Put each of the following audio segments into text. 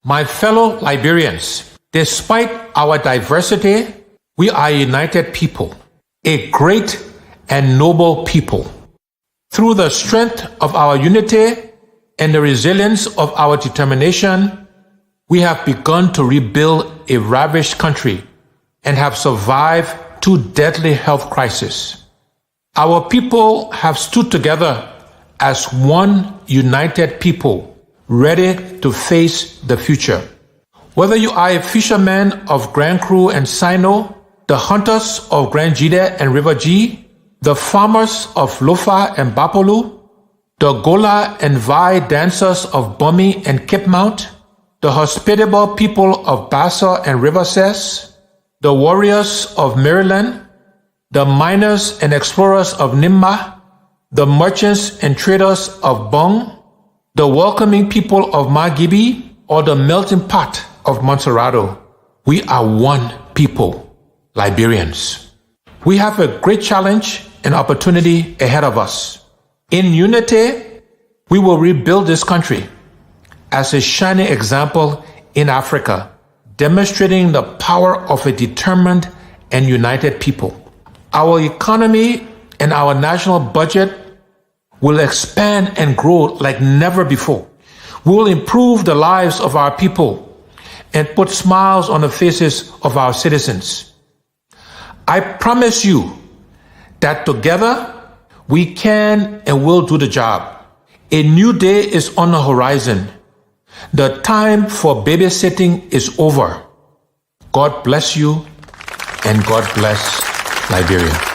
My fellow Liberians, despite our diversity, we are a united people, a great and noble people. Through the strength of our unity and the resilience of our determination, we have begun to rebuild a ravished country and have survived 2 deadly health crises. Our people have stood together as one united people, ready to face the future. Whether you are a fisherman of Grand Cru and Sino, the hunters of Grand Jide and River G, the farmers of Lofa and Bapolu, the Gola and Vai dancers of Bumi and Cape Mount, the hospitable people of Bassa and River Cess, the warriors of Maryland, the miners and explorers of Nimba, the merchants and traders of Bong, the welcoming people of Magibi, or the melting pot of Montserrado. We are one people, Liberians. We have a great challenge and opportunity ahead of us. In unity, we will rebuild this country as a shining example in Africa, demonstrating the power of a determined and united people. Our economy and our national budget will expand and grow like never before. We will improve the lives of our people and put smiles on the faces of our citizens. I promise you that together we can and will do the job. A new day is on the horizon. The time for babysitting is over. God bless you and God bless Liberia.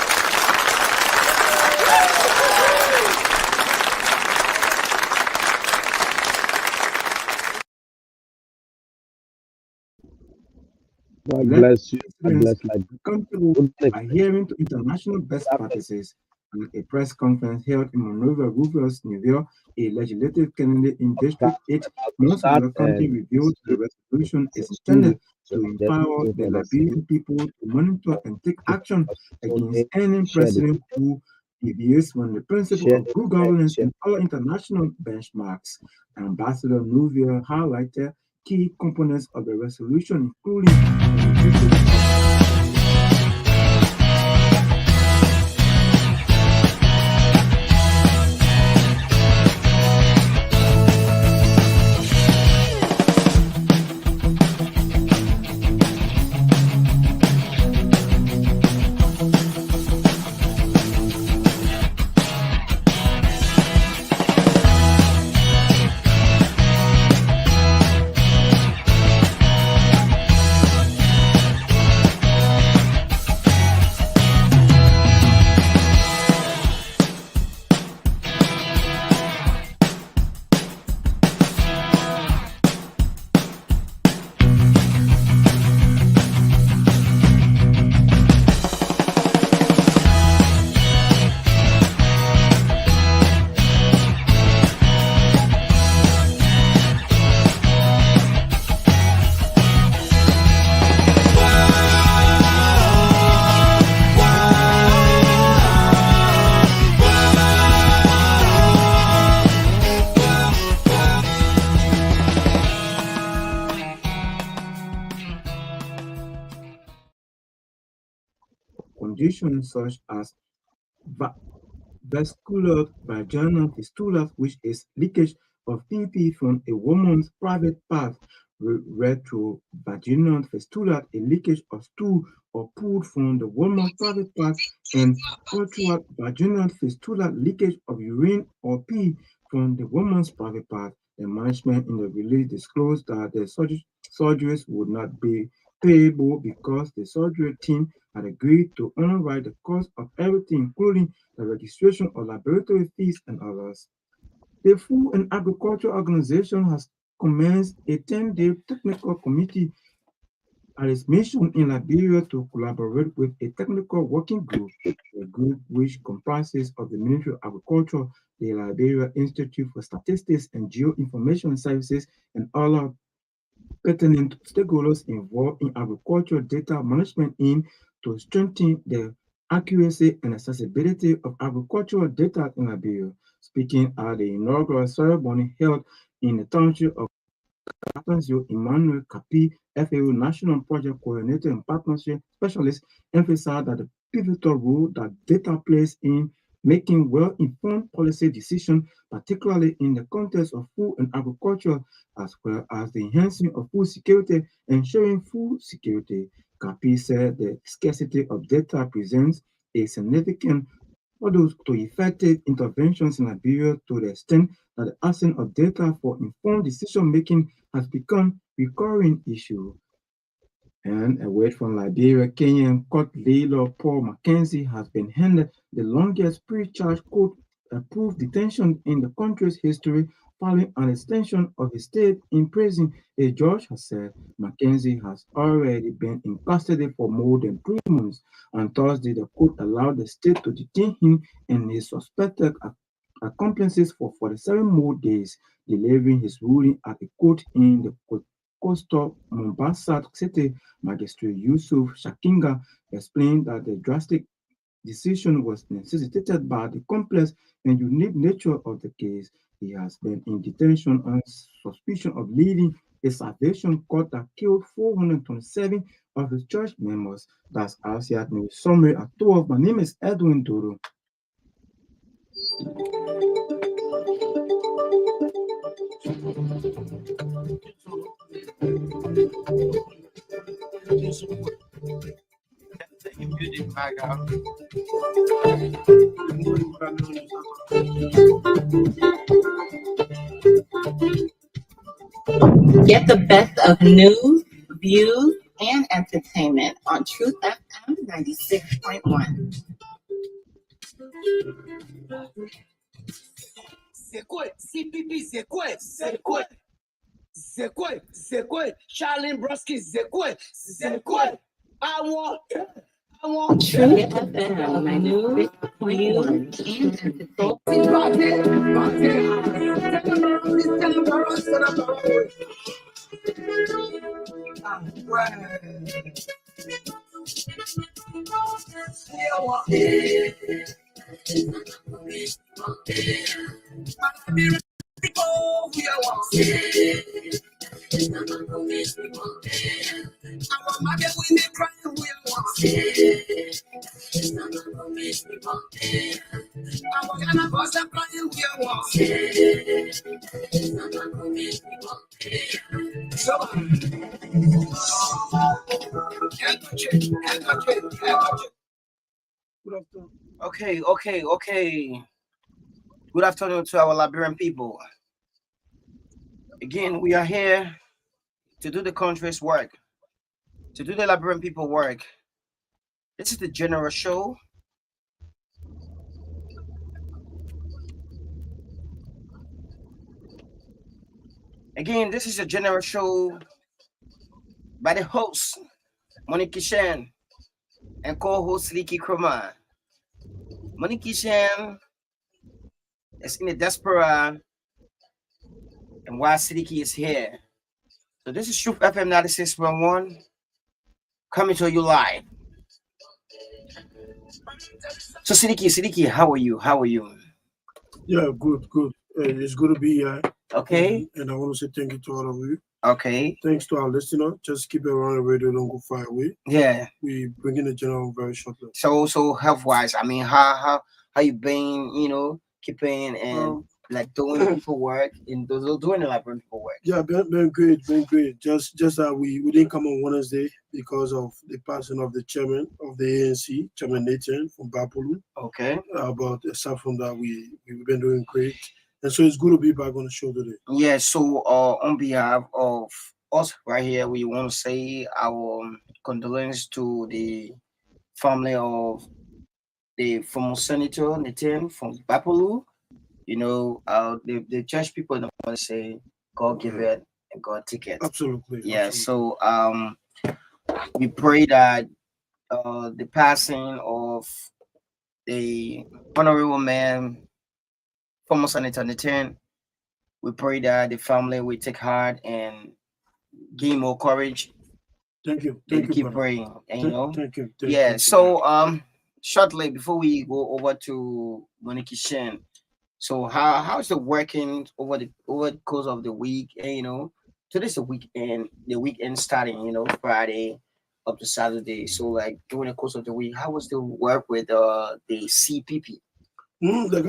God bless you. God bless Liberia. Comfortable adhering to international best practices. And a press conference held in Monrovia, Rufus, New York, a legislative candidate in District 8, North Carolina County, revealed the resolution is intended to empower the Liberian people to monitor and take action against any president who deviates from the principle of good governance and all international benchmarks. Ambassador Nuvia highlighted key components of the resolution, including conditions such as vascular vaginal fistula, which is leakage of PP from a woman's private part, retrovaginal fistula, a leakage of stool or poo from the woman's private part, and vaginal fistula, leakage of urine or pee from the woman's private part. The management in the release disclosed that the surgeries would not be payable because the surgery team had agreed to underwrite the cost of everything, including the registration of laboratory fees and others. The Food and Agriculture Organization has commenced a 10-day technical committee at its mission in Liberia to collaborate with a technical working group, a group which comprises of the Ministry of Agriculture, the Liberia Institute for Statistics and Geoinformation Services, and other pertinent stakeholders involved in agricultural data management to strengthen the accuracy and accessibility of agricultural data in Liberia. Speaking at the inaugural ceremony held in the township of Atanzio Emmanuel Kapi, FAO National Project Coordinator and Partnership Specialist, emphasized that the pivotal role that data plays in making well-informed policy decisions, particularly in the context of food and agriculture, as well as the enhancing of food security, ensuring food security. Kapi said the scarcity of data presents a significant hurdle to effective interventions in Liberia to the extent that the absence of data for informed decision-making has become a recurring issue. And away from Liberia, Kenyan court leader Paul Mackenzie has been handed the longest pre-charge court-approved detention in the country's history following an extension of his stay in prison. A judge has said Mackenzie has already been in custody for more than 3 months. On Thursday, the court allowed the state to detain him and his suspected accomplices for 47 more days, delivering his ruling at a court in the coastal Mombasa City. Magistrate Yusuf Shakinga explained that the drastic decision was necessitated by the complex and unique nature of the case. He has been in detention on suspicion of leading a salvation cult that killed 427 of his church members. That's Asiat News Summary at 12. My name is Edwin Doro. Get the best of news, views, and entertainment on Truth FM 96.1. C'est quoi? CPP, c'est quoi? C'est quoi? C'est quoi? C'est quoi? Charlie Brumskine, c'est quoi? C'est quoi? I want Truth FM, news, views, and entertainment. Okay. Good afternoon to our Liberian people. Again, we are here to do the country's work, to do the Liberian people work. This is the general show. Again, this is a general show by the host, Monique Shan, and co-host Leaky Kroma. Monique Shan is in the diaspora, and while Sidiki is here. So this is Truth FM 96.1 coming to you live. So Sidiki, how are you? Yeah, good. It's good to be here. Okay. And I want to say thank you to all of you. Okay. Thanks to our listener. Just keep it around the radio, don't go far away. Yeah. We bring in the general very shortly. So health wise, I mean, how you been, keeping and like doing people work in doing the Liberian people work? Yeah, been great. Just that we didn't come on Wednesday because of the passing of the chairman of the ANC, Chairman Nathan from Bapolu. Okay. But aside from that, we've been doing great. And so it's good to be back on the show today. Yeah, so on behalf of us right here, we want to say our condolences to the family of the former Senator Nathan from Bapolu. The church people don't want to say God give it and God take it. Absolutely. Yeah, absolutely. so we pray that the passing of the honorable man, former Senator Nathan, we pray that the family will take heart and give more courage. Thank you. Keep brother. praying. And, Thank you. Yeah. So shortly before we go over to Monique Shen, so how's the working over the course of the week? And today's the weekend starting, Friday up to Saturday. So like during the course of the week, how was the work with the CPP? Like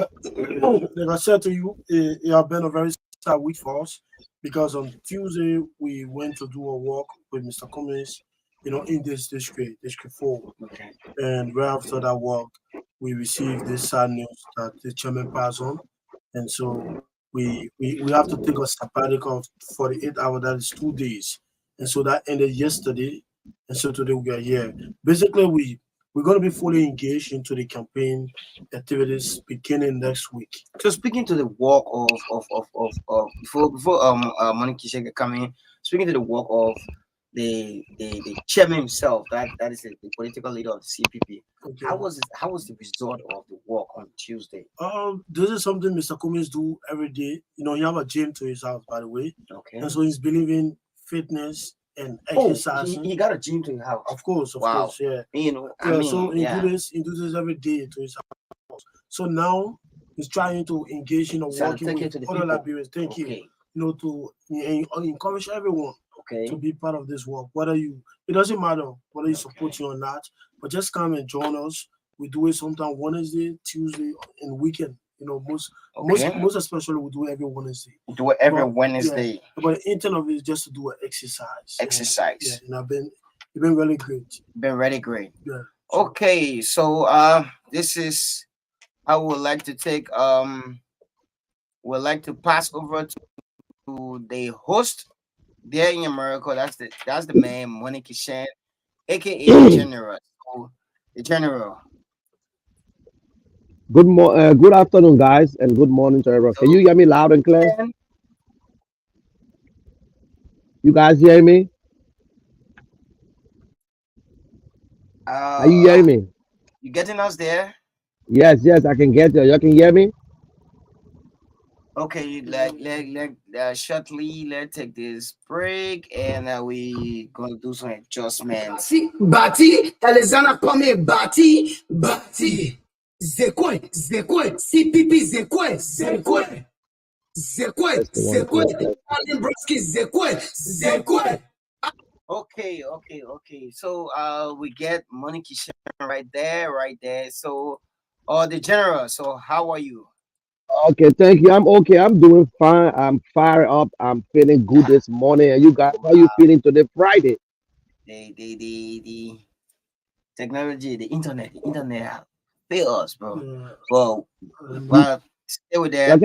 I said to you, it has been a very sad week for us because on Tuesday we went to do a walk with Mr. Cummings, in this district 4. Okay. And right after that walk, we received this sad news that the chairman passed on. And so we have to take a sabbatical of 48 hours, that is 2 days. And so that ended yesterday. And so today we are here. Basically, we're going to be fully engaged into the campaign activities beginning next week. So speaking to the work of before Monica Shega coming, speaking to the work of the chairman himself, that is the political leader of the CPP. Okay. How was the result of the work on Tuesday? This is something Mr. Cummings do every day. He have a gym to his house, by the way. Okay. And so he's believing fitness and Oh, exercise. he got a gym to his house. Of course, Wow. yeah. So he do this every day to his house. So now he's trying to engage in working with other Liberians. Thank you. To encourage everyone to be part of this work. It doesn't matter whether you support you or not, but just come and join us. We do it sometimes Wednesday, Tuesday, and weekend. Most especially we do it every Wednesday. We do it every Wednesday. Yeah. But the intent of it is just to do an exercise. Exercise. And it's been really great. Been really great. Yeah. Okay, so this is I would like to pass over to the host there in America. That's the man, Monica Shan, aka the General. So, the General. Good afternoon, guys, and good morning to everyone. Can you hear me loud and clear? You guys hear me? Are you hearing me? You getting us there? Yes, I can get you. You can hear me? Okay, shortly, let's take this break and we gonna do some adjustments. Bati, Alexander come Bati, Zekwe, CPP, Zekwe, Brumskine, Okay. So we get Monica right there. So the General, so how are you? Okay, thank you. I'm okay. I'm doing fine. I'm fired up. I'm feeling good this morning. And you guys, how are you feeling today, Friday? The technology, the internet fail us, bro. Well, stay with that.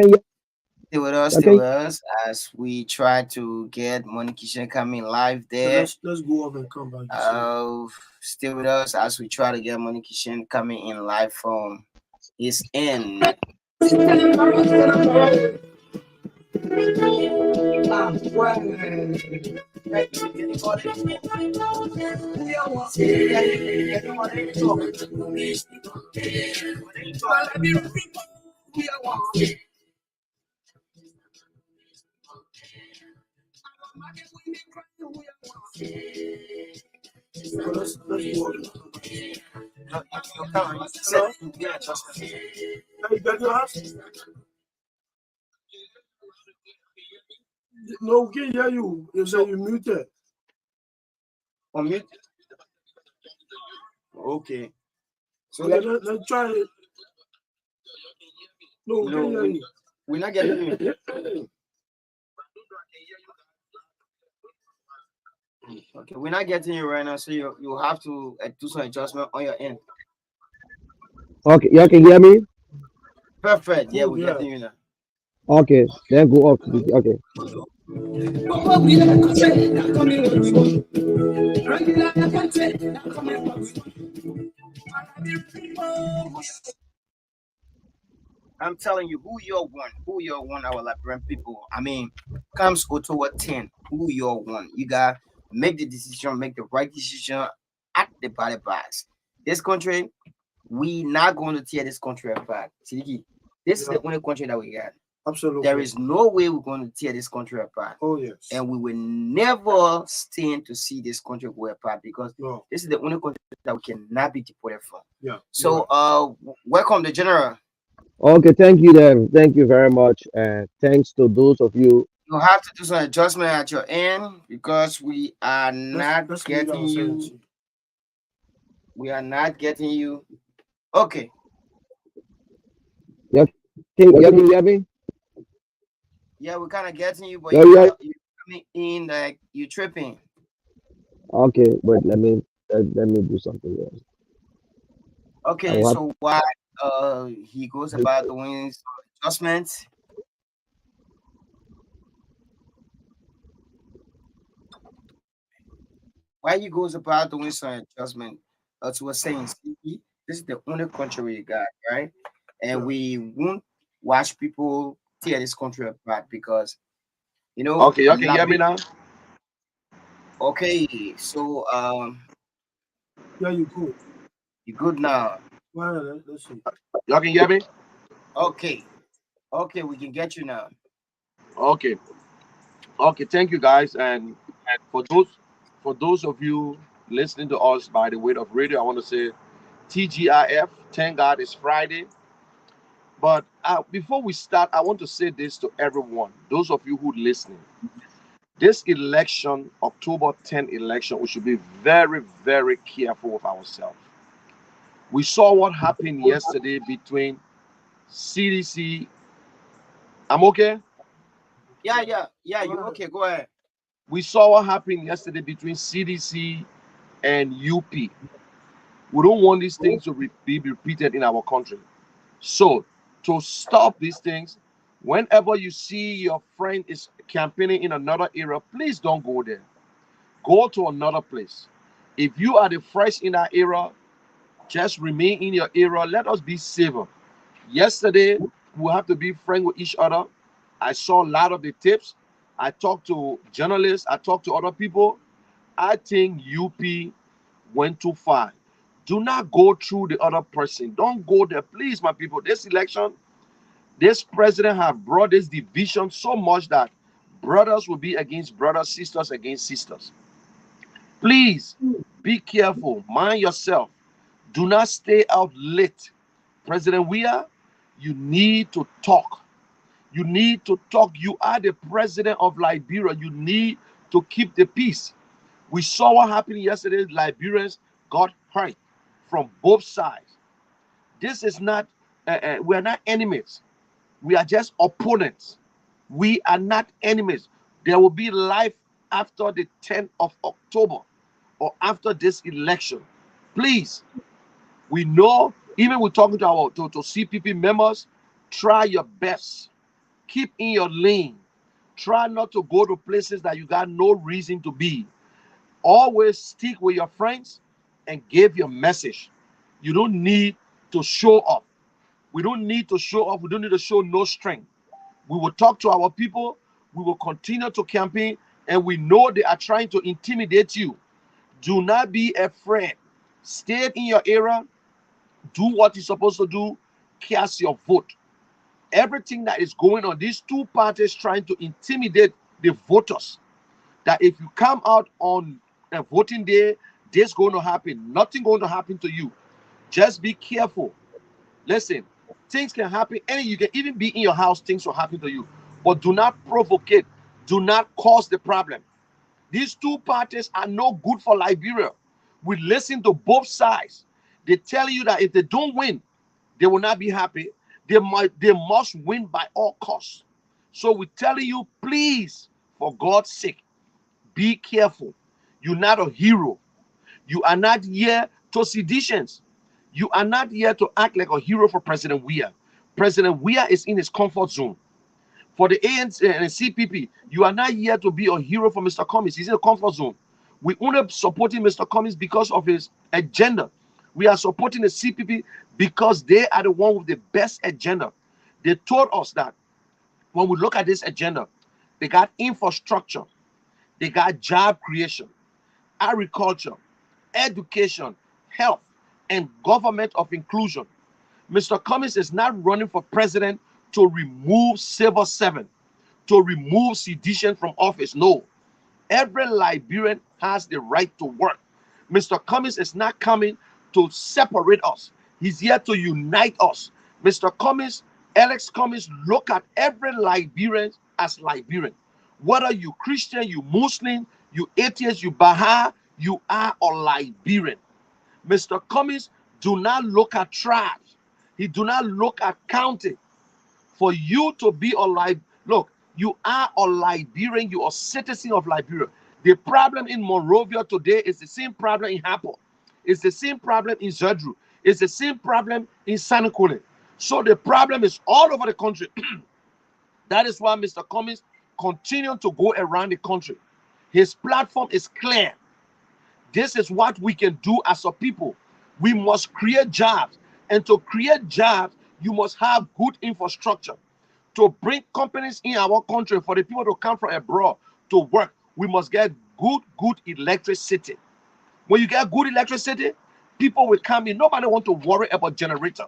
Stay with us as we try to get Monica coming live there. Let's go up and come back. Stay with us as we try to get Monica coming in live from his end. No, we can't hear you. You say you muted. Unmute. Okay. So let's try it. No, we can't hear you. We're not getting you. Okay, we're not getting you right now, so you have to do some adjustment on your end. Okay, you can hear me? Perfect. Yeah, we're getting you now. Okay, then go up. Okay. I'm telling you, who you're one, our Liberian people. I mean, comes Ottawa 10, who you're one. You got make the decision, make the right decision at the body box. This country, we not going to tear this country apart. See, this is the only country that we got. Absolutely. There is no way we're going to tear this country apart. Oh, yes. And we will never stand to see this country go apart because this is the only country that we cannot be deported from. Yeah. So, welcome the General. Okay, thank you then. Thank you very much. And thanks to those of you You have to do some adjustment at your end because we are not let's getting you. We are not getting you. Okay. Yeah, can you hear me? Yeah, we're kind of getting you, but Yeah, yeah. you're coming in like you tripping. Okay, wait. Let me do something else. I Okay, want. so why he goes about doing some adjustments? Why he goes about doing some adjustment? To was saying, see, this is the only country we got, right? And we won't watch people tear this country apart because Okay, y'all can hear me Liberia. now? Okay, so Yeah, you good. you good now? Well, let's see. Y'all can hear me? Okay, okay, we can get you now. Okay. Okay, thank you guys. And for those of you listening to us by the way of radio, I want to say TGIF, thank God it's Friday. But before we start, I want to say this to everyone, those of you who listening. This election, October 10th election, we should be very, very careful with ourselves. We saw what happened yesterday between CDC. I'm okay. Yeah. Go You ahead. okay? Go ahead. We saw what happened yesterday between CDC and UP. We don't want these things to be repeated in our country. So, to stop these things, whenever you see your friend is campaigning in another area, please don't go there. Go to another place. If you are the fresh in that area, just remain in your area. Let us be civil. Yesterday, we have to be friends with each other. I saw a lot of the tips. I talked to journalists. I talked to other people. I think UP went too far. Do not go through the other person. Don't go there. Please, my people, this election, this president have brought this division so much that brothers will be against brothers, sisters against sisters. Please be careful. Mind yourself. Do not stay out late. President Weah, you need to talk. You need to talk. You are the president of Liberia. You need to keep the peace. We saw what happened yesterday. Liberians got hurt from both sides. This is not, we are not enemies. We are just opponents. We are not enemies. There will be life after the 10th of October or after this election. Please, we know, even we're talking to our to CPP members, try your best. Keep in your lane. Try not to go to places that you got no reason to be. Always stick with your friends and give your message. You don't need to show up. We don't need to show up. We don't need to show no strength. We will talk to our people. We will continue to campaign. And we know they are trying to intimidate you. Do not be afraid. Stay in your area. Do what you're supposed to do. Cast your vote. Everything that is going on, these two parties trying to intimidate the voters. That if you come out on a voting day, this going to happen. Nothing going to happen to you. Just be careful. Listen, things can happen, and you can even be in your house, things will happen to you. But do not provocate, do not cause the problem. These two parties are no good for Liberia. We listen to both sides. They tell you that if they don't win, they will not be happy. They must win by all costs. So we're telling you, please, for God's sake, be careful. You're not a hero. You are not here to seditions. You are not here to act like a hero for President Weah. President Weah is in his comfort zone. For the ANC and CPP, you are not here to be a hero for Mr. Cummings. He's in a comfort zone. We only supporting Mr. Cummings because of his agenda. We are supporting the CPP because they are the one with the best agenda. They told us that when we look at this agenda, they got infrastructure, they got job creation, agriculture, education, health, and government of inclusion. Mr. Cummings is not running for president to remove civil servant, to remove sedition from office. No. Every Liberian has the right to work. Mr. Cummings is not coming to separate us. He's here to unite us. Mr. Cummings, Alex Cummings, look at every Liberian as Liberian. Whether you Christian, you Muslim, you atheist, you Baha'i, you are a Liberian. Mr. Cummings do not look at tribes. He do not look at county. For you to be a look, you are a Liberian, you are a citizen of Liberia. The problem in Monrovia today is the same problem in Hapo. It's the same problem in Zedru. It's the same problem in Sanakule. So the problem is all over the country. That is why Mr. Cummings continues to go around the country. His platform is clear. This is what we can do as a people. We must create jobs. And to create jobs, you must have good infrastructure. To bring companies in our country, for the people to come from abroad to work, we must get good electricity. When you get good electricity, people will come in. Nobody want to worry about generator.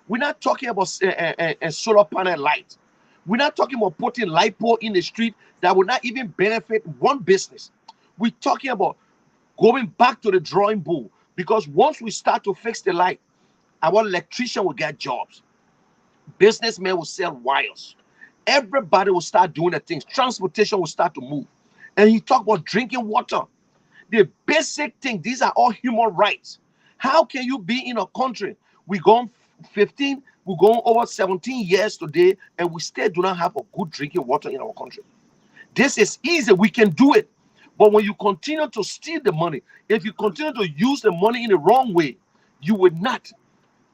We're not talking about a solar panel light. We're not talking about putting light pole in the street that will not even benefit one business. We're talking about going back to the drawing board, because once we start to fix the light, our electrician will get jobs. Businessmen will sell wires. Everybody will start doing the things. Transportation will start to move. And he talked about drinking water. The basic thing, these are all human rights. How can you be in a country, we gone 15, we're going over 17 years today, and we still do not have a good drinking water in our country? This is easy, we can do it. But when you continue to steal the money, if you continue to use the money in the wrong way, you will not.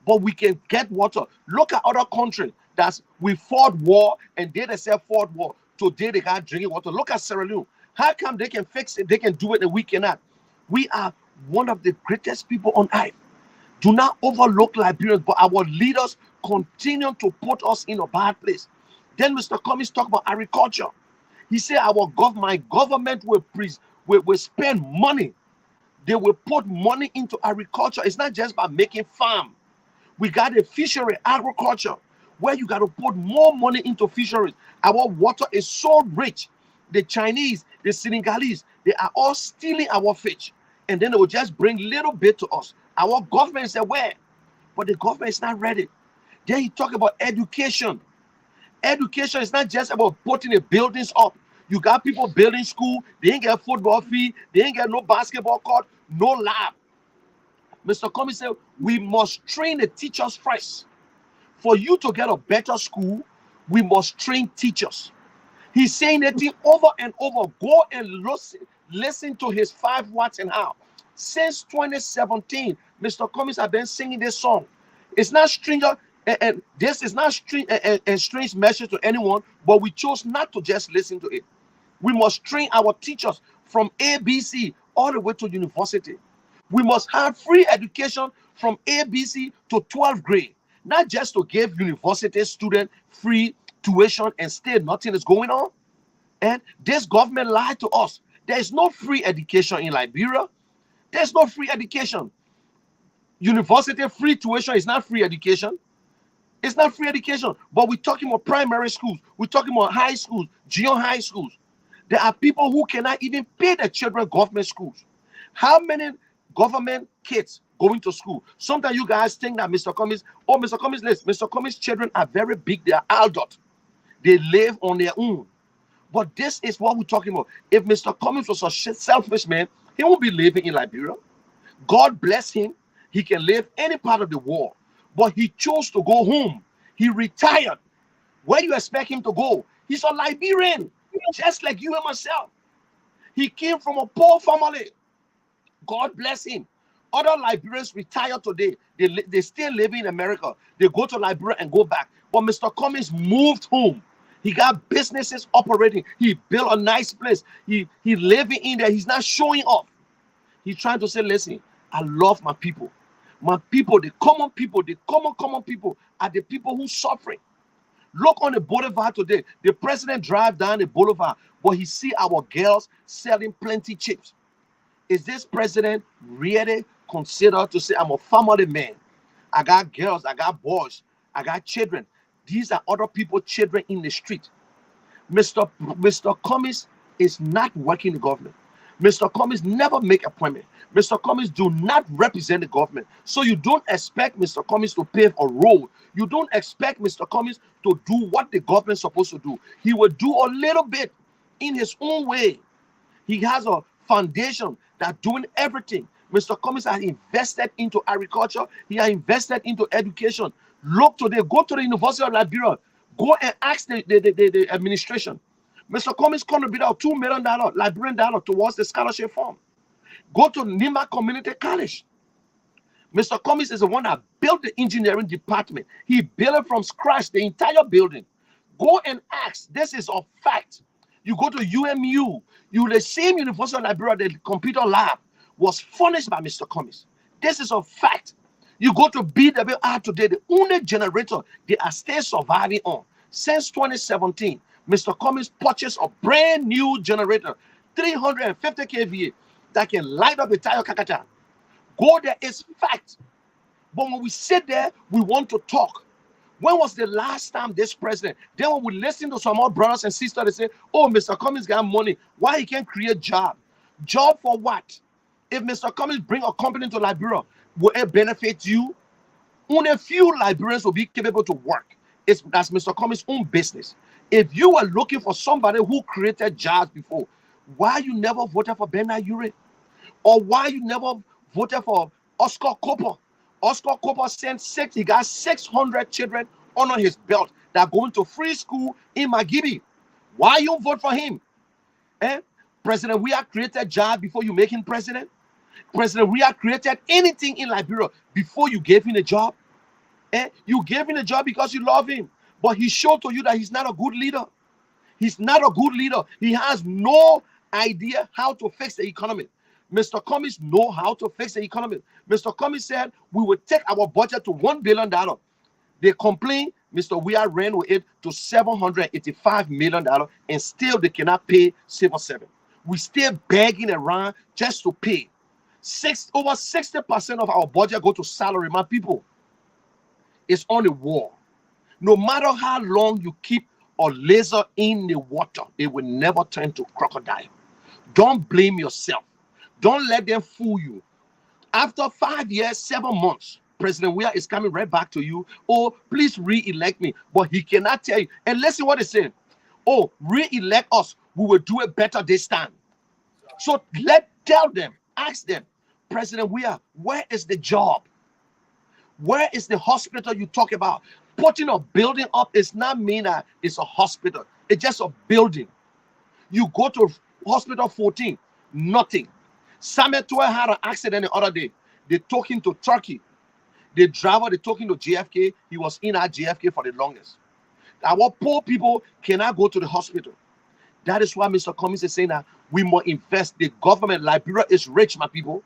But we can get water. Look at other countries that we fought war, and they themselves fought war. Today they got drinking water. Look at Sierra Leone. How come they can fix it? They can do it and we cannot? We are one of the greatest people on earth. Do not overlook Liberians, but our leaders continue to put us in a bad place. Then Mr. Cummings talked about agriculture. He said my government will spend money. They will put money into agriculture. It's not just by making farm. We got a fishery, agriculture, where you got to put more money into fisheries. Our water is so rich. The Chinese, the Senegalese, they are all stealing our fish. And then they will just bring little bit to us. Our government is aware, but the government is not ready. Then he talked about education. Education is not just about putting the buildings up. You got people building school, they ain't get football fee, they ain't get no basketball court, no lab. Mr. Cummings said, we must train the teachers first. For you to get a better school, we must train teachers. He's saying that thing over and over. Go and listen to his 5 watts and how. Since 2017, Mr. Cummings has been singing this song. It's not strange, and this is not a strange message to anyone, but we chose not to just listen to it. We must train our teachers from ABC all the way to university. We must have free education from ABC to 12th grade, not just to give university students free tuition and still nothing is going on. And this government lied to us. There is no free education in Liberia. There's no free education. University free tuition is not free education. It's not free education. But we're talking about primary schools. We're talking about high schools, junior high schools. There are people who cannot even pay their children government schools. How many government kids going to school? Sometimes you guys think that Mr. Cummings, listen, Mr. Cummings' children are very big. They are adult. They live on their own. But this is what we're talking about. If Mr. Cummings was a selfish man, he won't be living in Liberia. God bless him. He can live any part of the world. But he chose to go home. He retired. Where do you expect him to go? He's a Liberian, just like you and myself. He came from a poor family. God bless him. Other Liberians retire today. They still live in America. They go to Liberia and go back. But Mr. Cummings moved home. He got businesses operating. He built a nice place. He living in there. He's not showing off. He's trying to say, listen, I love my people. My people, the common people, the common people are the people who suffering. Look on the boulevard today. The president drive down the boulevard, but he see our girls selling plenty chips. Is this president really considered to say, I'm a family man? I got girls, I got boys, I got children. These are other people's children in the street. Mr. Cummings is not working the government. Mr. Cummings never make appointment. Mr. Cummings do not represent the government. So you don't expect Mr. Cummings to pave a road. You don't expect Mr. Cummings to do what the government is supposed to do. He will do a little bit in his own way. He has a foundation that doing everything. Mr. Cummings has invested into agriculture. He has invested into education. Look today, go to the University of Liberia. Go and ask the administration. Mr. Cummings contributed $2 million Liberian dollar towards the scholarship fund. Go to Nima Community College. Mr. Cummings is the one that built the engineering department. He built it from scratch, the entire building. Go and ask. This is a fact. You go to UMU, the same University of Liberia, the computer lab was furnished by Mr. Cummings. This is a fact. You go to BWR today, the only generator they are still surviving on. Since 2017, Mr. Cummings purchased a brand new generator, 350 kVA, that can light up the entire Kakata. Go there, it's fact. But when we sit there, we want to talk. When was the last time this president? Then when we listen to some more brothers and sisters, they say, oh, Mr. Cummings got money. Why he can't create job? Job for what? If Mr. Cummings bring a company to Liberia, will it benefit you? Only a few Liberians will be capable to work. That's Mr. Cummings' own business. If you are looking for somebody who created jobs before, why you never voted for Bernard Ure? Or why you never voted for Oscar Cooper? Oscar Cooper he got 600 children under his belt that are going to free school in Magibi. Why you vote for him? President, we have created jobs before you make him president. President, we have created anything in Liberia before you gave him a job. You gave him a job because you love him. But he showed to you that he's not a good leader. He's not a good leader. He has no idea how to fix the economy. Mr. Cummings know how to fix the economy. Mr. Cummings said we will take our budget to $1 billion. They complain, Mr. We are ran with it to $785 million, and still they cannot pay Civil 7. We still begging around just to pay. Over 60% of our budget go to salary, my people. It's on the wall. No matter how long you keep a laser in the water, it will never turn to crocodile. Don't blame yourself. Don't let them fool you. After 5 years, 7 months, President Weah is coming right back to you. Oh, please re-elect me. But he cannot tell you. And listen what he said. Oh, re-elect us. We will do it better this time. So tell them, ask them, President Weah, where is the job? Where is the hospital you talk about? Putting a building up is not mean that it's a hospital. It's just a building. You go to hospital 14, nothing. Samuel Toy had an accident the other day. They took him to Turkey. The driver, they took him to JFK. He was in at JFK for the longest. Our poor people cannot go to the hospital. That is why Mr. Cummings is saying that we must invest. The government, Liberia is rich, my people.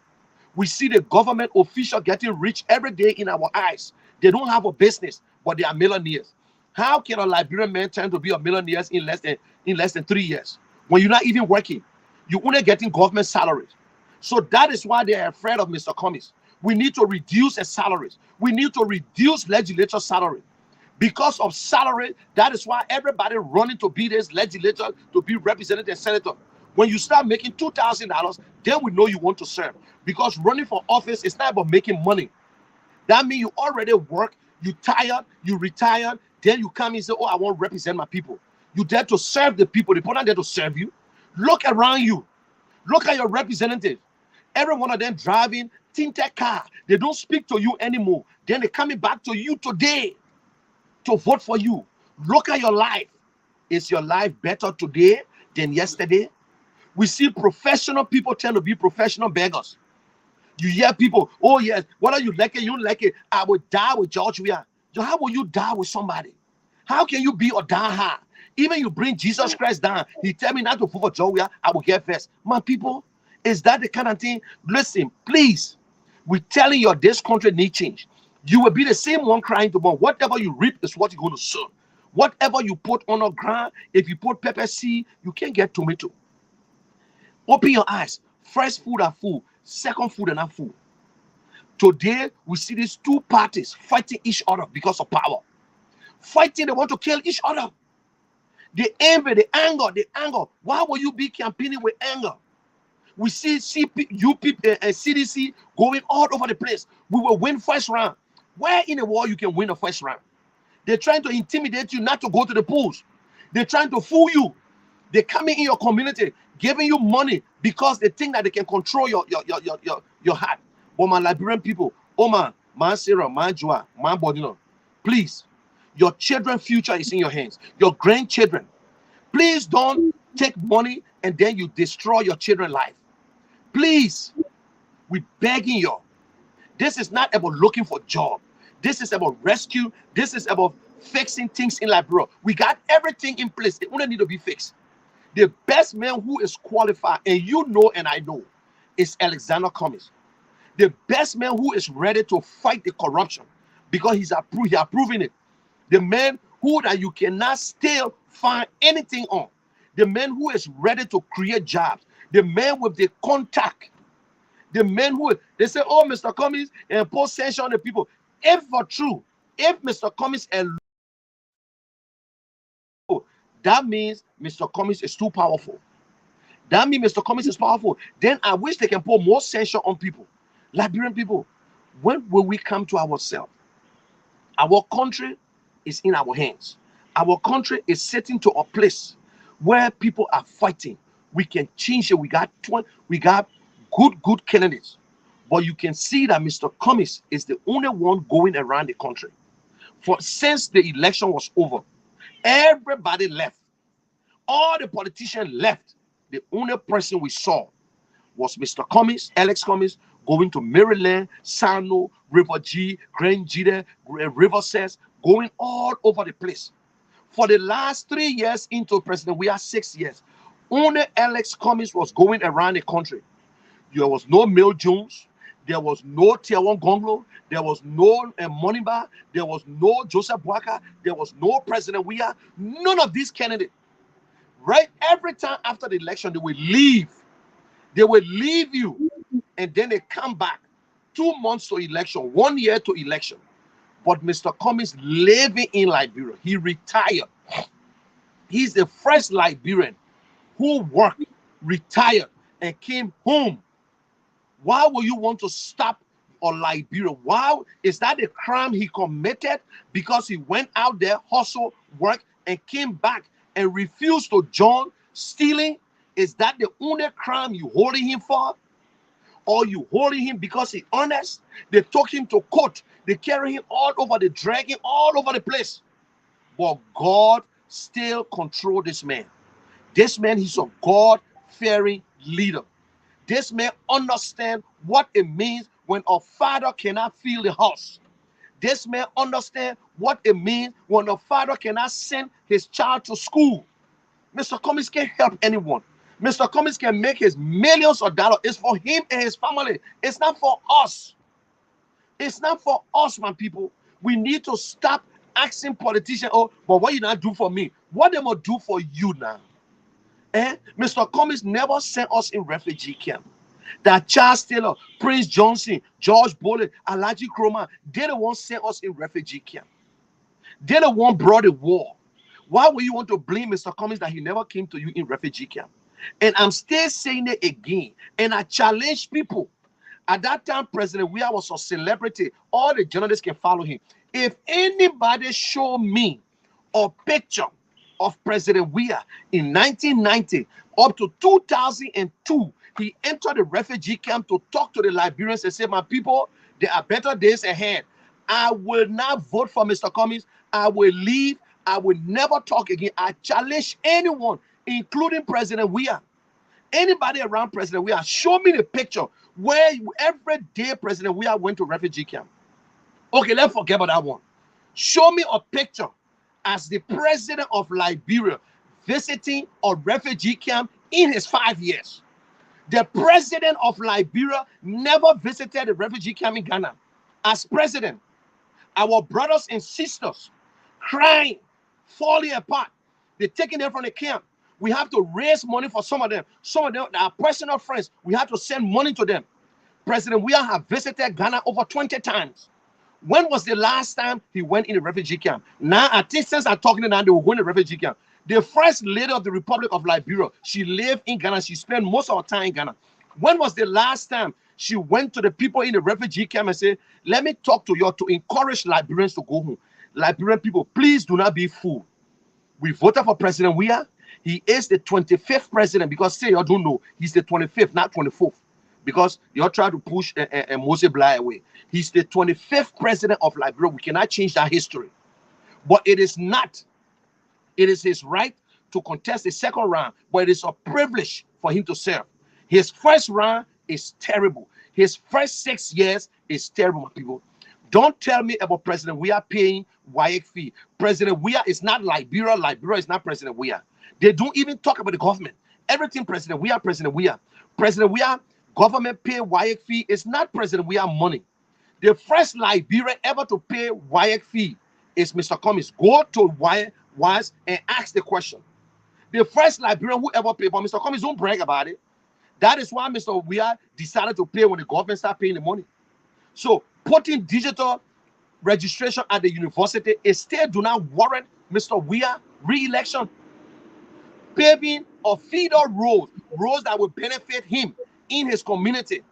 We see the government official getting rich every day in our eyes. They don't have a business, but they are millionaires. How can a Liberian man turn to be a millionaire in less than 3 years? When you're not even working, you're only getting government salaries. So that is why they are afraid of Mr. Cummings. We need to reduce the salaries. We need to reduce legislature salary. Because of salary, that is why everybody running to be this legislator, to be representative and senator. When you start making $2,000, then we know you want to serve. Because running for office is not about making money. That means you already work, you tired, you retired, then you come and say, oh, I want to represent my people. You there to serve the people. The people are there to serve you. Look around you. Look at your representative. Every one of them driving tinted car. They don't speak to you anymore. Then they're coming back to you today to vote for you. Look at your life. Is your life better today than yesterday? We see professional people tend to be professional beggars. You hear people, oh yes, whether you like it, you don't like it, I will die with George Weah. How will you die with somebody? How can you be a die-hard? Even you bring Jesus Christ down, he tell me not to vote for George Weah, I will get first. My people, is that the kind of thing? Listen, please, we're telling you this country needs change. You will be the same one crying tomorrow. Whatever you reap is what you're going to sow. Whatever you put on the ground, if you put pepper seed, you can't get tomato. Open your eyes. First food are food. Second food are not food. Today, we see these two parties fighting each other because of power. Fighting, they want to kill each other. The envy, the anger. Why will you be campaigning with anger? We see UP and CDC going all over the place. We will win first round. Where in the world you can win the first round? They're trying to intimidate you not to go to the polls. They're trying to fool you. They're coming in your community, giving you money because they think that they can control your heart. But my Liberian people, oh man Sarah, man Joa, man Bodino, please, your children's future is in your hands. Your grandchildren, please don't take money and then you destroy your children's life. Please, we're begging you. This is not about looking for job. This is about rescue. This is about fixing things in Liberia. We got everything in place. They only need to be fixed. The best man who is qualified, and you know and I know, is Alexander Cummings. The best man who is ready to fight the corruption because he has proven it. The man who that you cannot still find anything on. The man who is ready to create jobs. The man with the contact. The man who, they say, oh, Mr. Cummings, and post sanction on the people. If for true, if Mr. Cummings alone, that means Mr. Cummings is too powerful. That means Mr. Cummings is powerful. Then I wish they can put more sanction on people. Liberian people, when will we come to ourselves? Our country is in our hands. Our country is sitting to a place where people are fighting. We can change it. We got good candidates. But you can see that Mr. Cummings is the only one going around the country. Since the election was over, everybody left. All the politicians left. The only person we saw was Mr. Cummings, Alex Cummings, going to Maryland, Sano, River G, Grand Jide, River Cess, going all over the place. For the last 3 years into President, we are 6 years. Only Alex Cummings was going around the country. There was no Mel Jones. There was no Tiawan Gonglo. There was no Moniba. There was no Joseph Boaka. There was no President Weah. None of these candidates. Right? Every time after the election, they will leave. They will leave you. And then they come back. 2 months to election. 1 year to election. But Mr. Cummings living in Liberia. He retired. He's the first Liberian who worked, retired, and came home. Why would you want to stop on Liberia? Why is that a crime he committed? Because he went out there, hustle, work, and came back and refused to join stealing? Is that the only crime you holding him for? Or you holding him because he's honest? They took him to court. They carry him all over, they drag him all over the place. But God still controls this man. This man, he's a God-fearing leader. This man understands what it means when a father cannot fill the house. This man understands what it means when a father cannot send his child to school. Mr. Cummings can't help anyone. Mr. Cummings can make his millions of dollars. It's for him and his family. It's not for us. It's not for us, my people. We need to stop asking politicians, oh, but what you not do for me? What they gonna do for you now? Mr. Cummings never sent us in refugee camp. That Charles Taylor, Prince Johnson, George Bolin, Alaji Kroma, they the ones sent us in refugee camp. They the one brought the war. Why would you want to blame Mr. Cummings that he never came to you in refugee camp? And I'm still saying it again. And I challenge people. At that time, President Weah was a celebrity. All the journalists can follow him. If anybody show me a picture of President Weah in 1990 up to 2002, he entered the refugee camp to talk to the Liberians and say, my people, there are better days ahead. I will not vote for Mr. Cummings. I will leave. I will never talk again. I challenge anyone, including President Weah. Anybody around President Weah, show me the picture where every day President Weah went to refugee camp. Okay, let's forget about that one. Show me a picture as the president of Liberia visiting a refugee camp in his 5 years. The president of Liberia never visited a refugee camp in Ghana. As president, our brothers and sisters crying, falling apart. They're taking them from the camp. We have to raise money for some of them. Some of them are personal friends. We have to send money to them. President Weah have visited Ghana over 20 times. When was the last time he went in a refugee camp? Now, I think since I'm talking to them, they will go in a refugee camp. The first lady of the Republic of Liberia, she lived in Ghana. She spent most of her time in Ghana. When was the last time she went to the people in the refugee camp and said, let me talk to you to encourage Liberians to go home? Liberian people, please do not be fooled. We voted for President Weah. He is the 25th president, because say you don't know, he's the 25th, not 24th. Because you're trying to push Mose Blah away. He's the 25th president of Liberia. We cannot change that history. But it is not. It is his right to contest the second round, but it is a privilege for him to serve. His first round is terrible. His first 6 years is terrible, my people. Don't tell me about President Weah paying WAEC fee. President Weah is not Liberia. Liberia is not President Weah. They don't even talk about the government. Everything President Weah, President Weah. President Weah, government pay WAEC fee is not President Weah money. The first Liberian ever to pay WAEC fee is Mr. Cummings. Go to WAS and ask the question. The first Liberian who ever paid, but Mr. Cummings don't brag about it. That is why Mr. Weah decided to pay when the government started paying the money. So putting digital registration at the university is still do not warrant Mr. Weah re-election. Paving of feeder roads that will benefit him in his community.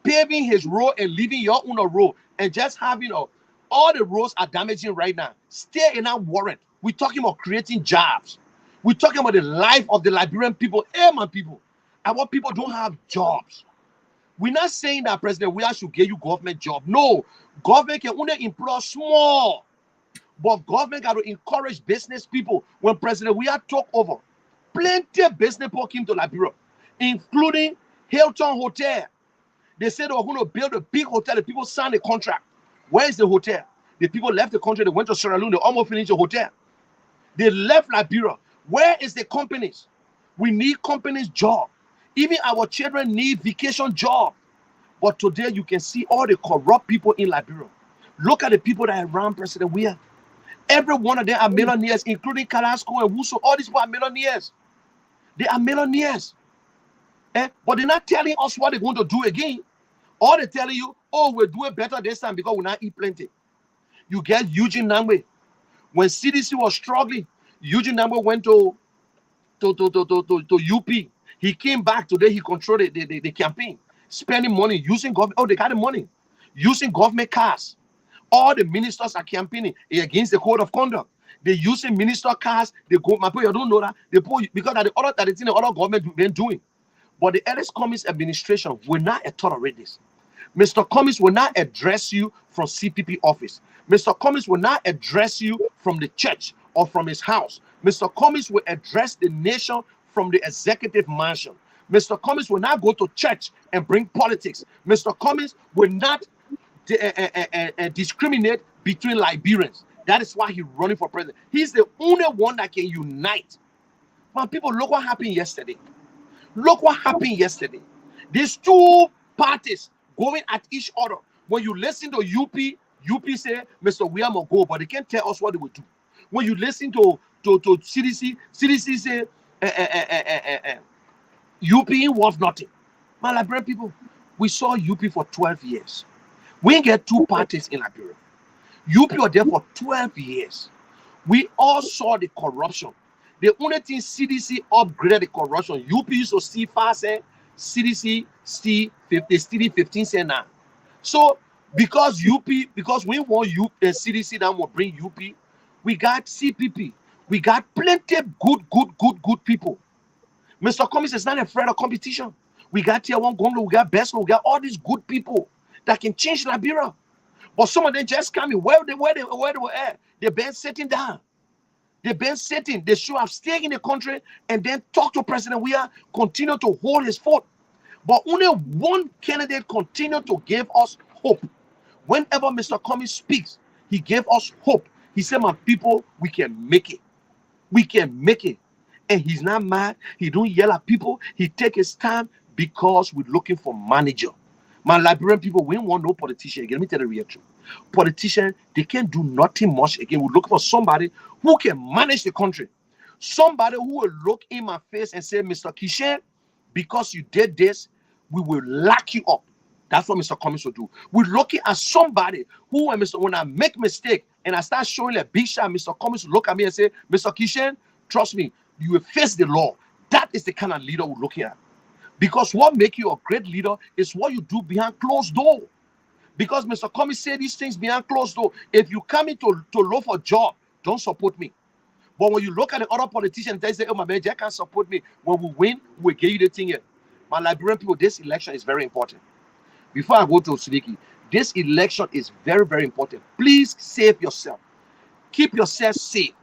Paving his road and leaving your own road and just having all the roads are damaging right now. Still in that warrant. We're talking about creating jobs. We're talking about the life of the Liberian people, my people. Our people don't have jobs. We're not saying that President Weah should give you government job. No, government can only employ small, but government got to encourage business people. When President Weah took over, plenty of business people came to Liberia, including Hilton Hotel. They said they were going to build a big hotel. The people signed a contract. Where is the hotel? The people left the country. They went to Sierra Leone. They almost finished the hotel. They left Liberia. Where is the companies? We need companies' job. Even our children need vacation job. But today you can see all the corrupt people in Liberia. Look at the people that are around President Weah. Every one of them are millionaires, including Carrasco and Wuso. All these people are millionaires. They are millionaires. But they're not telling us what they're going to do again. All they're telling you, oh, we'll do it better this time because we'll not eat plenty. You get Eugene Nangwe. When CDC was struggling, Eugene Nangwe went to UP. He came back today. He controlled the campaign, spending money, using government. Oh, they got the money, using government cars. All the ministers are campaigning against the code of conduct. They're using minister cars. They go, my people, you don't know that. They put, because that the other government been doing. But the Ellis Cummings administration will not tolerate this. Mr. Cummings will not address you from CPP office. Mr. Cummings will not address you from the church or from his house. Mr. Cummings will address the nation from the executive mansion. Mr. Cummings will not go to church and bring politics. Mr. Cummings will not discriminate between Liberians. That is why he's running for president. He's the only one that can unite. But people, look what happened yesterday. Look what happened yesterday. These two parties going at each other. When you listen to UP say Mr. Weah will go, but they can't tell us what they will do. When you listen to CDC say UP ain't worth nothing. My Liberian people, we saw UP for 12 years. We ain't get two parties in Liberia. UP were there for 12 years. We all saw the corruption. The only thing CDC upgraded the corruption. UP used to see 5 cents, CDC still 15 cents now. So because we want CDC that will bring UP, we got CPP. We got plenty of good people. Mr. Cummings is not afraid of competition. We got Tier 1 Gomlo, we got Best, we got all these good people that can change Liberia. But some of them just coming where they were at. They've been sitting down. They've been sitting. They should have stayed in the country and then talk to President Weah, continue to hold his foot. But only one candidate continued to give us hope. Whenever Mr. Cummings speaks, he gave us hope. He said, my people, we can make it. We can make it. And he's not mad. He don't yell at people. He take his time because we're looking for manager. My Liberian people, we don't want no politician again. Let me tell you the real truth. Politicians, they can't do nothing much again. We're looking for somebody who can manage the country. Somebody who will look in my face and say, Mr. Kishen, because you did this, we will lock you up. That's what Mr. Cummings will do. We're looking at somebody who, when I make mistake and I start showing a big shot, Mr. Cummings will look at me and say, Mr. Kishen, trust me, you will face the law. That is the kind of leader we're looking at. Because what makes you a great leader is what you do behind closed door. Because Mr. Cummings said these things behind closed door. If you come in to look for a job, don't support me. But when you look at the other politicians, they say, oh, my man, they can't support me. When we win, we give you the thing here. My Liberian people, this election is very important. Before I go to Suliki, this election is very, very important. Please save yourself. Keep yourself safe.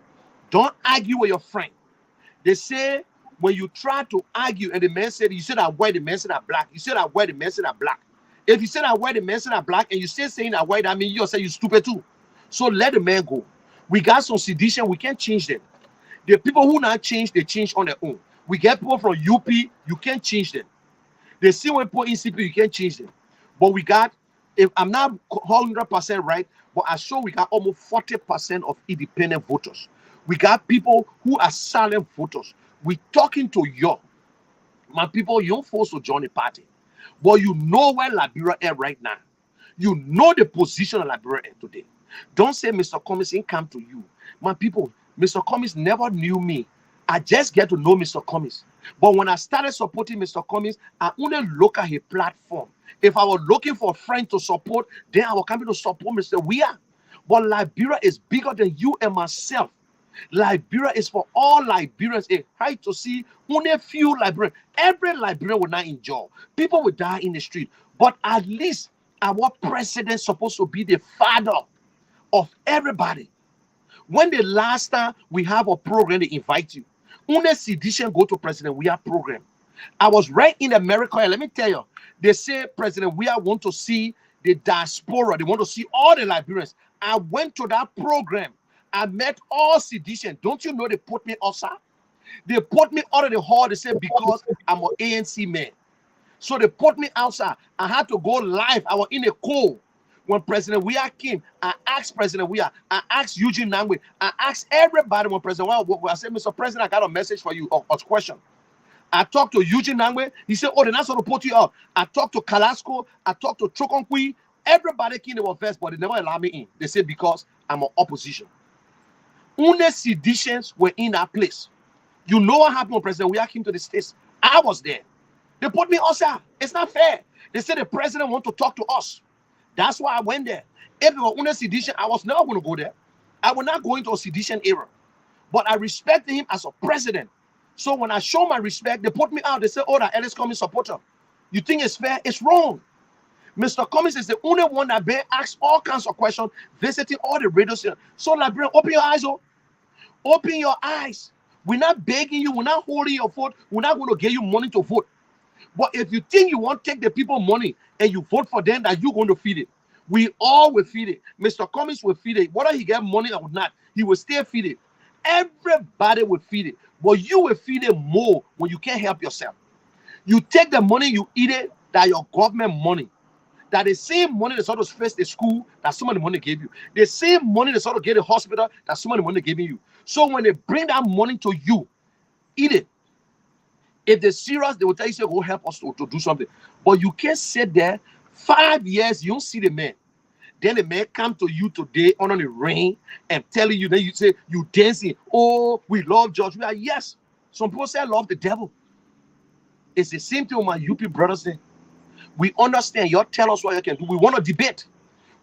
Don't argue with your friend. They say when you try to argue and the man said, you said I white, the man said I black. You said I white, the man said I black. If you said I white, the man said I black, and you still saying I white, I mean you say you stupid too. So let the man go. We got some sedition, we can't change them. The people who not change, they change on their own. We get people from UP, you can't change them. They see when people in CP, you can't change them. But we got, if I'm not 100% right, but I show we got almost 40% of independent voters. We got people who are silent voters. We talking to you. My people, you're forced to join the party. But you know where Liberia is right now. You know the position of Liberia is today. Don't say Mr. Cummings didn't come to you. My people, Mr. Cummings never knew me. I just get to know Mr. Cummings. But when I started supporting Mr. Cummings, I only look at his platform. If I was looking for a friend to support, then I was coming to support Mr. Weah. But Liberia is bigger than you and myself. Liberia is for all Liberians. A right to see only a few Liberians. Every Liberian will not enjoy. People will die in the street. But at least our president is supposed to be the father of everybody. When the last time we have a program, they invite you. Only sedition go to President Weah program. I was right in America, and let me tell you, they say President Weah want to see the diaspora. They want to see all the Liberians. I went to that program. I met all sedition. Don't you know they put me outside? They put me out of the hall. They said because I'm an ANC man. So they put me outside. I had to go live. I was in a cold. When President Weah came, I asked President Weah, I asked Eugene Nangwe, I asked everybody when President Weah, I said, Mr. President, I got a message for you, a question. I talked to Eugene Nangwe. He said, oh, they're not going to put you out. I talked to Kalasco. I talked to Chokonkwi. Everybody came, they were first, but they never allowed me in. They said, because I'm an opposition. Only seditions were in that place. You know what happened when President Weah came to the States? I was there. They put me outside. It's not fair. They said the president want to talk to us. That's why I went there. If it were only sedition, I was never going to go there. I was not going to a sedition era. But I respected him as a president. So when I show my respect, they put me out. They say, oh, that Ellis Cummings supporter. You think it's fair? It's wrong. Mr. Cummings is the only one that bear asks all kinds of questions, visiting all the radio stations. So, Liberian, open your eyes, oh. Open your eyes. We're not begging you. We're not holding your vote. We're not going to give you money to vote. But if you think you want to take the people money and you vote for them, that you're going to feed it. We all will feed it. Mr. Cummings will feed it. Whether he get money or not, he will still feed it. Everybody will feed it. But you will feed it more when you can't help yourself. You take the money, you eat it, that your government money. That the same money that's sort of face the school, that some of the money gave you. The same money that's sort of get a hospital, that some of the money giving you. So when they bring that money to you, eat it. If they're serious, they will tell you, say, go help us to do something. But you can't sit there 5 years, you don't see the man. Then the man come to you today under the rain and telling you, then you say, you dancing. Oh, we love George. We are, yes. Some people say, I love the devil. It's the same thing with my UP brothers say. We understand. Y'all tell us what you can do. We want to debate.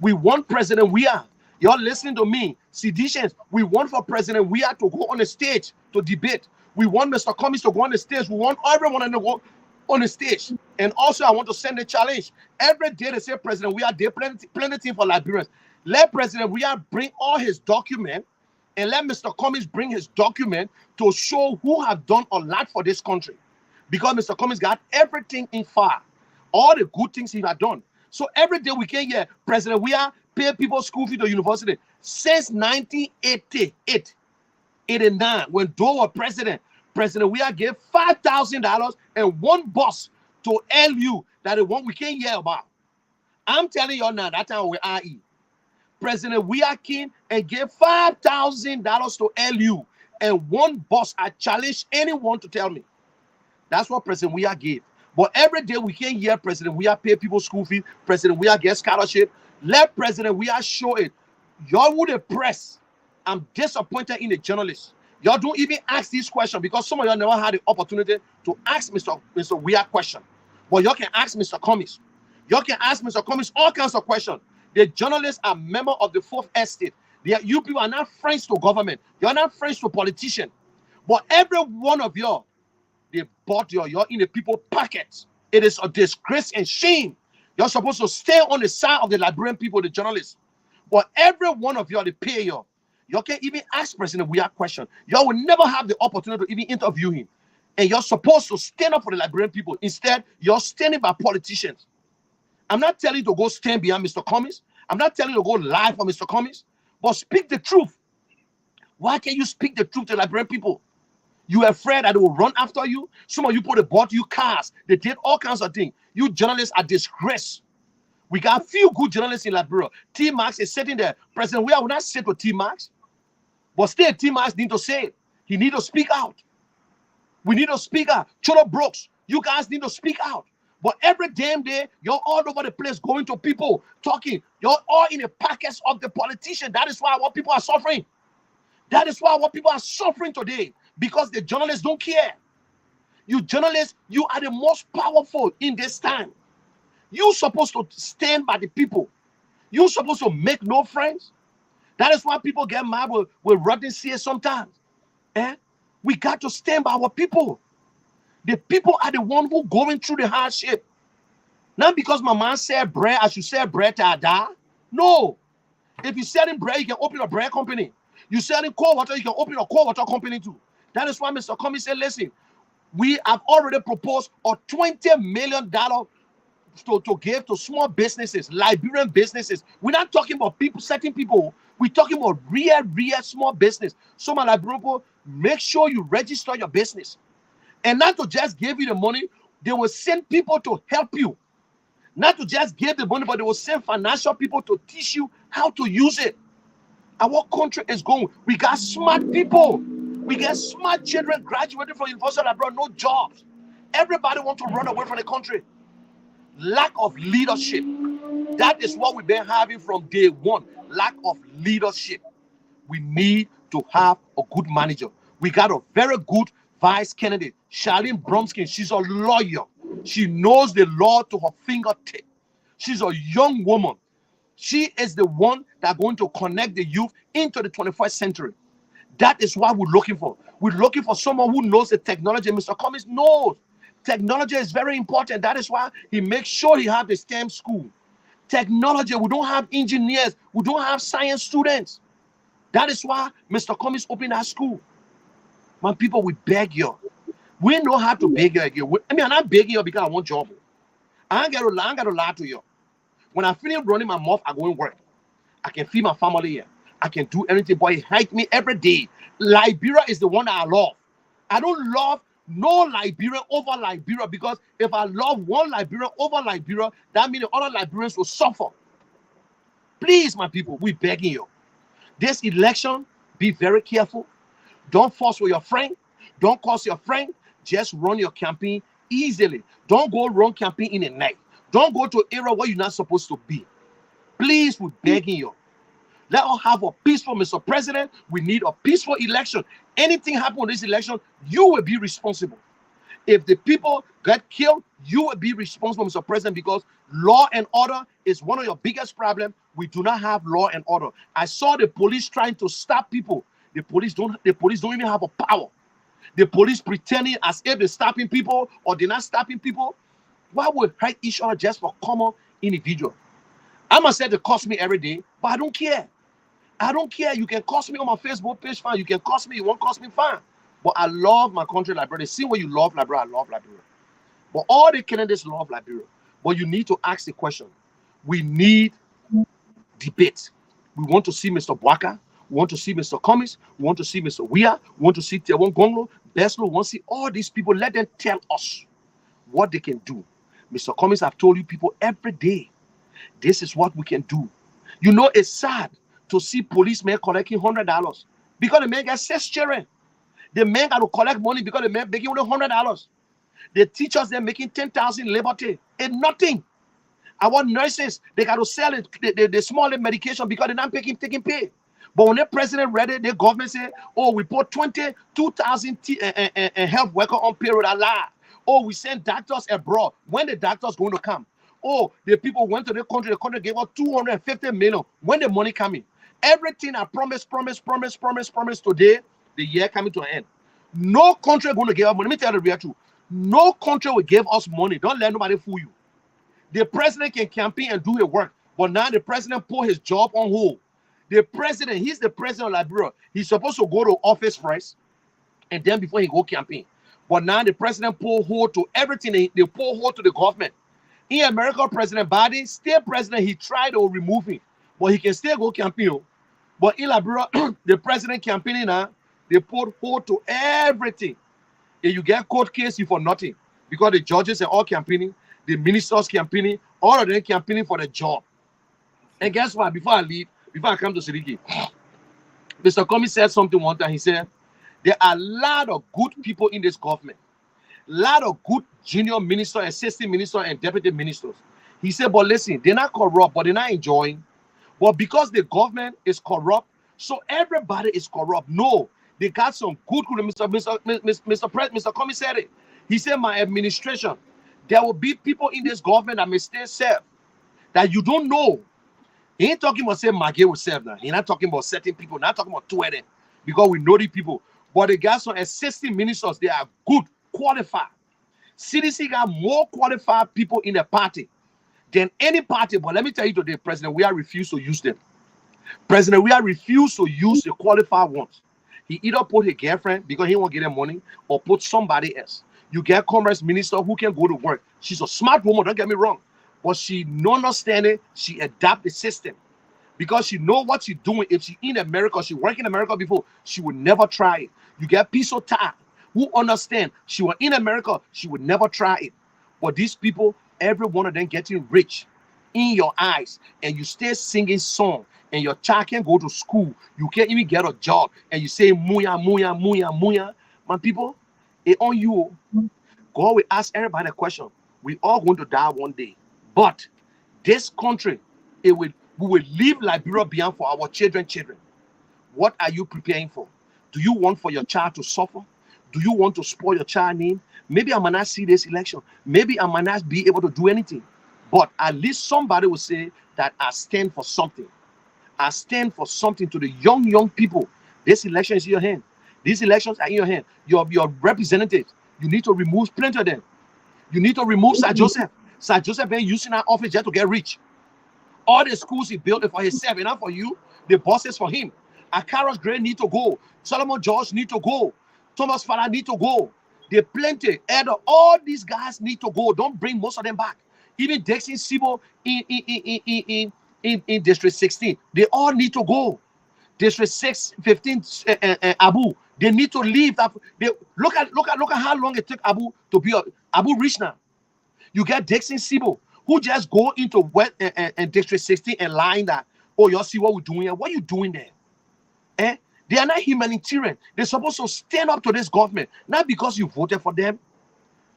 We want President Weah. Y'all listening to me. Seditions. We want for President Weah to go on the stage to debate. We want Mr. Cummings to go on the stage. We want everyone to go on the stage. And also, I want to send a challenge. Every day they say President Weah, they plenty thing for Liberians. Let President Weah bring all his documents and let Mr. Cummings bring his document to show who have done a lot for this country. Because Mr. Cummings got everything in file. All the good things he had done. So every day we can hear President Weah pay people school fee to university. Since 1988, 89, when Doe was president, President Weah gave $5,000 and one bus to LU that the one we can't hear about. I'm telling you now, that time we IE. President Weah came and gave $5,000 to LU and one bus. I challenge anyone to tell me. That's what President Weah gave. But every day we can't hear President Weah pay people school fees. President Weah get scholarship. Let President Weah show it. Y'all would have press. I'm disappointed in the journalists. Y'all don't even ask these questions because some of y'all never had the opportunity to ask Mr. Weah question. But y'all can ask Mr. Cummings. Y'all can ask Mr. Cummings all kinds of questions. The journalists are members of the Fourth Estate. You people are not friends to government. You're not friends to politicians. But every one of you, they bought you're in the people pockets. It is a disgrace and shame. You're supposed to stay on the side of the Liberian people, the journalists. But every one of you, they pay you. You can't even ask President weird question. You will never have the opportunity to even interview him. And you're supposed to stand up for the Liberian people. Instead, you're standing by politicians. I'm not telling you to go stand behind Mr. Cummings. I'm not telling you to go lie for Mr. Cummings. But speak the truth. Why can't you speak the truth to the Liberian people? You are afraid that they will run after you? Some of you people, they bought you cars. They did all kinds of things. You journalists are disgraced. We got a few good journalists in Liberia. T-Max is sitting there. President, we will not sit with T-Max. But still, T-Max need to say it. He need to speak out. We need to speak out. Cholo Brooks, you guys need to speak out. But every damn day, you're all over the place going to people, talking. You're all in the pockets of the politician. That is why our people are suffering. That is why our people are suffering today. Because the journalists don't care. You journalists, you are the most powerful in this time. You're supposed to stand by the people. You're supposed to make no friends. That is why people get mad with rotten seers sometimes. We got to stand by our people. The people are the one who going through the hardship. Not because my man said bread, I should sell bread till I die. No. If you're selling bread, you can open a bread company. You're selling cold water, you can open a cold water company too. That is why Mr. Cummings said, listen, we have already proposed a $20 million to give to small businesses, Liberian businesses. We're not talking about people, certain people. We're talking about real small business. So my Liberian people, make sure you register your business. And not to just give you the money, they will send people to help you. Not to just give the money, but they will send financial people to teach you how to use it. Our country is going. We got smart people. We get smart children graduating from University of Liberia, no jobs. Everybody wants to run away from the country. Lack of leadership. That is what we've been having from day one. Lack of leadership. We need to have a good manager. We got a very good vice candidate, Charlene Brumskine. She's a lawyer. She knows the law to her fingertip. She's a young woman. She is the one that's going to connect the youth into the 21st century. That is what we're looking for. We're looking for someone who knows the technology. Mr. Cummings knows. Technology is very important. That is why he makes sure he has the STEM school. Technology, we don't have engineers. We don't have science students. That is why Mr. Cummings opened that school. My people, we beg you. We know how to beg you again. I'm not begging you because I want job. I ain't got to lie to you. When I finish running my mouth, I go and work. I can feed my family here. I can do anything, but it hurts me every day. Liberia is the one that I love. I don't love no Liberia over Liberia, because if I love one Liberia over Liberia, that means the other Liberians will suffer. Please, my people, we're begging you. This election, be very careful. Don't force with your friend. Don't cause your friend. Just run your campaign easily. Don't go run campaign in the night. Don't go to an area where you're not supposed to be. Please, we're begging you. Let us have a peaceful, Mr. President. We need a peaceful election. Anything happen in this election, you will be responsible. If the people get killed, you will be responsible, Mr. President, because law and order is one of your biggest problems. We do not have law and order. I saw the police trying to stop people. The police don't even have a power. The police pretending as if they're stopping people or they're not stopping people. Why would hurt each other just for common individual? I must say they cost me every day, but I don't care. I don't care. You can cost me on my Facebook page, fine. You can cost me, you won't cost me, fine. But I love my country, Liberia. See where you love Liberia, I love Liberia. But all the candidates love Liberia. But you need to ask the question. We need debate. We want to see Mr. Bwaka. We want to see Mr. Cummings. We want to see Mr. Weah. We want to see Tewon Gonglo, Beslo. We want to see all these people. Let them tell us what they can do. Mr. Cummings, I've told you people every day, this is what we can do. You know, it's sad to see policemen collecting $100 because the man got 6 children. The man got to collect money because the man making only $100. The teachers, they're making 10,000 Labor Day. It's nothing. Our nurses, they got to sell it, the small medication because they're not taking pay. But when the president read it, the government said, oh, we put 22,000 health workers on payroll. Allah. Oh, we send doctors abroad. When the doctors going to come? Oh, the people went to the country gave us $250 million. When the money coming? everything I promise today, the year coming to an end. No country going to give us money. Let me tell you the real truth. No country will give us money. Don't let nobody fool you. The president can campaign and do his work, but now the president put his job on hold. The president, he's the president of Liberia. He's supposed to go to office first, and then before he go campaign. But now the president pull hold to everything. They pull hold to the government. In America, President Biden, still president, he tried to remove him, but he can still go campaign. But in Liberia, the president campaigning now, they put hold to everything. If you get court case, you for nothing, because the judges are all campaigning, the ministers campaigning, all of them campaigning for the job. And guess what? Before I leave, before I come to Sidiki, Mr. Cummings said something one time. He said, there are a lot of good people in this government, a lot of good junior ministers, assistant ministers, and deputy ministers. He said, but listen, they're not corrupt, but they're not enjoying. But because the government is corrupt, so everybody is corrupt. No, they got some good. Mr. Cummings said it. He said, my administration, there will be people in this government that may still serve that you don't know. He ain't talking about saying Maggie will serve now. He's not talking about certain people, not talking about 20, because we know the people. But they got some assistant ministers, they are good, qualified. CDC got more qualified people in the party than any party. But let me tell you today, President, we are refused to use them. President, we are refused to use the qualified ones. He either put his girlfriend because he won't get them money, or put somebody else. You get commerce minister who can go to work. She's a smart woman, don't get me wrong. But she no understanding, she adapt the system. Because she know what she's doing. If she in America, she worked in America before, she would never try it. You get Piso Ta, who understand she was in America, she would never try it. But these people, every one of them getting rich in your eyes, and you stay singing song, and your child can't go to school, you can't even get a job, and you say muya, muya, muya, muya. Man, people, it on you. God will ask everybody a question. We all going to die one day. But this country, we will leave Liberia behind for our children. What are you preparing for? Do you want for your child to suffer? Do you want to spoil your child's name? Maybe I might not see this election. Maybe I might not be able to do anything. But at least somebody will say that I stand for something. I stand for something to the young people. This election is in your hand. These elections are in your hand. Your representatives, you need to remove plenty of them. You need to remove Sir Joseph. Sir Joseph been using that office just to get rich. All the schools he built for himself, and not for you. The bosses for him. Akaros Gray need to go. Solomon George need to go. Thomas Farah need to go. They plenty. All these guys need to go. Don't bring most of them back. Even Dexter Sibo in District 16, they all need to go. District 15, Abu, they need to leave. They look at how long it took Abu to be Abu rich now. You get Dixon Sibo, who just go into West and District 16 and lying that, oh, y'all see what we're doing here? What are you doing there? They are not humanitarian. They're supposed to stand up to this government, not because you voted for them,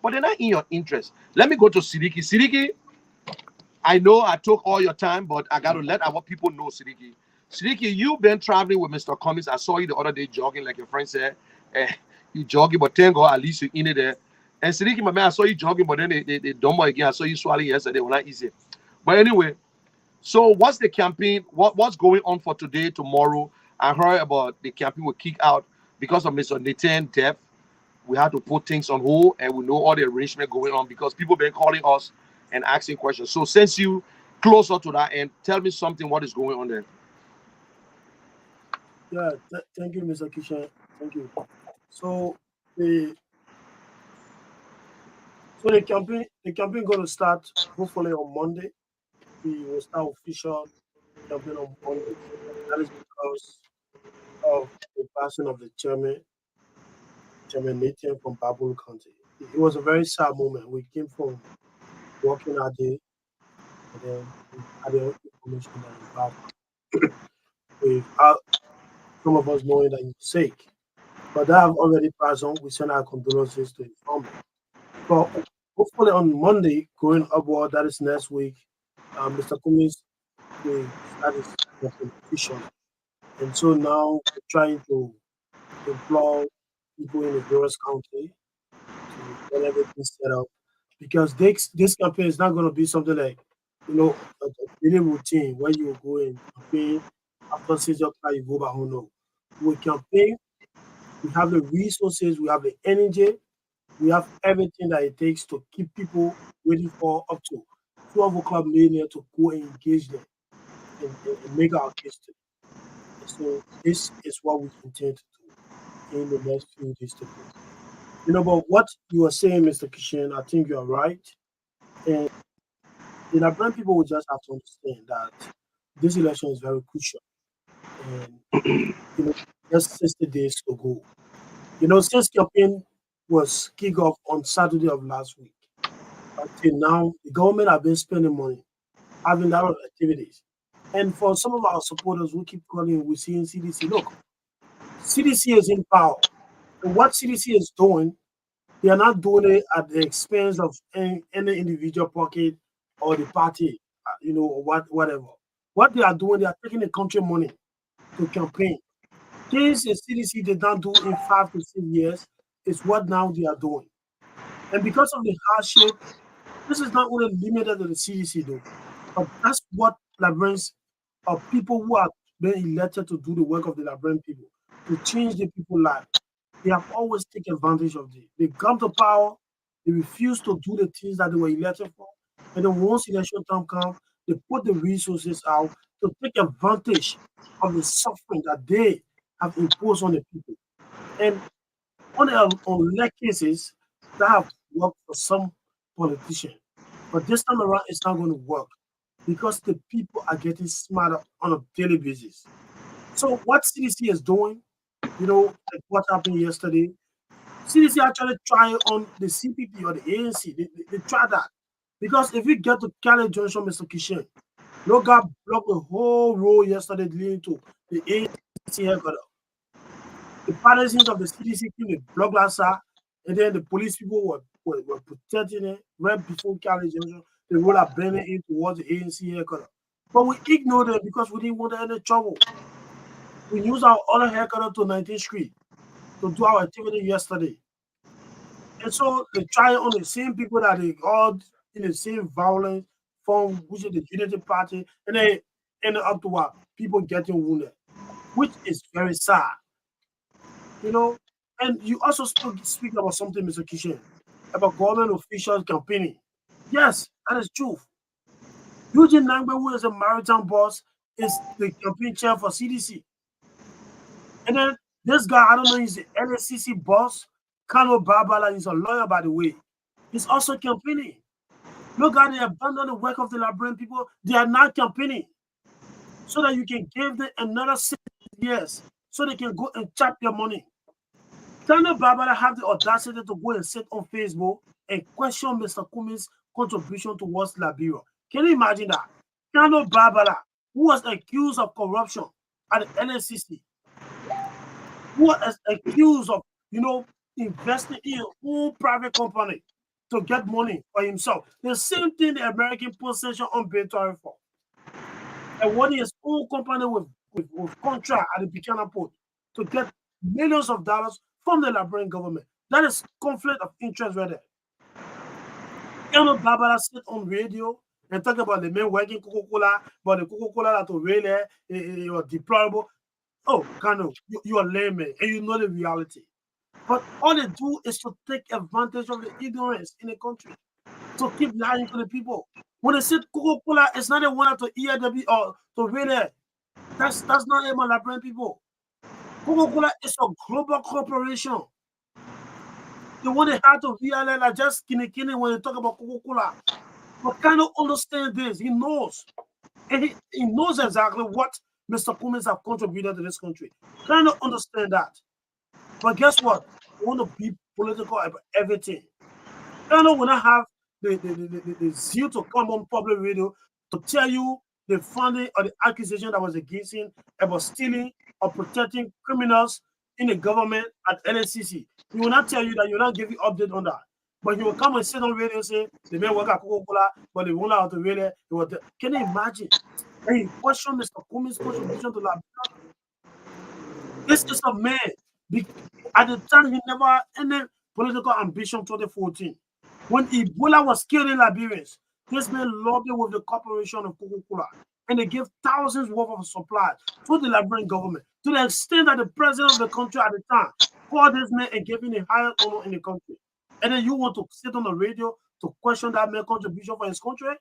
but they're not in your interest. Let me go to Sidiki. Sidiki, I know I took all your time, but I got to let our people know, Sidiki. Sidiki, you've been traveling with Mr. Cummings. I saw you the other day jogging, like your friend said. You jogging, but thank God at least you're in it there. And Sidiki, my man, I saw you jogging, but then they dumb again. I saw you swallowing yesterday. Well, not easy. But anyway, so what's the campaign? What's going on for today, tomorrow? I heard about the campaign will kick out because of Mr. Nathan death. We had to put things on hold, and we know all the arrangement going on because people been calling us and asking questions. So since you closer to that end, tell me something. What is going on there? Yeah, thank you, Mr. Kishan. Thank you. So the campaign going to start hopefully on Monday. We will start official campaign on Monday. That is because of the passing of the chairman Nathan from Babul County. It was a very sad moment. We came from working our day, and then we had the information that he passed. Without some of us knowing that he's sick. But that have already passed on. We send our condolences to his family. But hopefully on Monday, going upward, that is next week, Mr. Cummings will start his official. And so now we're trying to employ people in the various county to get everything set up. Because this campaign is not going to be something like, a daily routine where you go in campaign after 6 o'clock, you go back home. No. We campaign, we have the resources, we have the energy, we have everything that it takes to keep people waiting for up to 12 o'clock midnight to go and engage them and make our case to them. And so this is what we intend to do in the next few days to go. But what you are saying, Mr. Kishan, I think you are right. And the Liberian people will just have to understand that this election is very crucial. And just 60 days to go. Since campaign was kicked off on Saturday of last week, until now, the government have been spending money, having a lot of activities. And for some of our supporters who keep calling, we're seeing CDC. Look, CDC is in power. And what CDC is doing, they are not doing it at the expense of any individual pocket or the party, or whatever. What they are doing, they are taking the country money to campaign. Things the CDC did not do in 5 to 6 years is what now they are doing. And because of the hardship, this is not only limited to the CDC though, but that's what Liberians or people who have been elected to do the work of the Liberian people, to change the people's life. They have always taken advantage of it. They come to power, they refuse to do the things that they were elected for. And then once election time comes, they put the resources out to take advantage of the suffering that they have imposed on the people. And on rare cases, that have worked for some politicians. But this time around, it's not going to work because the people are getting smarter on a daily basis. So what CDC is doing, like what happened yesterday, CDC actually try on the CPP or the ANC. They try that. Because if you get to Cali Junction, Mr. Kishan, Loga blocked the whole road yesterday leading to the ANC headquarters. The partisans of the CDC came to block Lassa, and then the police people were protecting it right before Cali Junction. They rolled up burning in towards the ANC headquarters. But we ignored it because we didn't want any trouble. We used our other headquarters to 19th Street to do our activity yesterday. And so they try on the same people that they all in the same violence form, which is the Unity Party, and they ended up to what? People getting wounded, which is very sad. And you also speak about something, Mr. Kishan, about government officials campaigning. Yes, that is true. Eugene Nangbe, who is a maritime boss, is the campaign chair for CDC. And then this guy, I don't know, he's the LSCC boss. Kano Babala is a lawyer, by the way. He's also campaigning. Look at they abandon the work of the Liberian people. They are not campaigning. So that you can give them another 6 years so they can go and chop your money. Kano Babala have the audacity to go and sit on Facebook and question Mr. Cummings' contribution towards Liberia. Can you imagine that? Kano Babala, who was accused of corruption at the NSCC, who was accused of, investing in a whole private company to get money for himself. The same thing the American possession on Baytory for. And running his own company with contract at the Buchanan port to get millions of dollars from the Liberian government. That is conflict of interest right there. Kano Barbara sit on radio and talk about the men working Coca-Cola, but the Coca-Cola that really was deplorable. Oh, Kano, you are lame, man, and you know the reality. But all they do is to take advantage of the ignorance in the country, to keep lying to the people. When they said Coca-Cola, it's not a one to ERW or to really. That's not a Liberian people. Coca-Cola is a global corporation. The one they had to realize are just skinny when they talk about Coca-Cola. But kind of understand this. He knows. And he knows exactly what Mr. Cummings have contributed to this country. Kind of understand that. But guess what? They want to be political about everything. Kind of when I have the zeal to come on public radio to tell you the funding or the accusation that was against him about stealing or protecting criminals in the government at NSCC. He will not tell you that, he will not give you update on that. But he will come and sit on radio and say, the men work at Coca-Cola, but they won't out to radio. Can you imagine? And he questioned Mr. Cummings' contribution to that. This is a man. At the time, he never had any political ambition 2014. When Ebola was killing Liberians, this man lobbied with the corporation of Coca-Cola. and they give thousands worth of supplies to the Liberian government, to the extent that the president of the country at the time called this man and gave him the highest honor in the country. And then you want to sit on the radio to question that man's contribution for his country?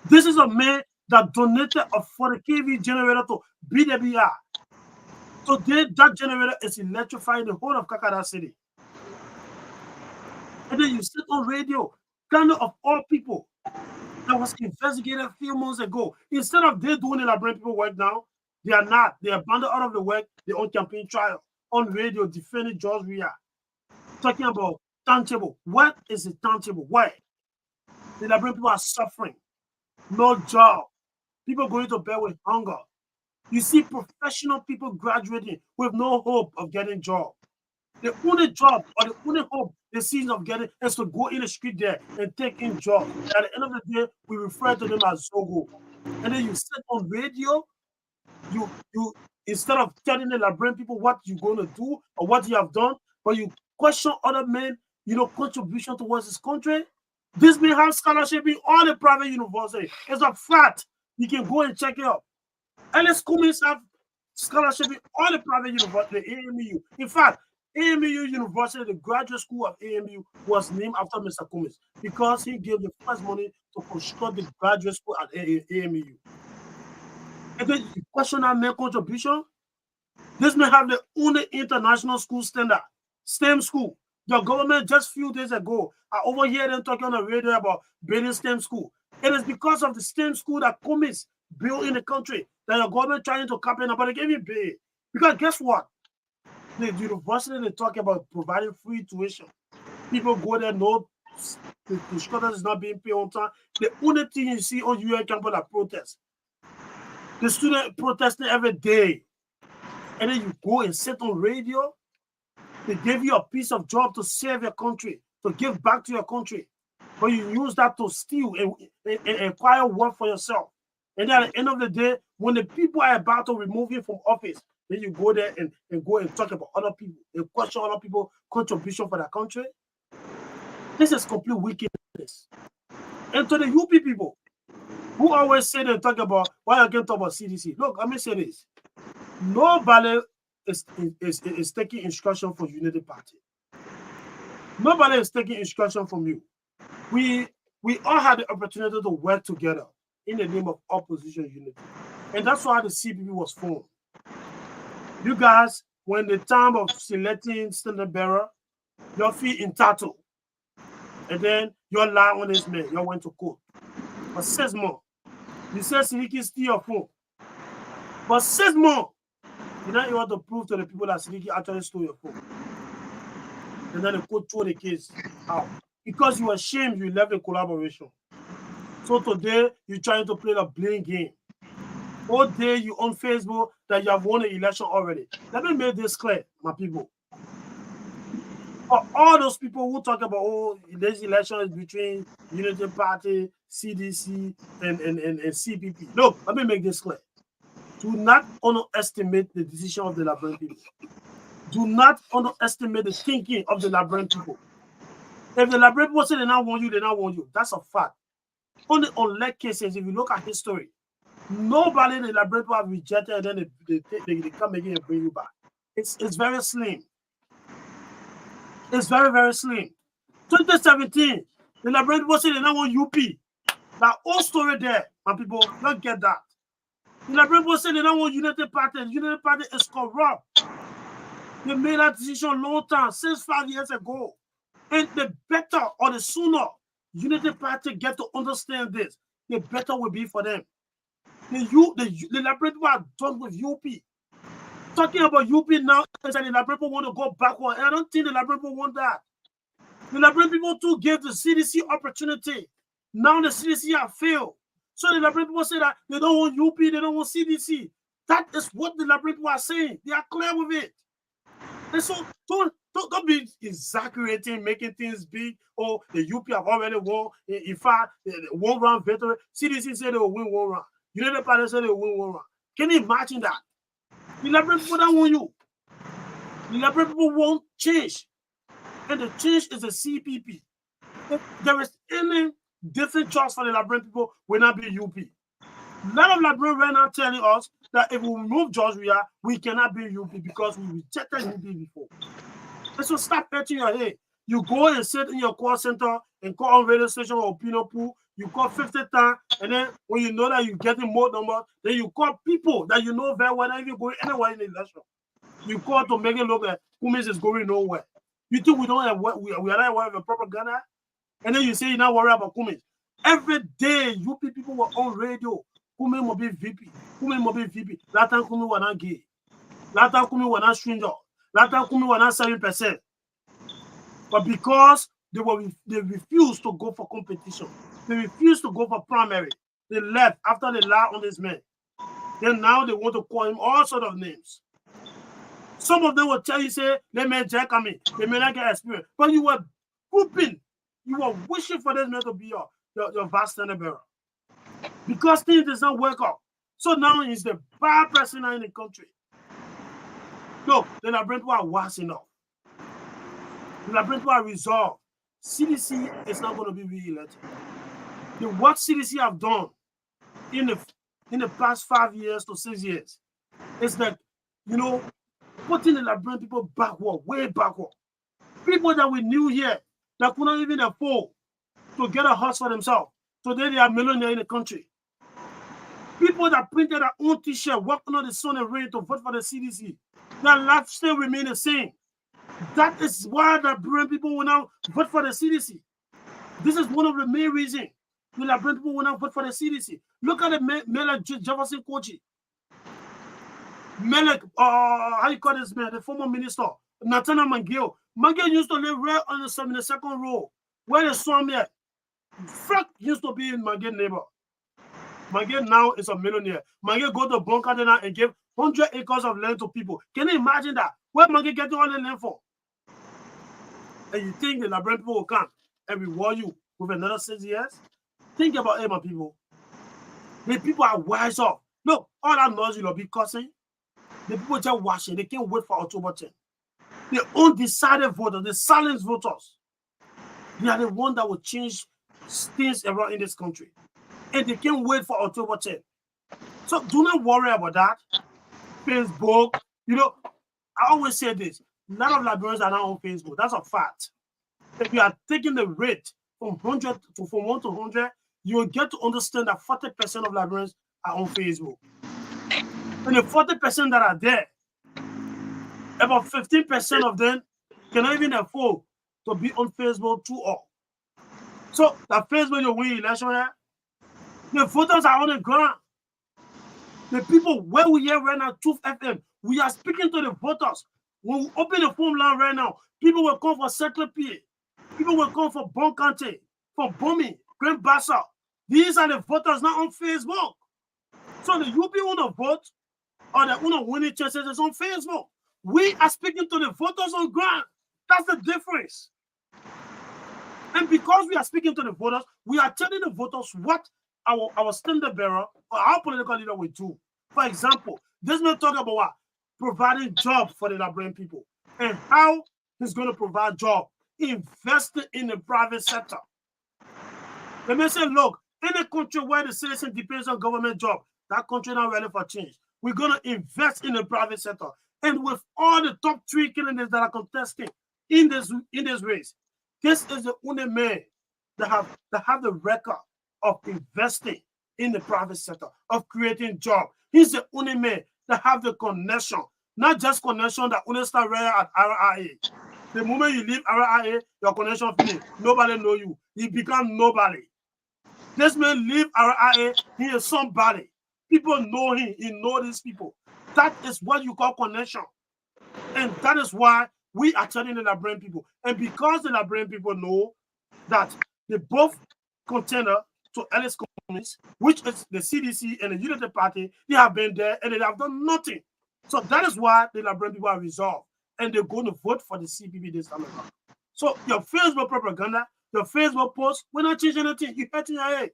This is a man that donated a 40 kV generator to BWR. So that generator is electrifying the whole of Kakada City. And then you sit on radio, kind of all people that was investigated a few months ago. Instead of they doing the Liberian people work now, they are not. They are abandoned out of the work, their own campaign trial on radio, defending George Weah, talking about tangible. What is it tangible? Why? The Liberian people are suffering. No job. People going to bed with hunger. You see professional people graduating with no hope of getting job. The only job or the only hope they see of getting is to go in the street there and take in jobs. At the end of the day, we refer to them as Zogo. And then you sit on radio, you instead of telling the Liberian people what you're going to do or what you have done, but you question other men, contribution towards this country. This may have scholarship in all the private universities. It's a fact. You can go and check it out. Alice Cummings have scholarship in all the private universities, the AMU. In fact, AMU University, the graduate school of AMU, was named after Mr. Cummings because he gave the first money to construct the graduate school at AMU. And then you question that man contribution. This may have the only international school standard, STEM school. The government just a few days ago, I overheard them talking on the radio about building STEM school. It is because of the STEM school that Cummings built in the country that the government trying to copy, but they gave it big. Because guess what? The university, they talk about providing free tuition. People go there, no, the instructors is not being paid on time. The only thing you see on UN campus are protests. The students protesting every day. And then you go and sit on radio. They give you a piece of job to save your country, to give back to your country. But you use that to steal and acquire wealth for yourself. And then at the end of the day, when the people are about to remove you from office, then you go there and go and talk about other people and question other people's contribution for the country. This is complete wickedness. And to the UP people who always say they talk about why I can't talk about CDC. Look, let me say this. Nobody is taking instruction from Unity Party. Nobody is taking instruction from you. We all had the opportunity to work together in the name of opposition unity. And that's why the CPP was formed. You guys, when the time of selecting standard bearer, you feel entitled. And then you lie on this man. You went to court. For 6 months. You said Siliki steal your phone. For 6 months. You know you want to prove to the people that Siliki actually stole your phone. And then the court threw the case out. Because you were ashamed, you left the collaboration. So today, you're trying to play the blame game. All day, you on Facebook that you have won the election already. Let me make this clear, my people. For all those people who talk about, oh, this election is between Unity Party, CDC, and CPP. Look, let me make this clear. Do not underestimate the decision of the Liberian people. Do not underestimate the thinking of the Liberian people. If the Liberian people say they not want you, they not want you. That's a fact. Only on leg cases, if you look at history, nobody in the Liberian people have rejected and then they come again and bring you back. It's very slim. It's very, very slim. 2017, the Liberian people say they not want UP. That whole story there, my people, don't get that. The Liberian people say they don't want United Party. The United Party is corrupt. They made that decision long time, since 5 years ago. And the better or the sooner United Party get to understand this, the better will be for them. The Liberian people are done with UP. Talking about UP now, is that the Liberian people want to go backward. And I don't think the Liberian people want that. The Liberian people too gave the CDC opportunity. Now the CDC have failed. So the Liberian people say that they don't want UP, they don't want CDC. That is what the Liberian people are saying. They are clear with it. And so don't be exaggerating, making things big. Oh, the UP have already won. In fact, one round victory. CDC said they will win 1 round. United Party said they will win 1 round. Can you imagine that? The Liberian people don't want you. The Liberian people want change. And the change is the CPP. If there is any different choice for the Liberian people, will not be UP. A lot of Liberians right now telling us that if we remove Georgia, we cannot be UP because we rejected UP before. And so stop hurting your head. You go and sit in your call center and call on radio station or opinion pool. You call 50 times, and then when you know that you're getting more numbers, then you call people that you know very well that you're going anywhere in the election. You call to make it look like Cummings is going nowhere. You think we don't have we are not aware of a propaganda? And then you say you're not worried about Cummings. Every day, UP people were on radio. Cummings will be VP. Cummings will be VP. Last time Cummings were not gay. Last time Cummings were not stranger. Last time Cummings were not 7%. But because they refused to go for competition, they refused to go for primary, they left after they lied on this man. Then now they want to call him all sorts of names. Some of them will tell you, say, they may jack on me, they may not get experience. But you were hoping, you were wishing for this man to be your vice standard bearer. Because things does not work out. So now he's the bad person in the country. No, the Liberian people are wise enough. The Liberian people are resolved. CDC is not going to be re-elected. What CDC have done in the past 5 years to 6 years is that, putting the Liberian people backward, way backward. People that we knew here that could not even afford to get a house for themselves. Today they are millionaires in the country. People that printed their own t-shirt, working on the sun and rain to vote for the CDC, their life still remain the same. That is why the Liberian people will now vote for the CDC. This is one of the main reasons the Liberian people will now vote for the CDC. Look at the Melek Jefferson Kochi. Melek, how you call this man, the former minister, Nathaniel Mangiel. Mangiel used to live right on the 72nd row, where the swamp here. Frank used to be in Mangiel's neighbor. Mangiel now is a millionaire. Mangiel go to Brumskine and give 100 acres of land to people. Can you imagine that? Where Mangiel get all the land for? And you think the Liberian people will come and reward you with another 6 years? Think about it, my people. The people are wise up. Look, all that noise you'll be cussing. The people just watching. They can't wait for October 10th. The undecided voters, the silent voters, they are the ones that will change things around in this country. And they can't wait for October 10th. So do not worry about that. Facebook, I always say this. A lot of Liberians are not on Facebook. That's a fact. If you are taking the rate from 1 to 100, you will get to understand that 40% of Liberians are on Facebook. And the 40% that are there, about 15% of them cannot even afford to be on Facebook too all. So that Facebook you win election here, the voters are on the ground. The people where we are right now, Truth FM, we are speaking to the voters. When we open the phone line right now, people will come for Circle P. People will come for Brumskine, for Bombing, Grand Bassa. These are the voters not on Facebook. So the UP want to vote or the winning chances is on Facebook. We are speaking to the voters on ground. That's the difference. And because we are speaking to the voters, we are telling the voters what our standard bearer or our political leader will do. For example, this man talk about what? Providing jobs for the Liberian people. And how he's going to provide jobs. Investing in the private sector. The man said, look, in a country where the citizen depends on government job, that country not ready for change. We're going to invest in the private sector. And with all the top 3 candidates that are contesting in this race, this is the only man that have the record of investing in the private sector, of creating jobs. He's the only man that have the connection, not just connection that only start right at RIA. The moment you leave RIA, your connection finished. Nobody know you. You become nobody. This man leave RIA, he is somebody. People know him. He know these people. That is what you call connection. And that is why we are telling the Liberian people. And because the Liberian people know that they both contender to Ellis Cummings, which is the CDC and the Unity Party, they have been there and they have done nothing. So that is why the Liberian people are resolved. And they're going to vote for the CPP this time around. So your Facebook propaganda, your Facebook post, we're not changing anything. You're hurting your head.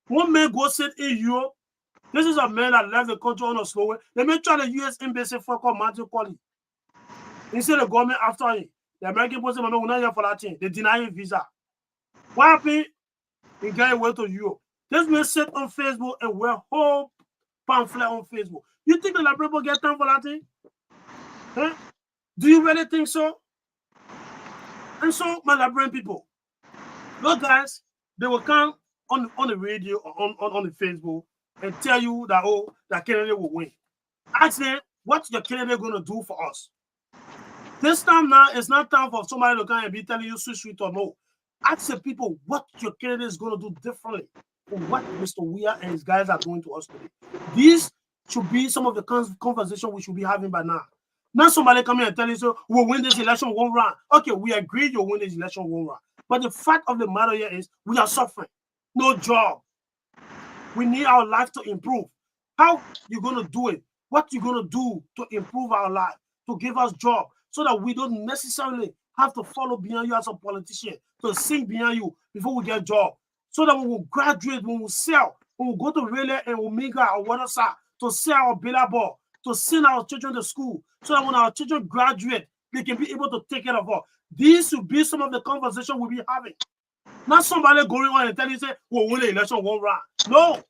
One man go sit in Europe. This is a man that left the country on a slow way. They may try the U.S. embassy for called Matthew Colley. Instead of government after him, the American president, we're not here for that thing. They deny him visa. What happened? He got away to Europe. This man sit on Facebook and wear whole pamphlet on Facebook. You think the Liberian people get time for that thing? Huh? Do you really think so? And so, my Liberian people, those guys, they will come on the radio or on the Facebook and tell you that, oh, that Kennedy will win. Ask them, what's your Kennedy going to do for us? This time now, it's not time for somebody to come and be telling you sweet or no. Ask the people what your Kennedy is going to do differently from what Mr. Weir and his guys are doing to us today. These should be some of the conversation we should be having by now. Not somebody coming and telling you, so we'll win this election one round. Okay, we agree you'll win this election one round. But the fact of the matter here is we are suffering. No job. We need our life to improve. How you going to do it? What you going to do to improve our life, to give us job, so that we don't necessarily have to follow behind you as a politician, to sing behind you before we get a job. So that when we graduate, when we sell, when we go to Relay and Omega or whatever, to sell our billboard, to send our children to school, so that when our children graduate, they can be able to take care of us. These should be some of the conversation we'll be having. Not somebody going on and telling you, say, we'll win the election one round. No,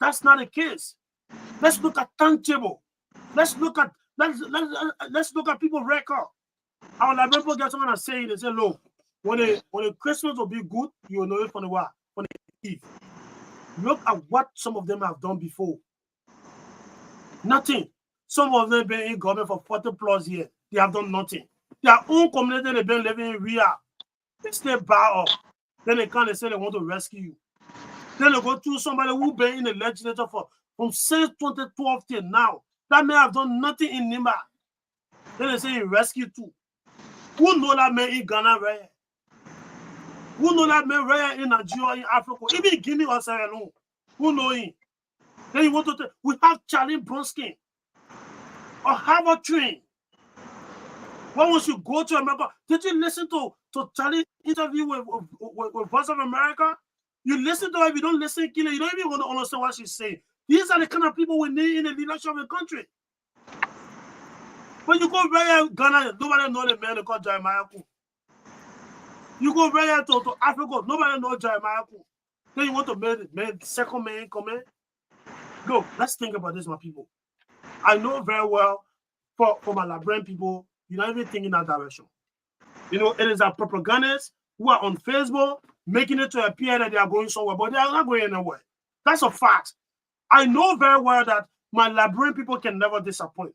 that's not the case. Let's look at timetable. Let's look at people's record. Our Liberian people get someone saying, they say, look, when the Christmas will be good, you will know it from the what? From the Eve. Look at what some of them have done before. Nothing. Some of them been in government for 40 plus years. They have done nothing. Their own community, they've been living in real. They stay bar up. Then they come and say they want to rescue you. Then they go to somebody who been in the legislature from since 2012 till now. That man have done nothing in Nimba. Then they say he rescued too. Who know that man in Ghana, right? Who know that man right in Nigeria, in Africa, even Guinea or Sierra Leone? Who know him? Then you want to tell, we have Charlie Brumskine or Harvard train. Why once you go to America? Did you listen to Charlie's interview with Voice of America? You listen to her, if you don't listen, kill her, you don't even want to understand what she's saying. These are the kind of people we need in the leadership of the country. When you go right here, Ghana, nobody knows the man they call Jeremiah Ku. You go right here to Africa, nobody knows Jeremiah Ku. Then you want to make second man come in? Look, let's think about this, my people. I know very well for my Liberian people, you're not even thinking in that direction. You know, it is our propagandists who are on Facebook making it to appear that they are going somewhere, but they are not going anywhere. That's a fact. I know very well that my Liberian people can never disappoint.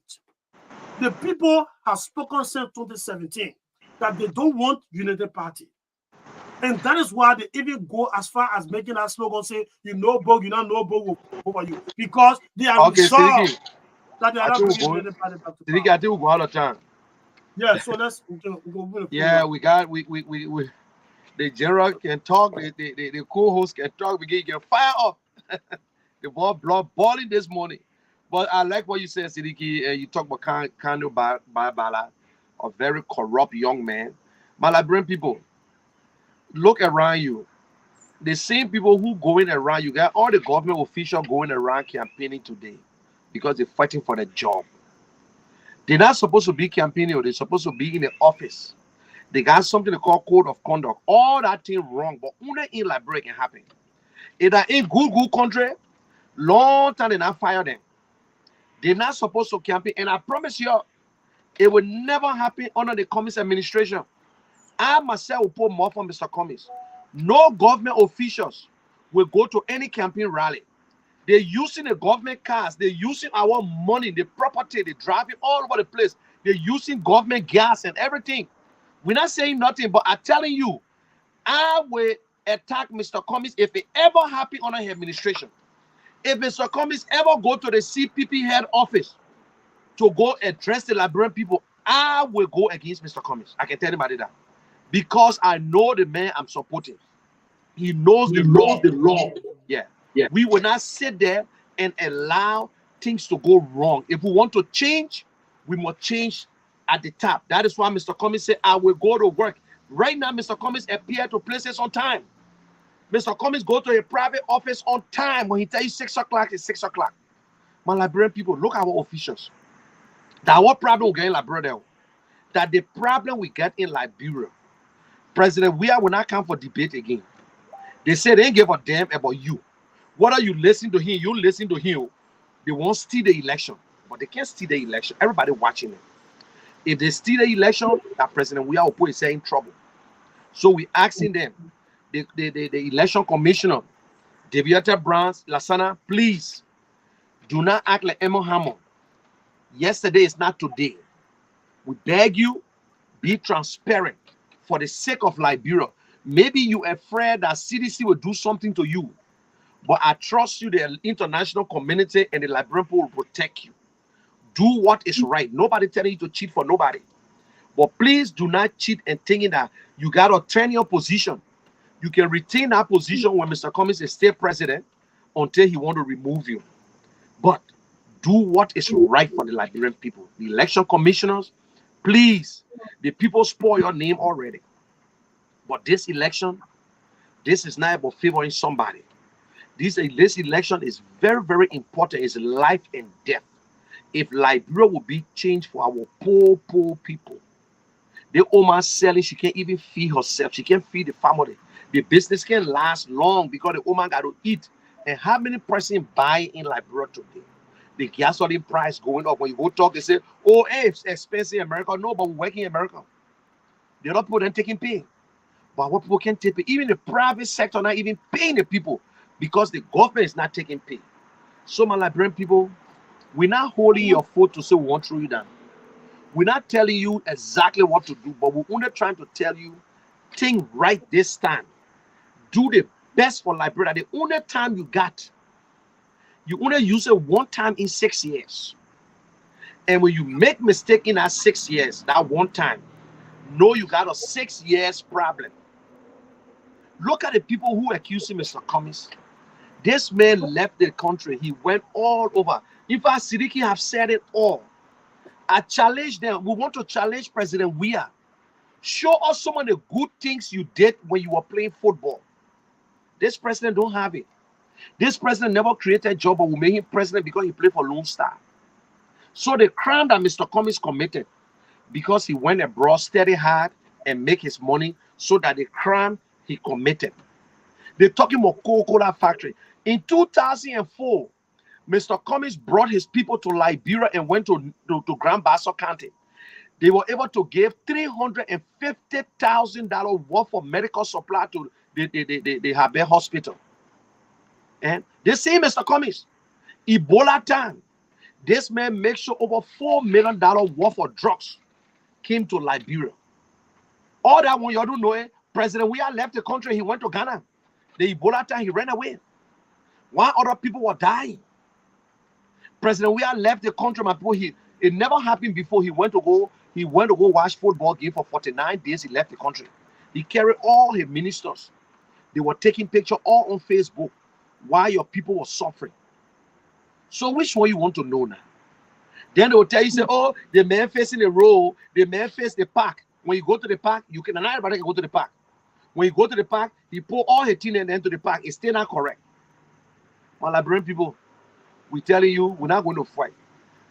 The people have spoken since 2017 that they don't want Unity Party. And that is why they even go as far as making that slogan say, you know, Bog, you don't know Bog will over you. Because they are resolved that they are not bringing Unity Party back to power. I think we'll go out of time. Yeah, so let's go. Yeah, we the general can talk, the co-host can talk, we can fire up. The blood boiling this morning. But I like what you said, Sidiki. You talk about Kano Bala, a very corrupt young man. My Liberian people, look around you. The same people who going around, you got all the government officials going around campaigning today because they're fighting for the job. They're not supposed to be campaigning, or they're supposed to be in the office. They got something they call code of conduct. All that thing wrong, but only in Liberia can happen. If they're in good country, long time they not fire them. They're not supposed to campaign, and I promise you, it will never happen under the Cummings administration. I myself will put more for Mr. Cummings. No government officials will go to any campaign rally. They're using the government cars. They're using our money, the property. They're driving all over the place. They're using government gas and everything. We're not saying nothing, but I'm telling you, I will attack Mr. Cummings if it ever happen under his administration. If Mr. Cummings ever go to the CPP head office to go address the Liberian people, I will go against Mr. Cummings. I can tell anybody that. Because I know the man I'm supporting. He knows the law. Yeah. We will not sit there and allow things to go wrong. If we want to change, we must change at the top. That is why Mr. Cummings said, I will go to work. Right now, Mr. Cummings appeared to places on time. Mr. Cummings go to a private office on time. When he tell you 6 o'clock, it's 6 o'clock. My Liberian people, look at our officials. That what problem we get in Liberia? That the problem we get in Liberia, President Weir will not come for debate again. They say they ain't give a damn about you. Whether you listen to him, you listen to him, they won't steal the election. But they can't steal the election. Everybody watching it. If they steal the election, that President we are put himself in trouble. So we asking them, the election commissioner, Deviator Browns, Lasana, please do not act like Emma Hammond. Yesterday is not today. We beg you, be transparent for the sake of Liberia. Maybe you're afraid that CDC will do something to you, but I trust you, the international community and the Liberian people will protect you. Do what is right. Nobody telling you to cheat for nobody. But please do not cheat and thinking that you got to turn your position. You can retain that position when Mr. Cummings is state president until he want to remove you. But do what is right for the Liberian people. The election commissioners, please, the people spoil your name already. But this election, this is not about favoring somebody. This election is very, very important. It's life and death. If Liberia will be changed for our poor people. The woman selling, she can't even feed herself. She can't feed the family. The business can last long because the woman got to eat. And how many person buy in Liberia today? The gasoline price going up. When you go talk, they say, oh, hey, it's expensive in America. No, but we work in America. The other people then taking pay. But what people can take pay, even the private sector not even paying the people because the government is not taking pay. So my Liberian people, we're not holding your foot to say we want to throw you down. We're not telling you exactly what to do, but we're only trying to tell you, think right this time. Do the best for Liberia. The only time you got, you only use it one time in 6 years. And when you make mistake in that 6 years, that one time, know you got a 6 years problem. Look at the people who accuse him, Mr. Cummings. This man left the country. He went all over. In fact, Siddiqui have said it all. I challenge them. We want to challenge President Weah. Show us some of the good things you did when you were playing football. This president don't have it. This president never created a job, but we made him president because he played for Lone Star. So the crime that Mr. Cummings committed, because he went abroad, studied hard, and make his money, so that the crime he committed. They're talking about Coca-Cola factory. In 2004, Mr. Cummings brought his people to Liberia and went to Grand Bassa County. They were able to give $350,000 worth of medical supply to the Habe Hospital. And they say, Mr. Cummings, Ebola time, this man makes sure over $4 million worth of drugs came to Liberia. All that one you don't know, President Weah left the country, he went to Ghana. The Ebola time, he ran away. While other people were dying. President Weah left the country, my people. It never happened before. He went to go watch football game for 49 days. He left the country. He carried all his ministers. They were taking pictures all on Facebook while your people were suffering. So which one you want to know now? Then they will tell you, say, oh, the man facing the road, the man face the park. When you go to the park, you can, not everybody can go to the park. When you go to the park, he put all his tin and into the park. It's still not correct. My Liberian people, we're telling you, we're not going to fight.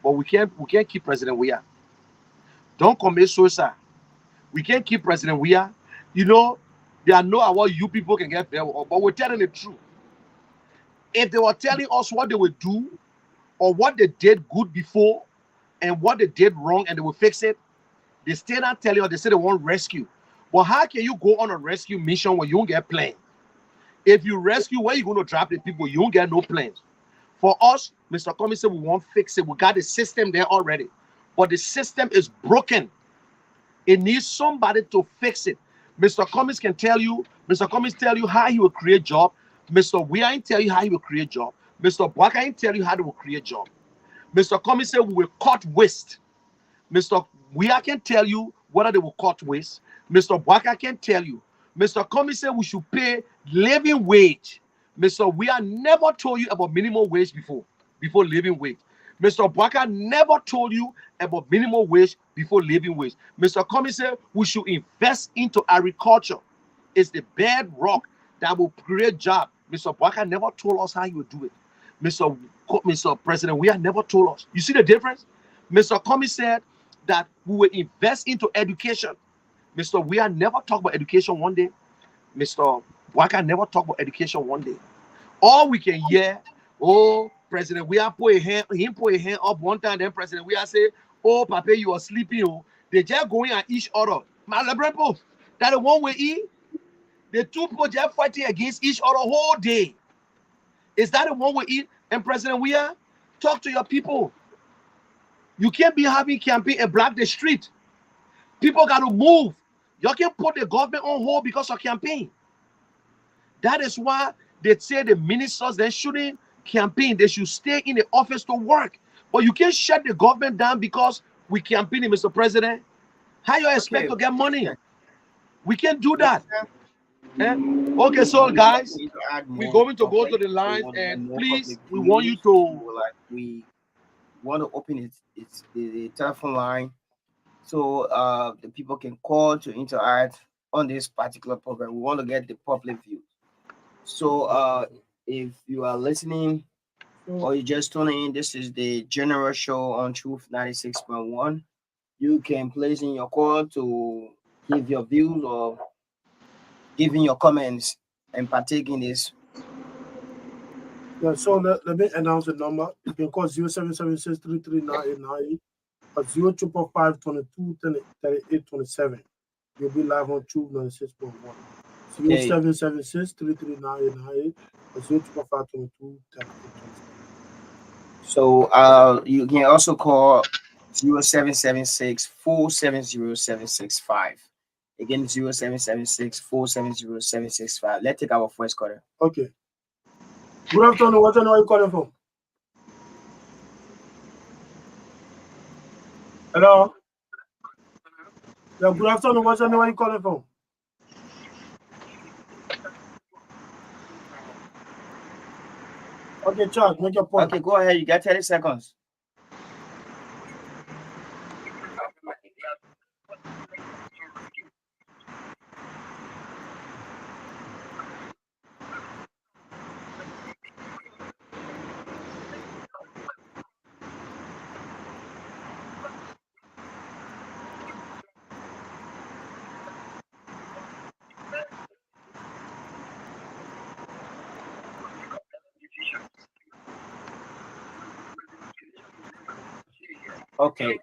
But we can't keep President Weah. Don't commit suicide. We can't keep President Weah. You know, there are no what you people can get there, but we're telling the truth. If they were telling us what they would do or what they did good before and what they did wrong and they will fix it, they still not telling us. They say they want rescue. But how can you go on a rescue mission when you don't get plane? If you rescue, where you going to drop the people? You don't get no planes. For us, Mr. Cummings said we won't fix it. We got the system there already. But the system is broken. It needs somebody to fix it. Mr. Cummings can tell you, Mr. Cummings tell you how he will create job. Mr. Weah ain't tell you how he will create job. Mr. Bwaka ain't tell you how they will create job. Mr. Cummings said we will cut waste. Mr. Weah can tell you whether they will cut waste. Mr. Bwaka can tell you. Mr. Cummings said we should pay living wage. Mr. Weah never told you about minimum wage before living wage. Mr. Bwaka never told you about minimum wage before living wage. Mr. Cummings said we should invest into agriculture. It's the bedrock that will create jobs. Mr. Bwaka never told us how he would do it. Mr. President Weah never told us. You see the difference? Mr. Cummings said that we will invest into education. Mr. Weah never talked about education one day. Mr. Bwaka never talked about education one day. All we can hear, oh, President, we are put a hand, him put a hand up one time, then President, we are say, oh, Papa, you are sleeping. Oh. They just going at each other. My liberal, that the one we eat, the two people just fighting against each other whole day. Is that the one we eat? And President, we are talk to your people. You can't be having campaign and block the street. People got to move. You can't put the government on hold because of campaign. That is why they say the ministers they shouldn't campaign. They should stay in the office to work. But you can't shut the government down because we campaigning, Mr. President. How you expect to get money? We can't do that. Okay, so guys, we're going to go to the lines, and please, we want you to we want to open the telephone line so the people can call to interact on this particular program. We want to get the public view. So if you are listening or you just tuning in, this is the general show on Truth 96.1. You can place in your call to give your views or giving your comments and partake in this. Yeah, so let me announce the number. You can call 0776-339-898 or 0555-22-38-27. You'll be live on Truth 96.1. 0776-339-898 or 0555-22-38-27. So you can also call 0776-470-765. Again, 0776-470-765. Let's take our first caller. Okay. Good afternoon. What's your name? Where you calling from? Hello? Yeah, good afternoon. What's your name? Where you calling from? Okay, Charles, make your point. Okay, go ahead. You got 30 seconds. Okay.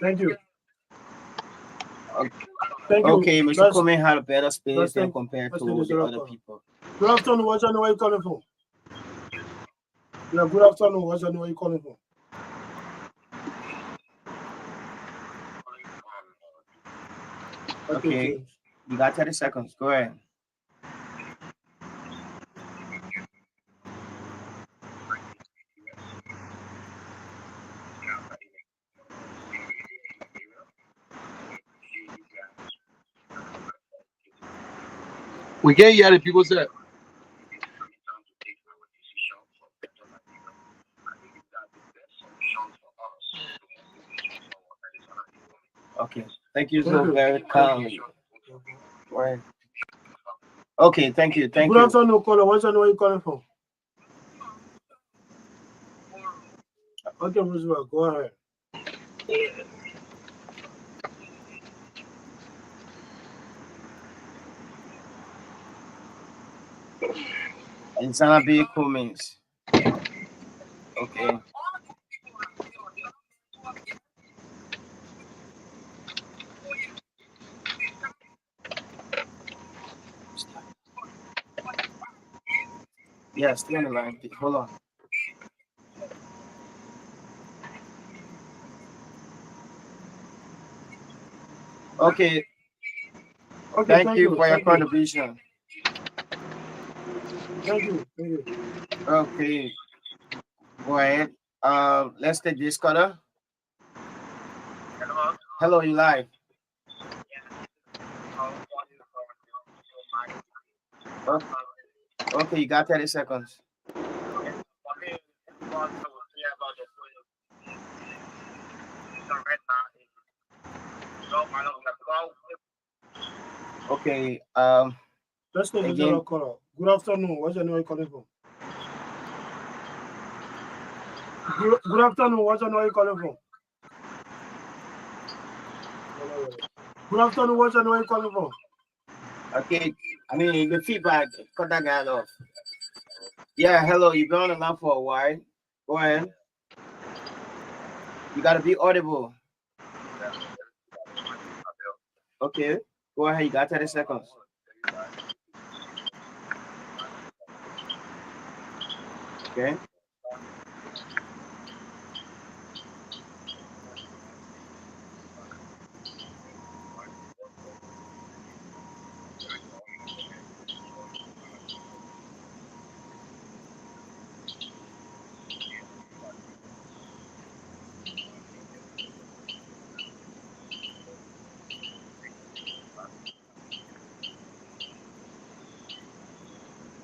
Thank you. Okay. Thank you. Okay, Mr. Cummings had a better space than compared to the other people. Good afternoon. What's your name? Where you calling from? Yeah, good afternoon. What's your name? Where you calling from? Okay. You got 30 seconds. Go ahead. we can't hear the people say. Okay. Thank you so very kindly. Right. Okay, thank you. Thank you. Good afternoon, caller. What's your name? Where you calling from? Okay, Roosevelt, go ahead. It's gonna be Cummings. Okay. Yeah, stay on the line. Hold on. Okay. Thank you for your contribution. Thank you. Okay. Go ahead. Let's take this caller. Hello, you live. Okay, you got 30 seconds. Okay. Let's take the caller. Good afternoon. What's your name? Where you calling from? Good afternoon. What's your name? Where you calling from? Good afternoon. What's your name? Where you calling from? Okay. I mean, the feedback, cut that guy off. Yeah, hello. You've been on the line for a while. Go ahead. You gotta be audible. Okay. Go ahead. You got 30 seconds. Okay.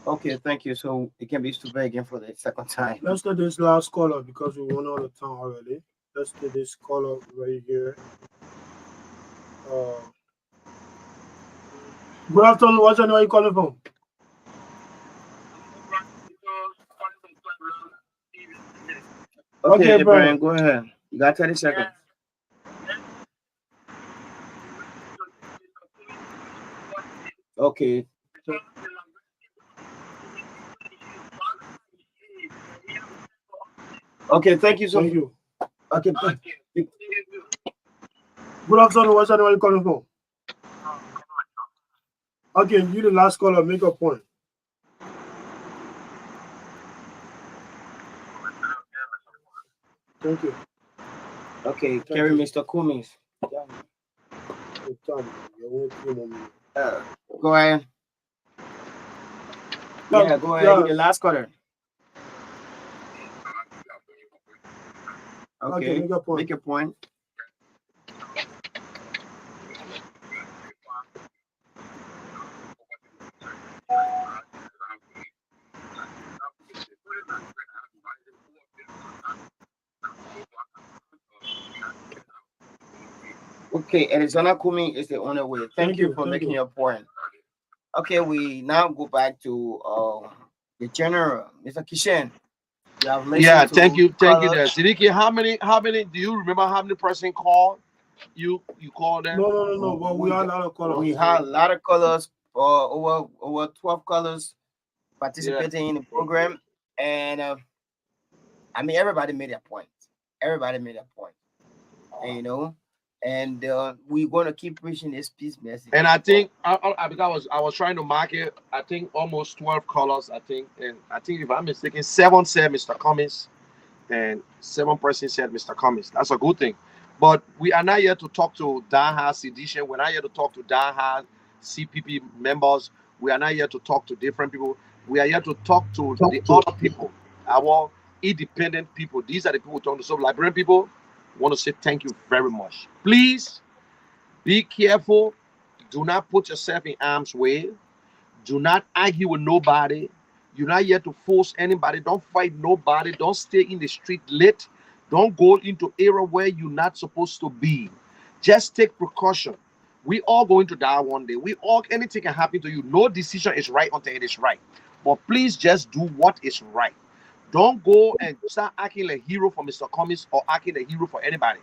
Okay, thank you. So it can be stupid again for the second time. Let's take this last caller because we run out of time already. Let's take this caller right here. Good afternoon. What's your name? Where you calling from? Okay, Brian, go ahead. You got 30 seconds. Okay. Okay, thank you. Thank you. Okay. Good afternoon. What's your name? Where you calling from? Okay, you the last caller. Make a point. Thank you. Okay, carry Mr. Cummings. Go ahead. Yeah, go ahead. You're the last caller. Okay, make a point. Okay, Arizona Cummings is the only way. Thank you for making your point. Okay, we now go back to the general, Mr. Kishen. Yeah, thank you there. Sidiki, how many do you remember how many person called? You called them? No. But we had a lot of callers. We had a lot of callers, over 12 callers participating in the program, and I mean everybody made a point. Everybody made a point, and, you know, and we're going to keep preaching this peace message. And I think because I was trying to mark it. I think almost 12 callers. I think, and I think if I'm mistaken, 7 said Mr. Cummings, and 7 person said Mr. Cummings. That's a good thing. But we are not here to talk to Daha sedition. We're not here to talk to Daha CPP members. We are not here to talk to different people. We are here to talk to the other people, our independent people. These are the people we're talking to. So, Liberian people, want to say thank you very much. Please be careful. Do not put yourself in harm's way. Do not argue with nobody. You're not here to force anybody. Don't fight nobody. Don't stay in the street late. Don't go into area where you're not supposed to be. Just take precaution. We all going to die one day. Anything can happen to you. No decision is right until it is right. But please just do what is right. Don't go and start acting like a hero for Mr. Cummings or acting like a hero for anybody.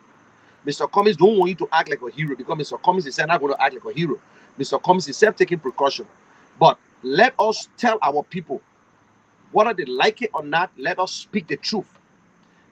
Mr. Cummings don't want you to act like a hero because Mr. Cummings is not going to act like a hero. Mr. Cummings is taking precaution. But let us tell our people, whether they like it or not, let us speak the truth.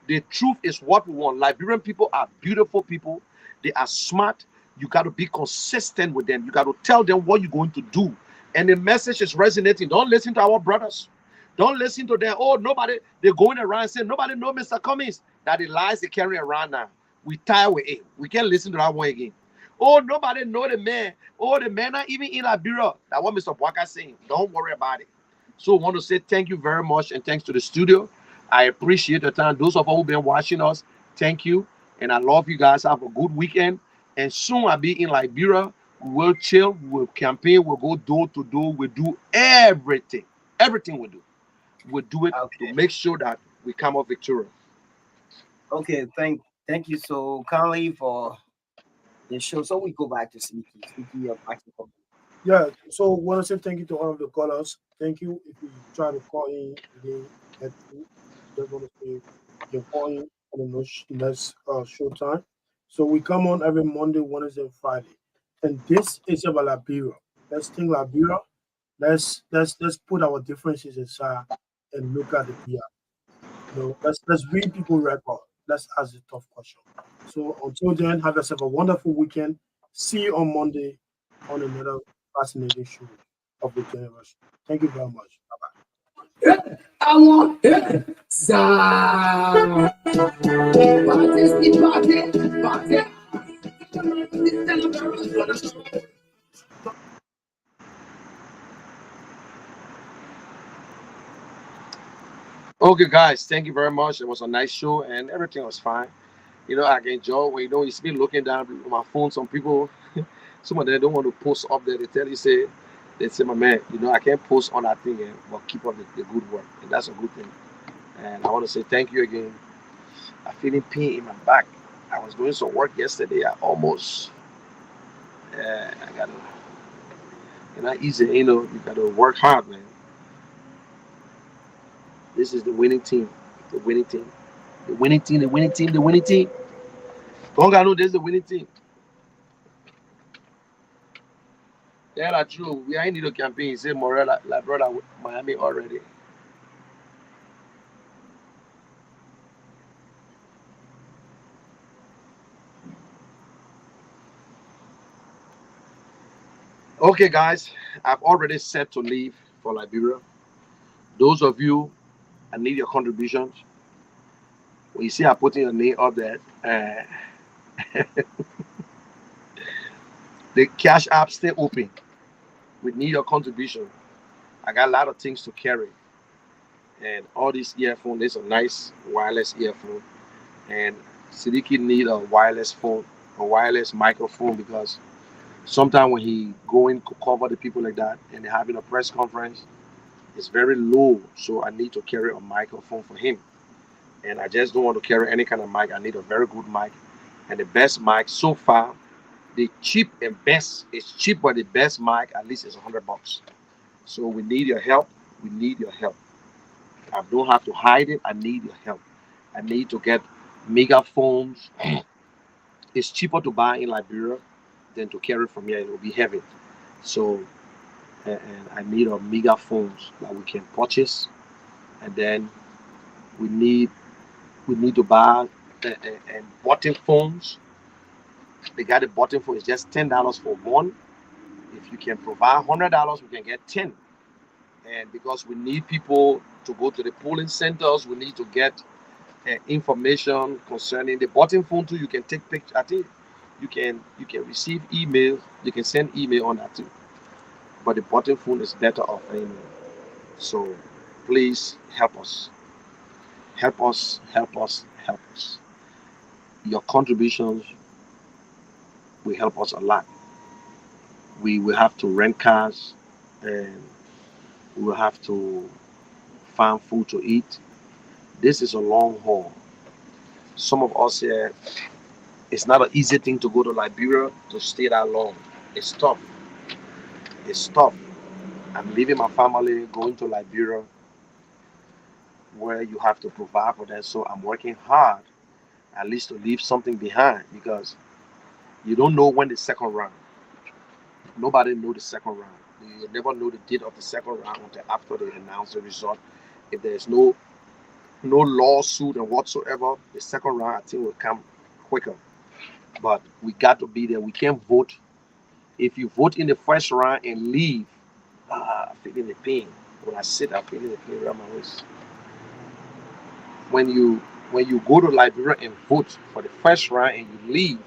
The truth is what we want. Liberian people are beautiful people. They are smart. You got to be consistent with them. You got to tell them what you're going to do. And the message is resonating. Don't listen to our brothers. Don't listen to them. Oh, nobody, they're going around saying, nobody know Mr. Cummings. That the lies they carry around now. We tired with it. We can't listen to that one again. Oh, nobody know the man. Oh, the man not even in Liberia. That's what Mr. Bwaka saying. Don't worry about it. So I want to say thank you very much, and thanks to the studio. I appreciate the time. Those of us who've been watching us, thank you. And I love you guys. Have a good weekend. And soon I'll be in Liberia. We will chill. We'll campaign. We'll go door to door. We'll do everything. Everything we'll do. We'll do it to make sure that we come up victorious. Okay, thank you so kindly for the show. So we go back to Sneaky. Yeah, so want to say thank you to all of the callers. Thank you. If you try to call in, they get through. Just want to say you're calling on the next show time. So we come on every Monday, Wednesday, and Friday, and this is about Liberia. Let's think Liberia. Let's put our differences aside and look at the PR. Let's read people record. Let's ask the tough question. So until then, have yourself a wonderful weekend. See you on Monday on another fascinating show of the generation. Thank you very much. Bye bye. I want za. Party. Okay, guys, thank you very much. It was a nice show and everything was fine. I can enjoy when you see me looking down at my phone. Some people, some of them don't want to post up there. They tell you, they say, my man, I can't post on that thing, but keep up the good work. And that's a good thing. And I want to say thank you again. I'm feeling pain in my back. I was doing some work yesterday. I got to, not easy, you got to work hard, man. This is the winning team. The winning team. The winning team, the winning team, the winning team. Don't I know this is the winning team. Yeah, that's true. We are in the campaign. Say Morella, like brother Miami already. Okay, guys, I've already set to leave for Liberia. Those of you, I need your contributions. When you see I putting your name up there, the cash app stay open. We need your contribution. I got a lot of things to carry, and all these earphones. Is a nice wireless earphone, and Sidiki need a wireless phone, a wireless microphone because sometimes when he going to cover the people like that and they're having a press conference, it's very low. So I need to carry a microphone for him. And I just don't want to carry any kind of mic. I need a very good mic. And the best mic so far, the cheap and best is cheap, but the best mic at least is $100. So we need your help. We need your help. I don't have to hide it. I need your help. I need to get megaphones. It's cheaper to buy in Liberia than to carry from here. It will be heavy. So and I need a megaphones that we can purchase, and then we need we need to buy button phones. They got a button phone. It's just $10 for one. If you can provide $100, we can get 10. And because we need people to go to the polling centers, we need to get information concerning the button phone too. You can take pictures. I think you can receive emails. You can send email on that too. But the button phone is better off anyway. So please help us. Help us. Help us. Help us. Your contributions will help us a lot. We will have to rent cars and we will have to find food to eat. This is a long haul. Some of us here, it's not an easy thing to go to Liberia to stay that long. It's tough. It's tough. I'm leaving my family, going to Liberia where you have to provide for them. So I'm working hard at least to leave something behind because you don't know when the second round. Nobody know the second round. You never know the date of the second round until after they announce the result. If there's no lawsuit and whatsoever, the second round I think will come quicker. But we got to be there. We can't vote. If you vote in the first round and leave, feeling the pain. When I sit, I'm feeling the pain around my waist. When you go to Liberia and vote for the first round and you leave,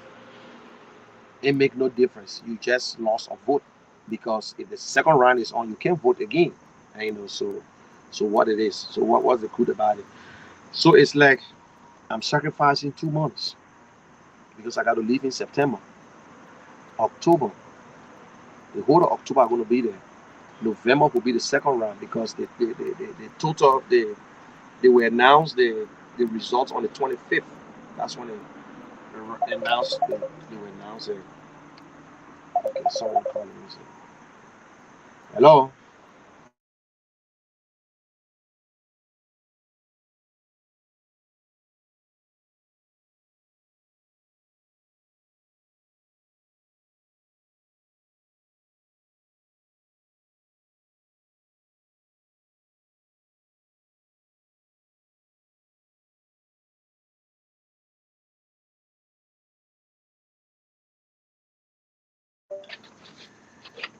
it make no difference. You just lost a vote because if the second round is on, you can't vote again. And, so what it is. So what's the good about it? So it's like I'm sacrificing 2 months because I got to leave in September, October. The whole of October I'm going to be there. November will be the second round because the total they will announce the results on the 25th. That's when they announce they will announce it. Okay, someone calling me. Hello.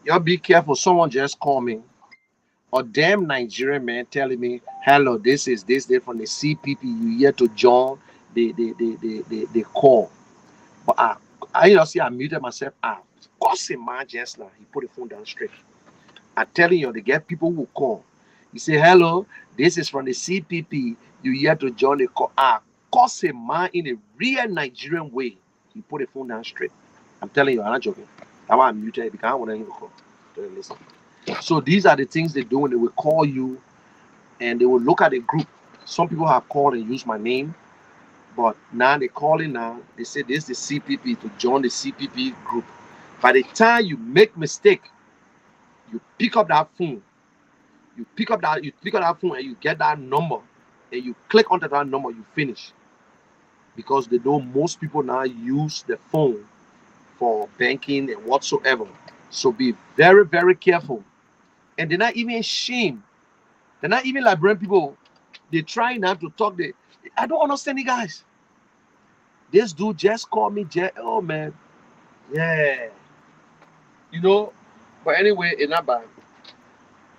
Y'all be careful. Someone just called me. A damn Nigerian man telling me, hello, this is this day from the CPP. You here to join the call. But I see I muted myself. Of course, a man just now. He put the phone down straight. I'm telling you, they get people who call. You say, hello, this is from the CPP. You here to join the call. Of course, a man in a real Nigerian way. He put the phone down straight. I'm telling you, I'm not joking. That's why I'm muted because I want to hear the call. Listen. So these are the things they do when they will call you and they will look at the group. Some people have called and used my name, but now they call it now. They say this is the CPP to join the CPP group. By the time you make mistake, you pick up that phone. You pick up that phone and you get that number and you click onto that number, you finish. Because they know most people now use the phone for banking and whatsoever. So be very, very careful. And they're not even ashamed. They're not even like brand people. They try now to talk. I don't understand you guys. This dude just called me. Oh man, yeah. You know. But anyway, it's not bad.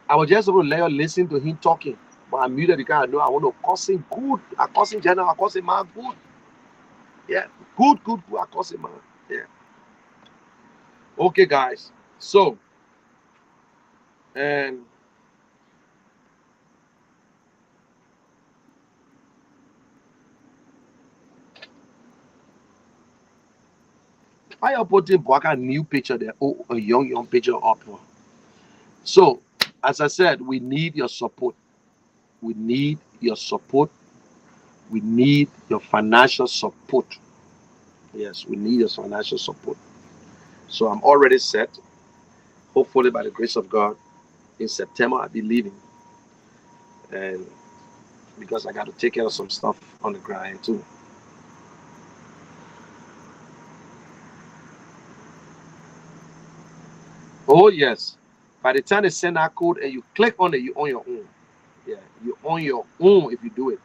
I was just going to let you listen to him talking, but I muted because I know I want to cuss him good. I cuss him general. I cuss him man good. Yeah, good. I cuss him man. Yeah. Okay, guys. So, and I am putting a new picture there. Oh, a young picture up. So, as I said, we need your support. We need your support. We need your financial support. Yes, we need your financial support. So I'm already set. Hopefully, by the grace of God, in September I'll be leaving, and because I got to take care of some stuff on the ground too. Oh yes, by the time they send that code and you click on it, you on your own. Yeah, you on your own if you do it.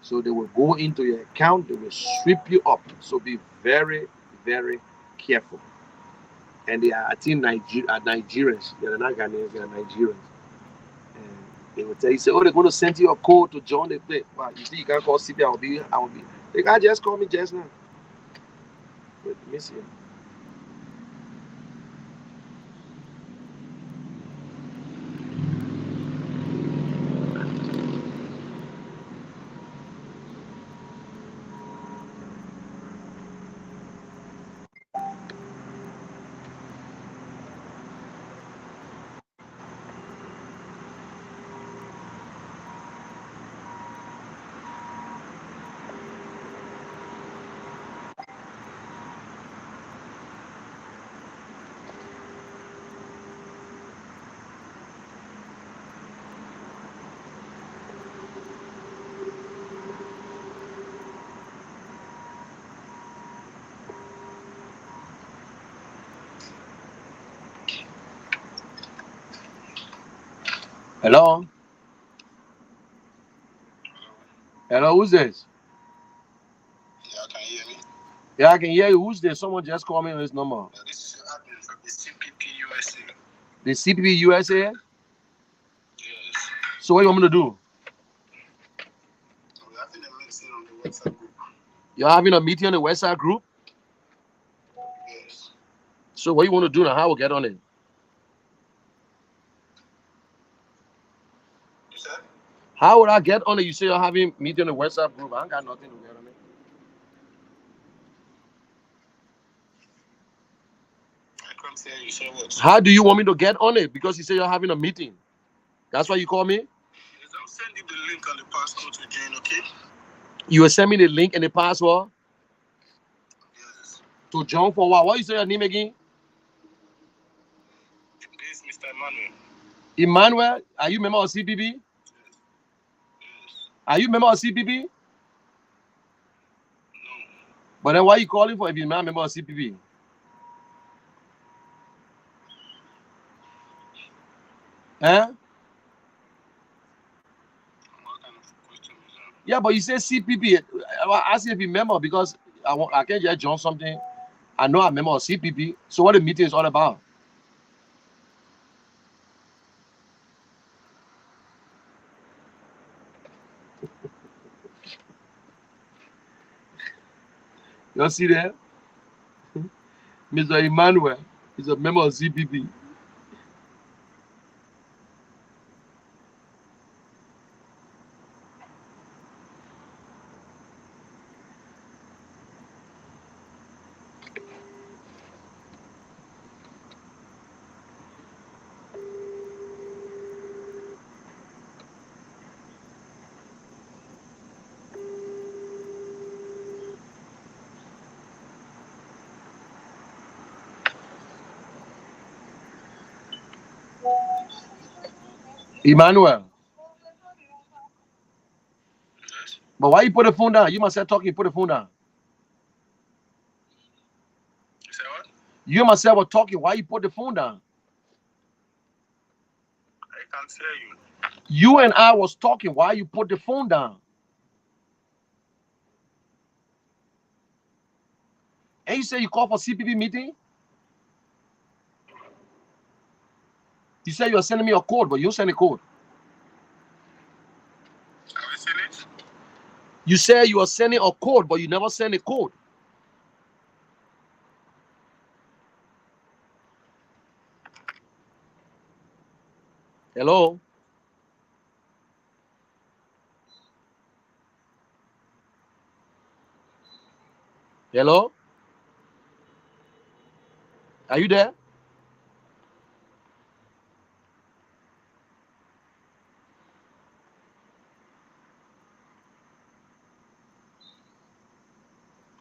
So they will go into your account, they will sweep you up. So be very, very careful. And they are, I think, Nigerians. They're not Ghanaians, they are Nigerians. And they will tell you, say, oh, they're going to send you a code to join the play. Well, you see, you can't call CP, I will be. They can't just call me just now. Wait, let me see. Hello? Hello, who's this? Yeah, can you hear me? Yeah, I can hear you. Who's this? Someone just called me on this number. This is admin from the CPP USA. The CPP USA? Yes. So what you want me to do? We're having a meeting on the WhatsApp group. You're having a meeting on the WhatsApp group? Yes. So what you want to do now? How will get on it? You said? How would I get on it? You say you're having a meeting on the WhatsApp group. I ain't got nothing to get on it. I can't hear you. Say what? How do you want me to get on it? Because you say you're having a meeting. That's why you call me? Yes, I'll send you the link and the passcode to join, okay? You will send me the link and the password? Yes. To join for what? What you say your name again? This is Mr. Emmanuel. Emmanuel? Are you a member of CPP? Yes. Are you a member of CPP? No. But then why are you calling for if you're not a member of CPP? Huh? What kind of question is that? Yeah, but you say CPP. I asked you if you remember because I can't just join something. I know I'm a member of CPP. So what the meeting is all about? You see there? Mr. Emmanuel is a member of CPP. Emmanuel. Yes. But why you put the phone down? You must have talking, put the phone down. You say what? You myself were talking. Why you put the phone down? I can't hear you. You and I was talking. Why you put the phone down? And you say you called for CPP meeting? You said you are sending me a code, but you send a code. Have you seen it? You said you are sending a code, but you never send a code. Hello? Hello? Are you there?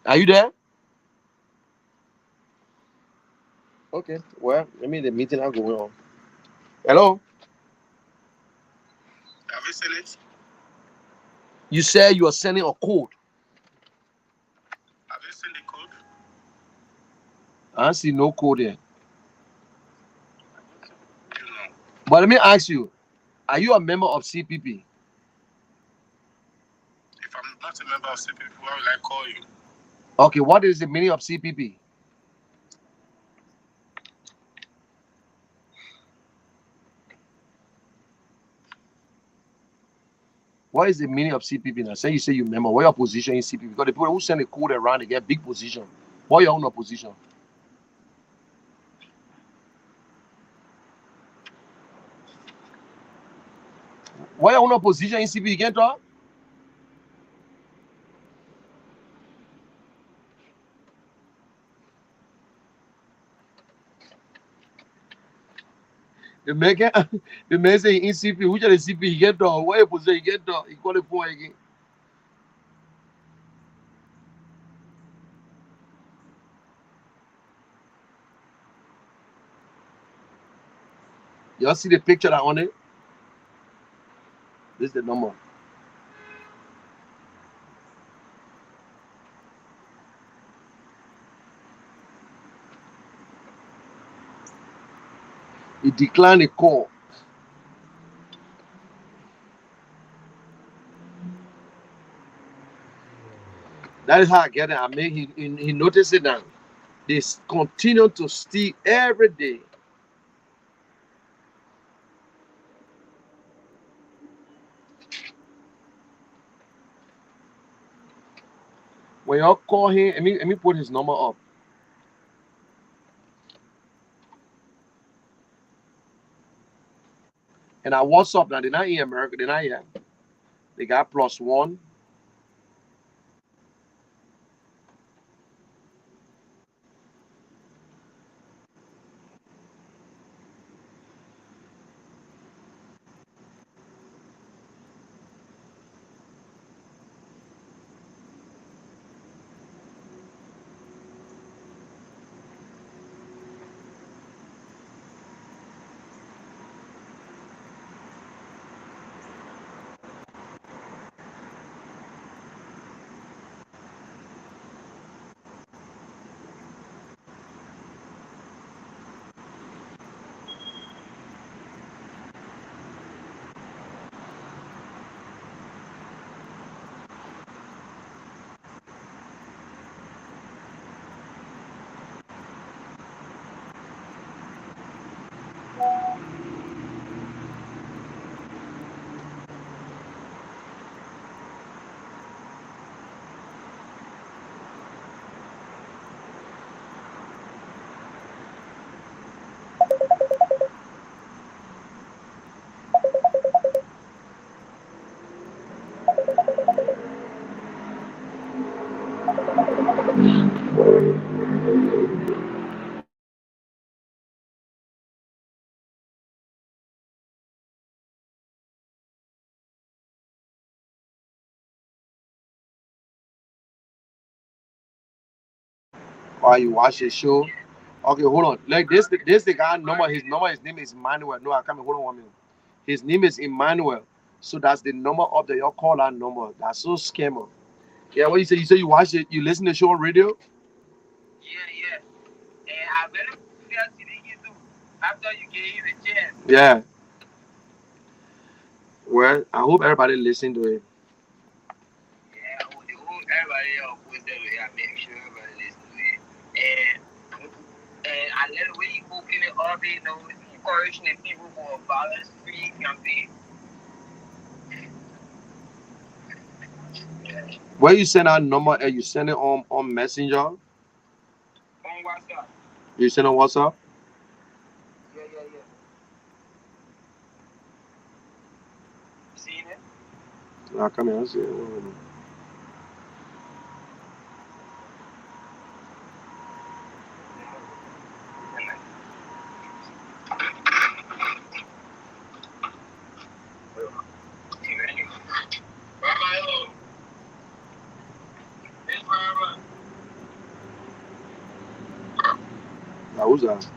Are you there? Okay. Well, let me the meeting are going on. Hello? Have you seen it? You said you are sending a code. Have you seen the code? I see no code here. You know. But let me ask you, are you a member of CPP? If I'm not a member of CPP, why will I call you? Okay, what is the meaning of CPP? What is the meaning of CPP now? Say you say you member. What your position in CPP? Because the people who send the code around, they get big position. What your own position? What your own position in CPP? You can't talk? The man can, the man say in CPP, which are the CPP? You can't talk. What your position? You can't talk. You call the phone again. Y'all see the picture that on it? This is the number. He declined the call. That is how I get it. I mean, he noticed it now. They continue to steal every day. When y'all call him, let me put his number up. And I WhatsApp now. They're not in America. They're not here. They got +1. Or you watch a show. Okay, hold on. Like this the guy number. His name is Emmanuel. No, I can't. Hold on 1 minute. His name is Emmanuel. So that's the number of the your call that number. That's so scammer. Yeah, what you say? You say you watch it. You listen to the show on radio. Yeah. And I better feel you do after you gave the chance. Yeah. Well, I hope everybody listen to it. Yeah, everybody else with them. I make sure everybody listen to it. And I let the way you open it up, encouraging people for a violence free campaign. Where you send that number and you send it on Messenger? On WhatsApp. You send on WhatsApp? Yeah. You seen it? Nah, come here. I see it. Nah, who's that?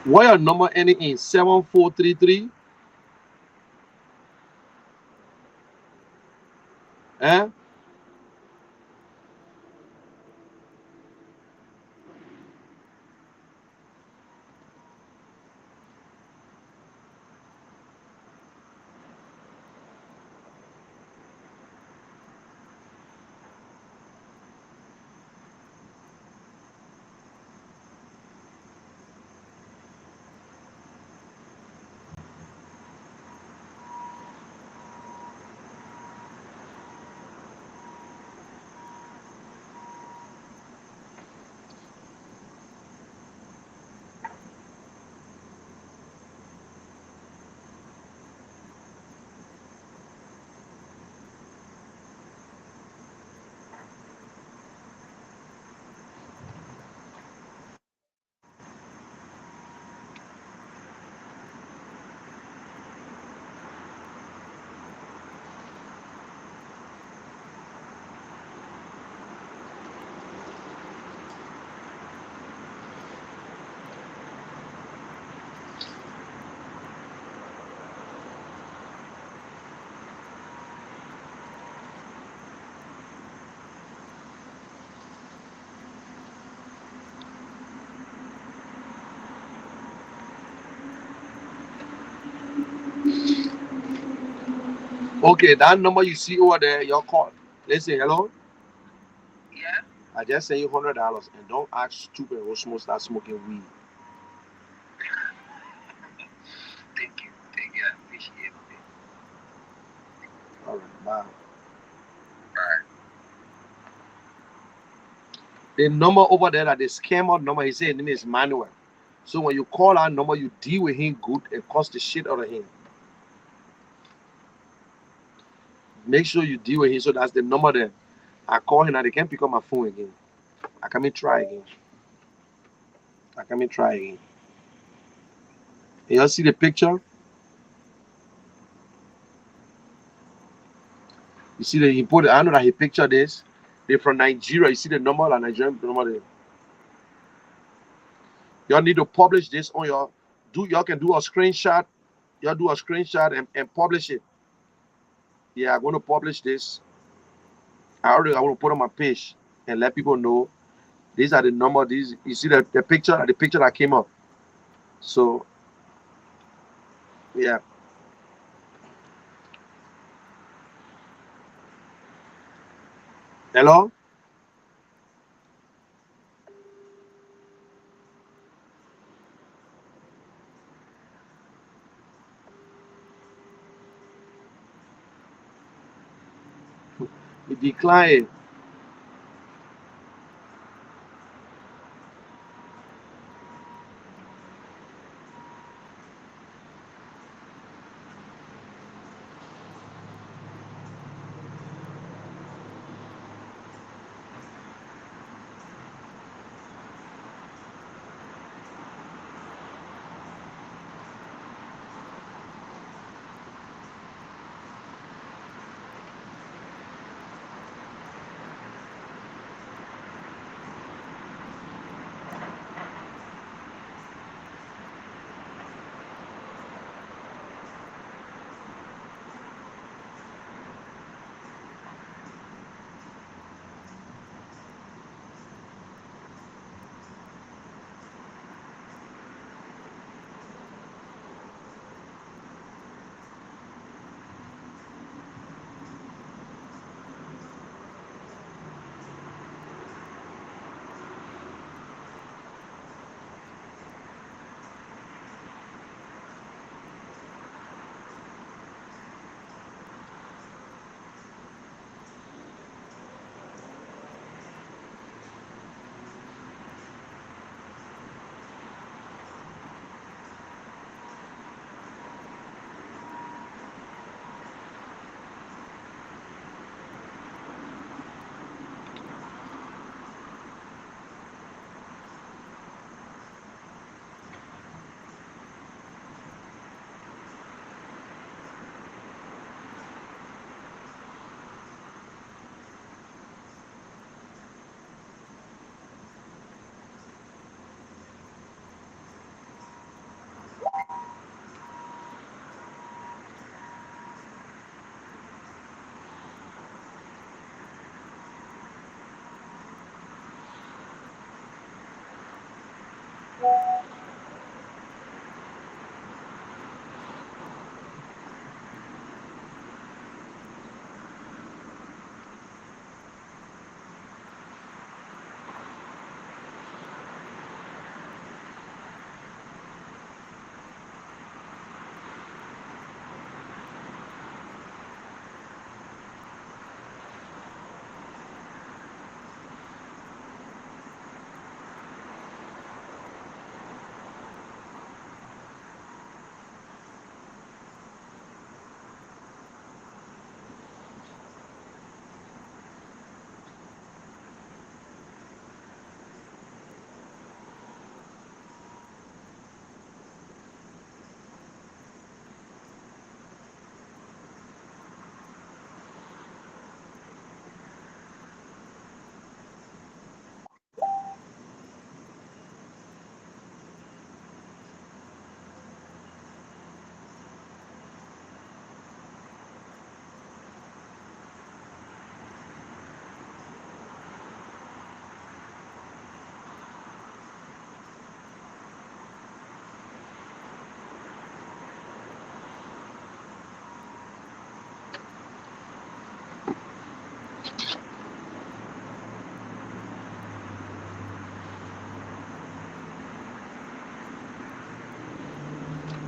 What your number ending in 7433? Eh? Okay, that number you see over there, your call. Listen, hello? Yeah. I just send you $100 and don't act stupid or start smoking weed. Thank you. I appreciate it. All right, bye. Bye. The number over there, that the scammer number, he said his name is Manuel. So when you call that number, you deal with him good and cost the shit out of him. Make sure you deal with him. So that's the number there. I call him and they can't pick up my phone again. I come and try again. You all see the picture? You see the he put. I know that he pictured this. They're from Nigeria. You see the number, like Nigerian number there. Y'all need to publish this on your. Y'all can do a screenshot. Y'all do a screenshot and publish it. Yeah, I'm going to publish this. I want to put on my page and let people know these are the number. These you see the picture that came up. So yeah. Hello. We decline.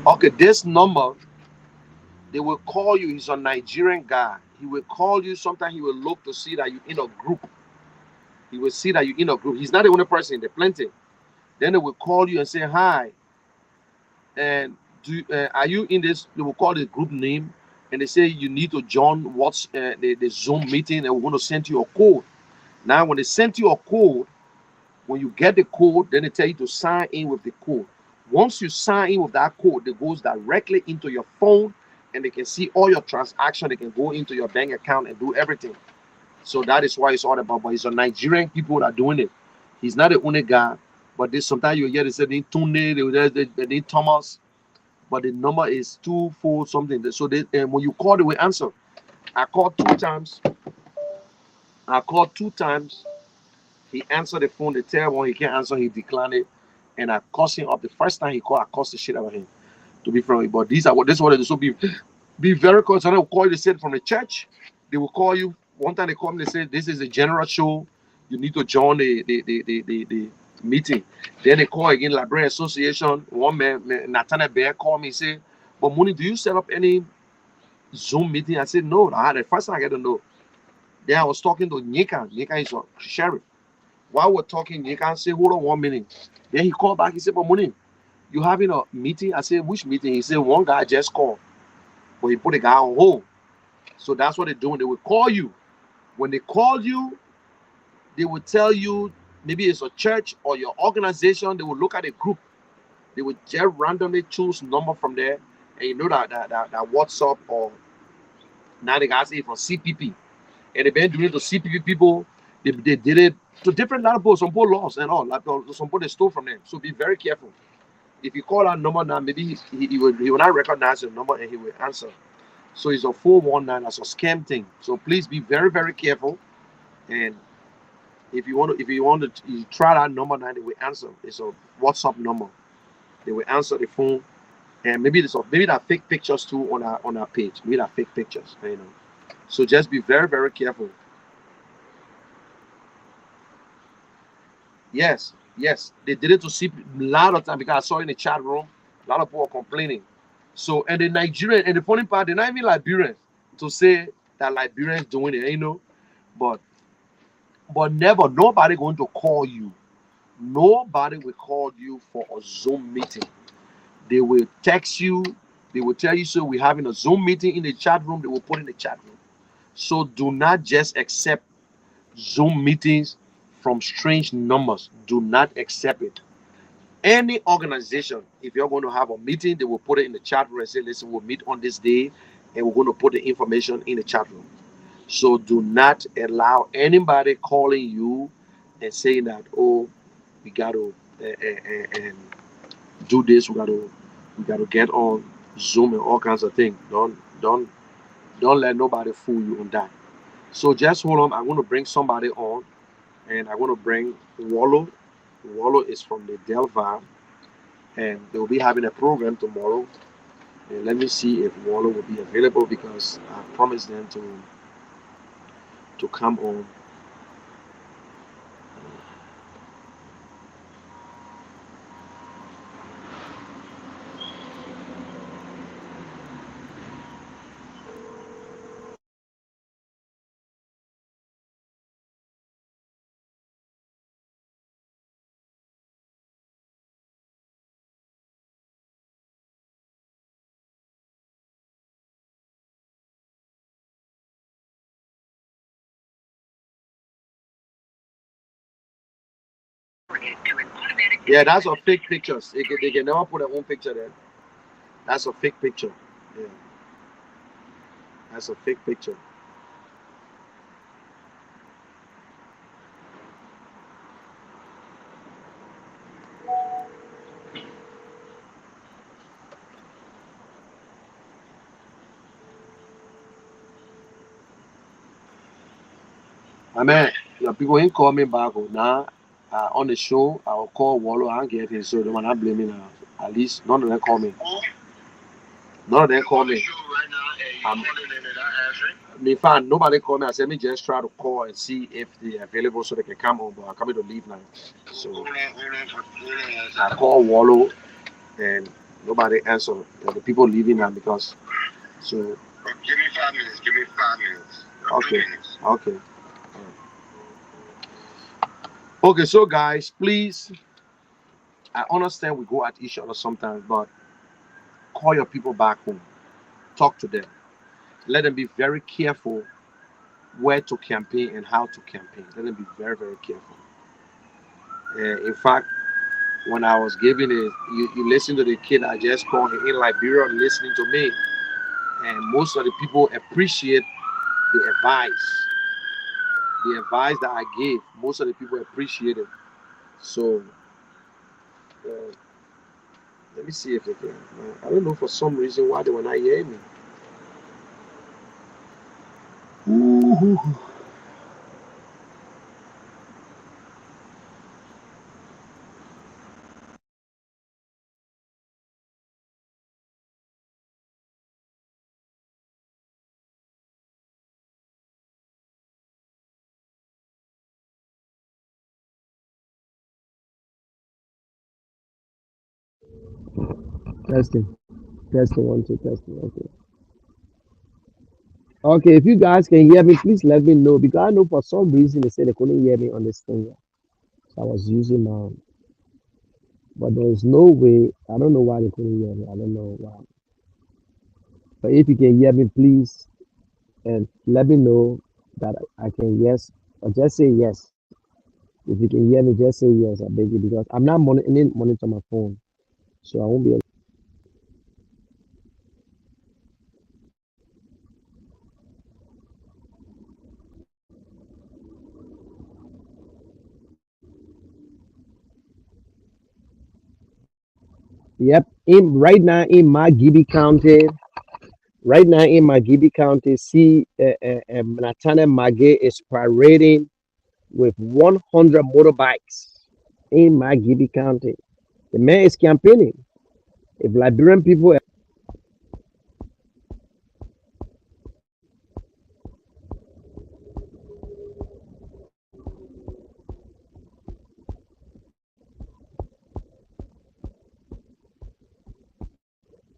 Okay, this number, they will call you. He's a Nigerian guy. He will call you. Sometimes he will look to see that you're in a group. He will see that you're in a group. He's not the only person. There are plenty. Then they will call you and say, hi, and are you in this? They will call the group name, and they say you need to join what's the Zoom meeting, and we're going to send you a code. Now, when they send you a code, when you get the code, then they tell you to sign in with the code. Once you sign in with that code, it goes directly into your phone, and they can see all your transactions. They can go into your bank account and do everything. So that is why it's all about. But it's a Nigerian people that are doing it. He's not the only guy. But this sometimes you hear they say they Tunde, they need Thomas, but the number is 24 something. So they when you call, they will answer. I called 2 times. I called 2 times. He answered the phone. They tell him he can't answer. He declined it, and I cussed him up. The first time he called, I cussed the shit out of him. To be frank, but this is what it is. So be very cautious. They will call you. They said from the church. They will call you. One time they called me. They said this is a general show. You need to join the meeting. Then they call again Librarian Association. One man, Nathaniel Bear, called me and said, "But Mooney, do you set up any Zoom meeting?" I said, "No." I had the first time I get to know. Then I was talking to Nika. Nika is a sheriff. While we're talking, Nika said, "Hold on 1 minute." Then he called back. He said, "But Mooney, you having a meeting?" I said, "Which meeting?" He said, "One guy just called, but he put the guy on hold." So that's what they're doing. They will call you. When they call you, they will tell you maybe it's a church or your organization. They will look at a group. They will just randomly choose number from there, and you know that WhatsApp or now they got it from CPP, and they've been doing it to CPP people. They did it to different people. Some people lost and all. Like some people they stole from them. So be very careful. If you call that number now, maybe he will not recognize your number and he will answer. So it's a 419. That's a scam thing. So please be very very careful. And if you want to you try that number now, they will answer. It's a WhatsApp number. They will answer the phone, and maybe that fake pictures too on our page. Maybe that fake pictures, you know. So just be very very careful. Yes, yes, they did it to see a lot of time because I saw in the chat room a lot of people are complaining. So and the Nigerian and the funny part, they're not even Liberians to say that Liberians doing it, you know. But never nobody going to call you. Nobody will call you for a Zoom meeting. They will text you. They will tell you, so we're having a Zoom meeting in the chat room. They will put in the chat room. So do not just accept Zoom meetings from strange numbers. Do not accept it. Any organization, if you're going to have a meeting, they will put it in the chat room and say, listen, we'll meet on this day and we're going to put the information in the chat room. So do not allow anybody calling you and saying that, oh, we got to and do this, we got to get on Zoom and all kinds of things. Don't let nobody fool you on that. So just hold on. I'm going to bring somebody on, and I'm going to bring Wallow. Wallow is from the Delva, and they will be having a program tomorrow. And let me see if Wallow will be available because I promised them to come on. Yeah, that's a fake picture. They can never put their own picture there. That's a fake picture. Yeah, that's a fake picture. I mean, you know, people ain't call me back now. On the show, I'll call Wallow and get him. So they will not blame me now. At least none of them call me. None of them call me. In fact, nobody called me. I said, me just try to call and see if they're available so they can come on. But I'm coming to leave now. So I call Wallow and Nobody answer. The people leaving now because so. Give me 5 minutes. Give me 5 minutes. Okay. 2 minutes. Okay. Okay. So guys, please. I understand we go at each other sometimes, but call your people back home. Talk to them. Let them be very careful where to campaign and how to campaign. Let them be very, very careful. In fact, when I was giving it, you listen to the kid I just called in Liberia listening to me, and most of the people appreciate the advice that I gave. Most of the people appreciate it. So uh, let me see if they can. I don't know for some reason why they were not hearing me. Ooh. Testing, testing, one, two, testing. Okay. Okay, if you guys can hear me, please let me know because I know for some reason they said they couldn't hear me on this thing. So I was using my, but there is no way. I don't know why they couldn't hear me. I don't know why. But if you can hear me, please and let me know that I can yes or just say yes. If you can hear me, just say yes. I beg you because I'm not monitor my phone, so I won't be. Yep. In right now in my Gibby County, right now in my Gibby County, see, Natana Mage is parading with 100 motorbikes in my Gibby County. The man is campaigning. If Liberian people,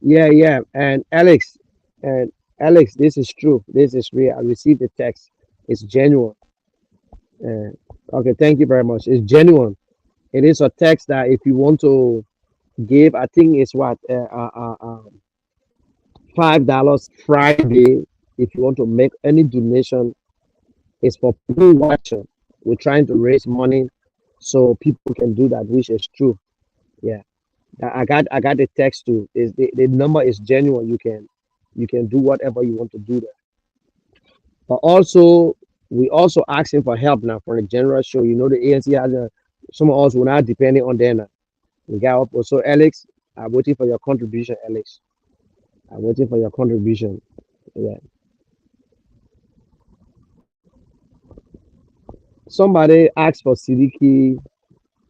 yeah, yeah, and Alex, this is true. This is real. I received the text. It's genuine. Uh, okay, thank you very much. It's genuine. It is a text that if you want to give, I think it's what $5 Friday. If you want to make any donation, it's for people watching. We're trying to raise money so people can do that, which is true. Yeah, I got the text too. Is the number is genuine. You can do whatever you want to do there. But also we also asking for help now for the general show. You know the ANC has some of us we're not depending on them now. We got up also Alex. I'm waiting for your contribution, Alex. I'm waiting for your contribution. Yeah. Somebody asked for Sidiki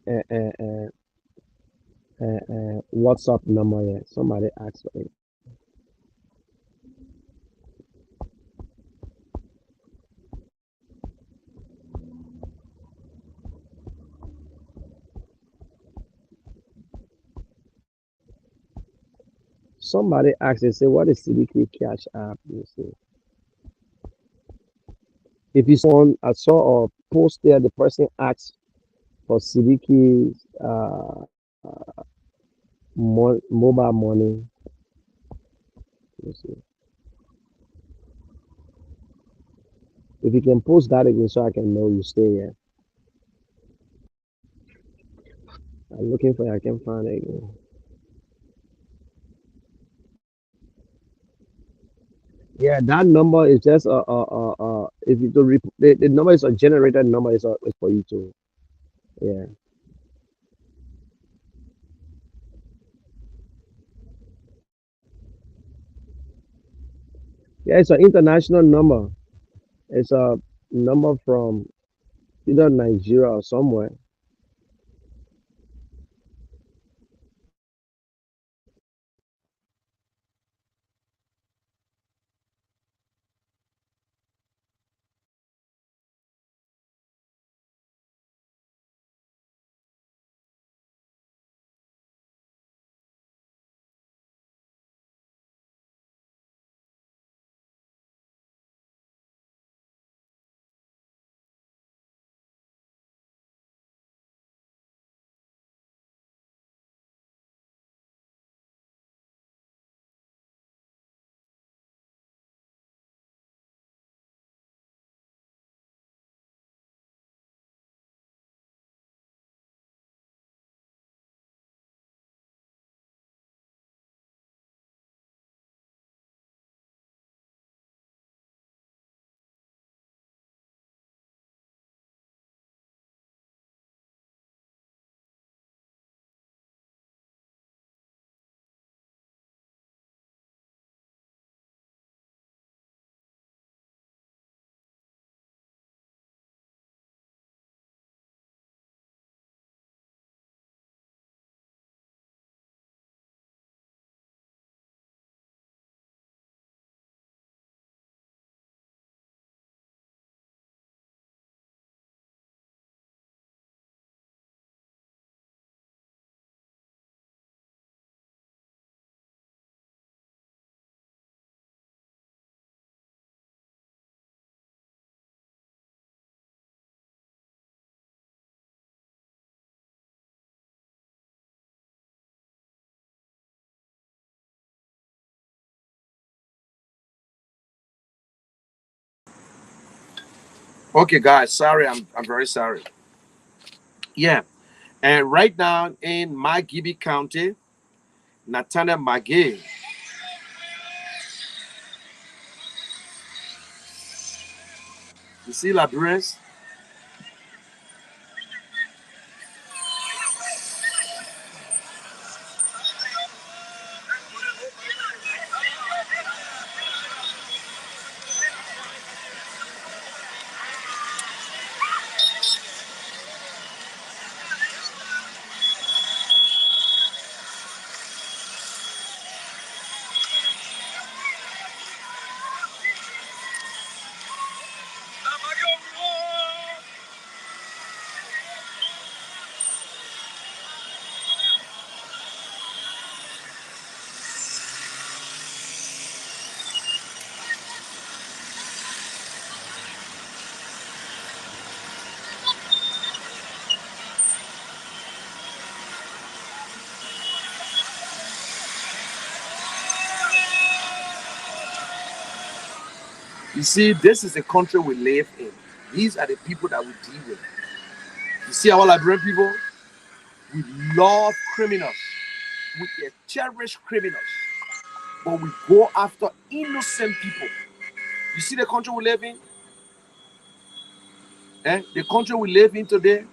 uh, uh, uh, WhatsApp number. Yeah. Somebody asked for it. Somebody asked and say, "What is Sidiki Cash App?" You see, if you saw, I saw a post there. The person asked for Sidiki's mobile money. You see, if you can post that again, so I can know you stay here. I'm looking for it. I can find it again. Yeah, that number is just if you to the number is a generated number is for you to yeah. Yeah, it's an international number. It's a number from either Nigeria or somewhere. Okay, guys, sorry, I'm very sorry. Yeah, and right now in Magibi County, Nathaniel Magee. You see Liberians? You see, this is the country we live in. These are the people that we deal with. You see, our Liberian people, we love criminals. We cherish criminals. But we go after innocent people. You see the country we live in? The country we live in today.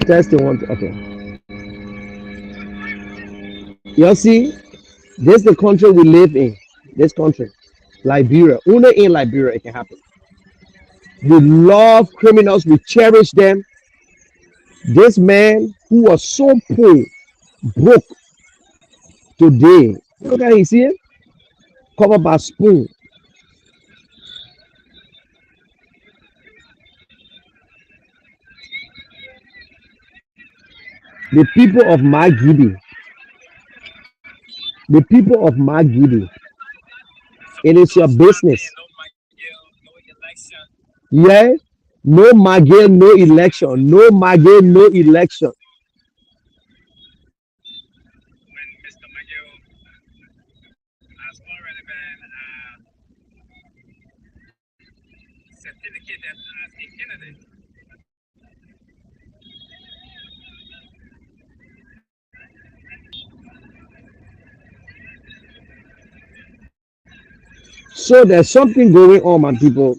Testing one. Okay. You see, this is the country we live in. This country, Liberia. Only in Liberia it can happen. We love criminals. We cherish them. This man who was so poor, broke today. Look at his here, covered by spoon. The people of Magibi, the people of Magibi, it is your business. Yeah, no Magel, no election. No Magel, no election. So there's something going on, my people.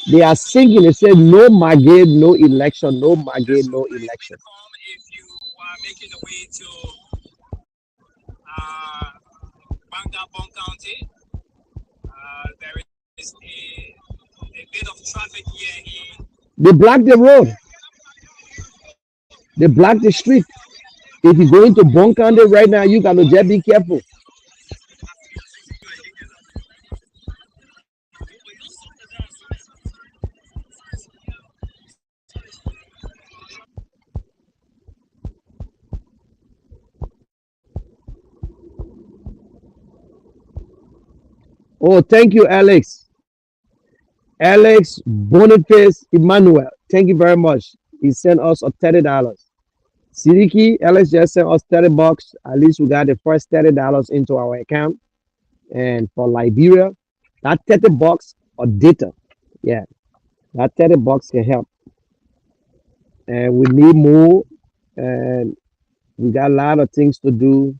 They are singing. They said, "No Magel, no election. No Magel, no election." They block the road. They block the street. If you go into Bonkande right now, you gotta just be careful. Oh, thank you, Alex. Alex Boniface Emmanuel. Thank you very much. He sent us a $30. Sidiki, Alex just sent us $30. At least we got the first $30 into our account. And for Liberia, that $30 of data. Yeah, that $30 can help. And we need more. And we got a lot of things to do.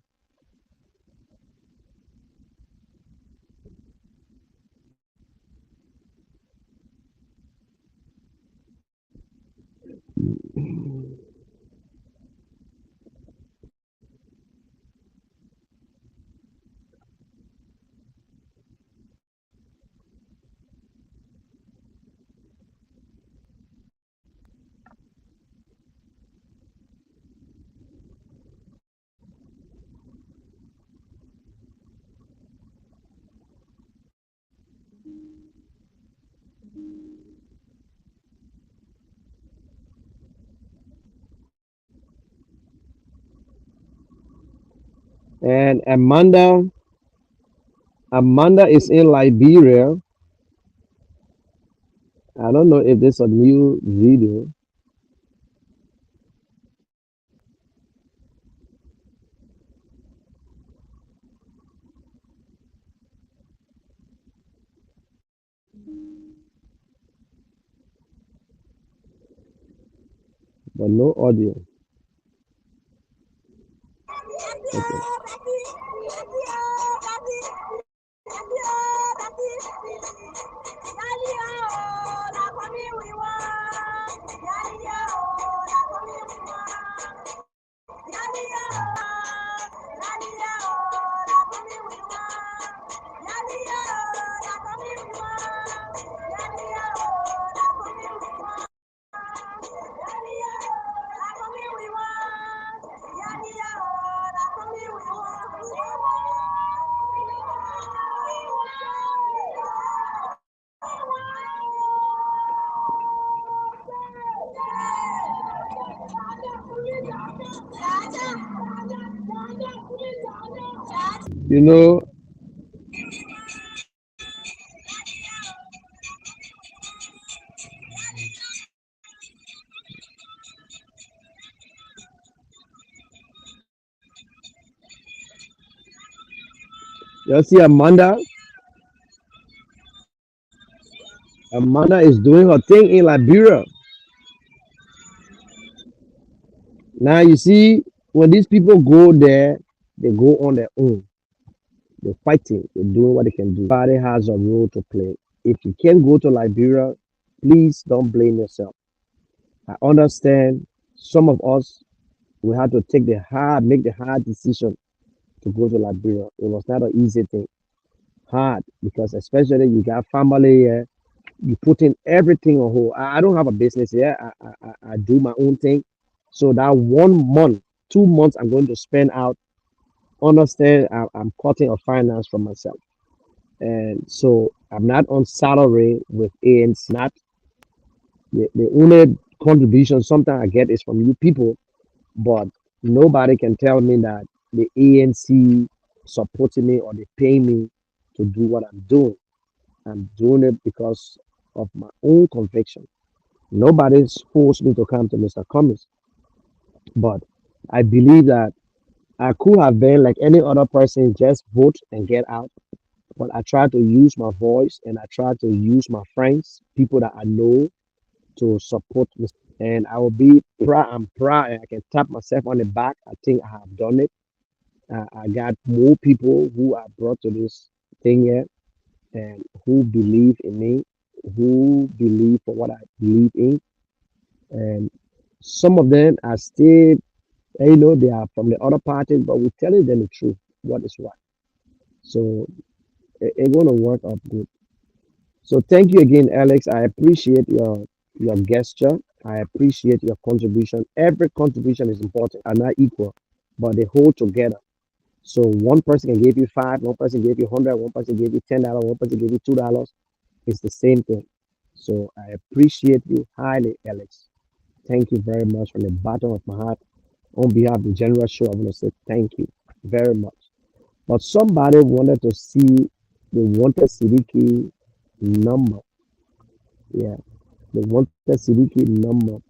And Amanda is in Liberia. I don't know if this is a new video. but no audio. Okay. You know, you see Amanda. Amanda is doing her thing in Liberia. Now you see, when these people go there, they go on their own. They're fighting. They're doing what they can do. Everybody has a role to play. If you can't go to Liberia, please don't blame yourself. I understand some of us we had to make the hard decision to go to Liberia. It was not an easy thing. Hard because especially you got family here, you put in everything on hold. I don't have a business here. I do my own thing. So that 1 month, 2 months I'm going to spend out, understand I'm cutting a finance from myself. And so I'm not on salary with ANC. Not the only contribution sometimes I get is from you people, but nobody can tell me that the ANC supporting me or they pay me to do what I'm doing. I'm doing it because of my own conviction. Nobody's forced me to come to Mr. Cummings, but I believe that I could have been like any other person, just vote and get out. But I try to use my voice and I try to use my friends, people that I know to support me. And I will be proud. I'm proud and I can tap myself on the back. I think I have done it. I got more people who are brought to this thing here and who believe in me, who believe for what I believe in. And some of them are still, they are from the other parties, but we're telling them the truth, what is what. So it's going to work out good. So thank you again, Alex. I appreciate your gesture. I appreciate your contribution. Every contribution is important and not equal, but they hold together. So one person can give you five, one person gave you 100, one person gave you $10, one person gave you $2. It's the same thing. So I appreciate you highly, Alex. Thank you very much from the bottom of my heart. On behalf of the general show, I want to say thank you very much. But somebody wanted to see the wanted Sidiki number. Yeah, the wanted Sidiki number.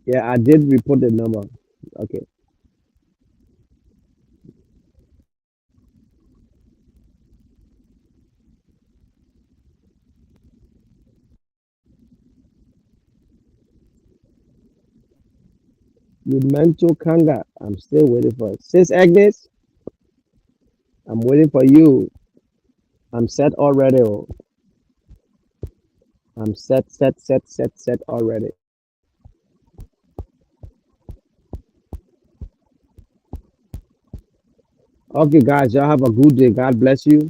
Yeah, I did report the number. Okay. You mental Kanga. I'm still waiting for it. Sis Agnes, I'm waiting for you. I'm set already. Oh. I'm set already. Okay, guys, y'all have a good day. God bless you.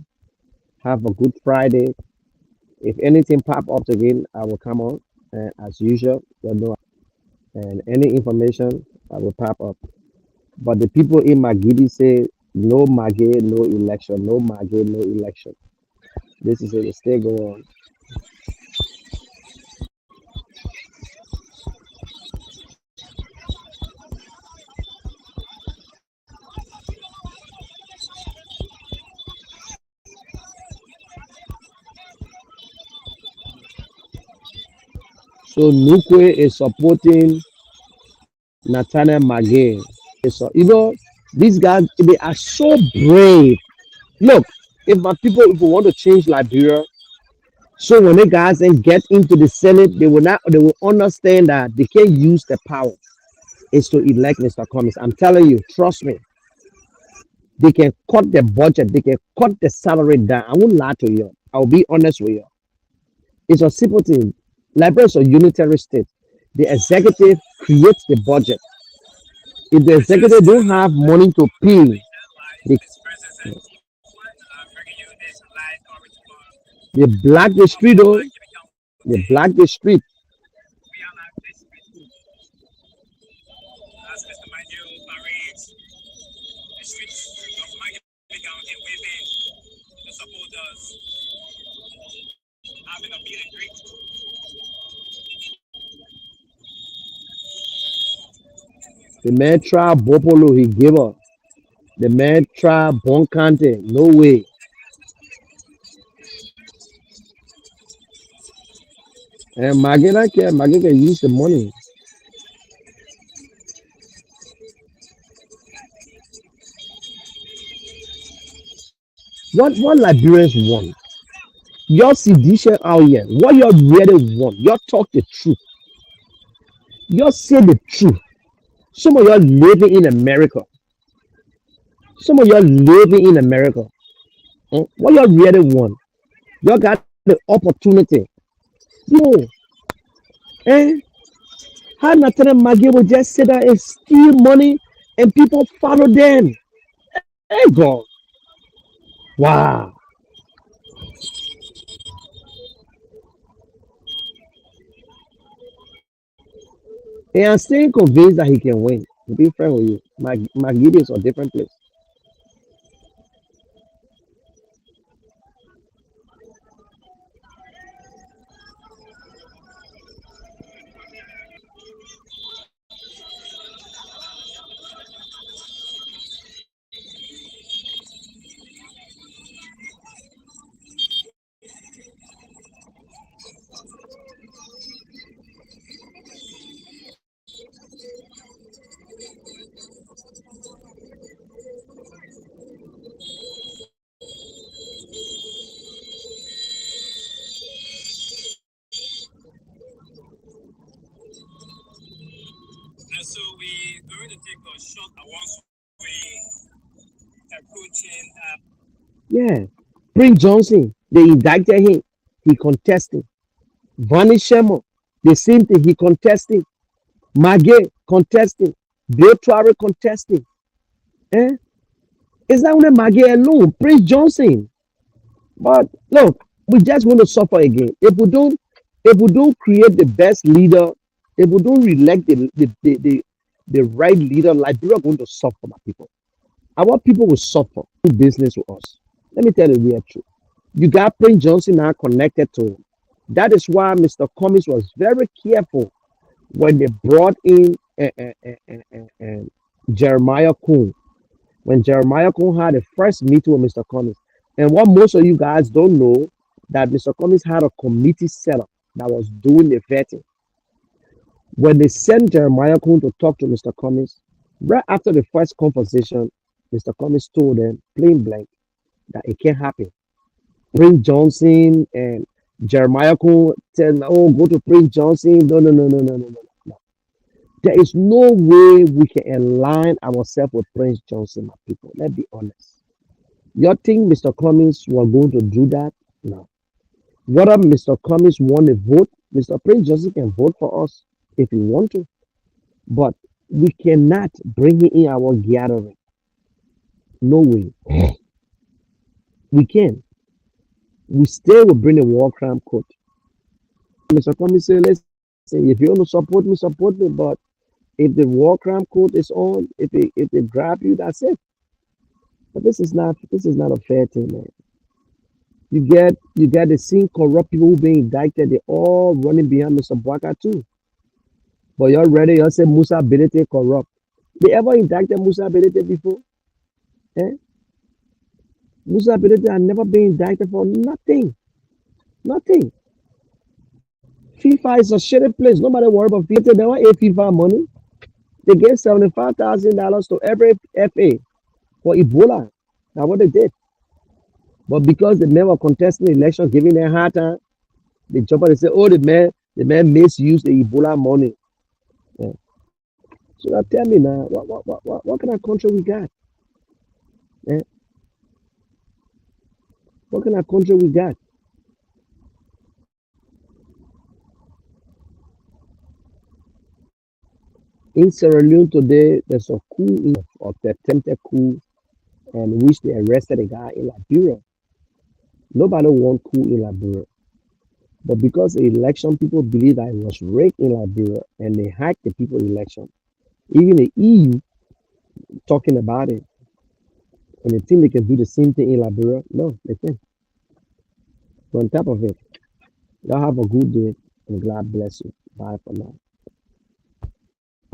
Have a good Friday. If anything pop up again, I will come on. As usual, you know, and any information I will pop up. But the people in Magidi say no Magi, no election, no Magi, no election. This is it. Stay going on. So Nukwe is supporting Nathaniel Magi. So these guys they are so brave. Look, if my people if we want to change Liberia, so when the guys then get into the Senate, they will understand that they can use the power is to elect Mr. Cummings. I'm telling you, trust me, they can cut the budget, they can cut the salary down. I won't lie to you. I'll be honest with you. It's a simple thing. Liberia is a unitary state. The executive creates the budget. If the executive don't have money to pay, they, they black the street, oh, they black the street. The man tried Bopolo, he gave up. The man tried Boncante, no way. And Maggie care, Maggie can use the money. What Liberians want? Your sedition out here. What you really want? You talk the truth. You say the truth. Some of you are living in America. Some of you are living in America. What you really want? You got the opportunity. No. Eh? How Nathan Maggie will just sit there and steal money and people follow them. Hey God. Wow. And I'm still convinced that he can win. To be fair with you, Magidi is a different place. Yeah. Prince Johnson, they indicted him. He contested. Vani Shemo, the same thing. He contested. Maggie contesting. Bill Traore contesting. Eh? It's not only Maggie alone. Prince Johnson. But look, we just want to suffer again. If we don't create the best leader, if we don't elect the right leader, Liberia going to suffer, my people. Our people will suffer do business with us. Let me tell you the real truth. You got Prince Johnson now connected to him. That is why Mr. Cummings was very careful when they brought in Jeremiah Kuhn. When Jeremiah Kuhn had the first meeting with Mr. Cummings. And what most of you guys don't know, that Mr. Cummings had a committee set up that was doing the vetting. When they sent Jeremiah Kuhn to talk to Mr. Cummings, right after the first conversation, Mr. Cummings told them plain blank that it can't happen. Prince Johnson and Jeremiah Kuhn said, "Oh, go to Prince Johnson." No, no, no, no, no, no, no, no. There is no way we can align ourselves with Prince Johnson, my people. Let's be honest. You think Mr. Cummings were going to do that? No. Whether Mr. Cummings want to vote, Mr. Prince Johnson can vote for us if he want to. But we cannot bring him in our gathering. No way. We can. We still will bring a war crime court. Mr. Cummings say, listen, if you want to support me. But if the war crime court is on, if they grab you, that's it. But this is not a fair thing, man. You get the same corrupt people who being indicted. They all running behind Mr. Bwaka too. But you're ready. You say Musa Benete corrupt. They ever indicted Musa Benete before? Eh? Musa Benete had never been indicted for nothing. Nothing. FIFA is a shitty place. Nobody worry about FIFA. They want a FIFA money. They gave $75,000 to every FA for Ebola. That's what they did. But because the men were contesting the election, giving their hard time, they jump out and say, "Oh, the man misused the Ebola money." Yeah. So now tell me now, what kind of country we got? Yeah. What kind of country we got? In Sierra Leone today, there's a coup of the attempted coup, and which they arrested a guy in Liberia. Nobody want coup in Liberia. But because the election, people believe that it was rigged in Liberia and they hacked the people election. Even the EU talking about it, and they think they can do the same thing in Liberia. No, they can't. So on top of it, y'all have a good day and God bless you. Bye for now.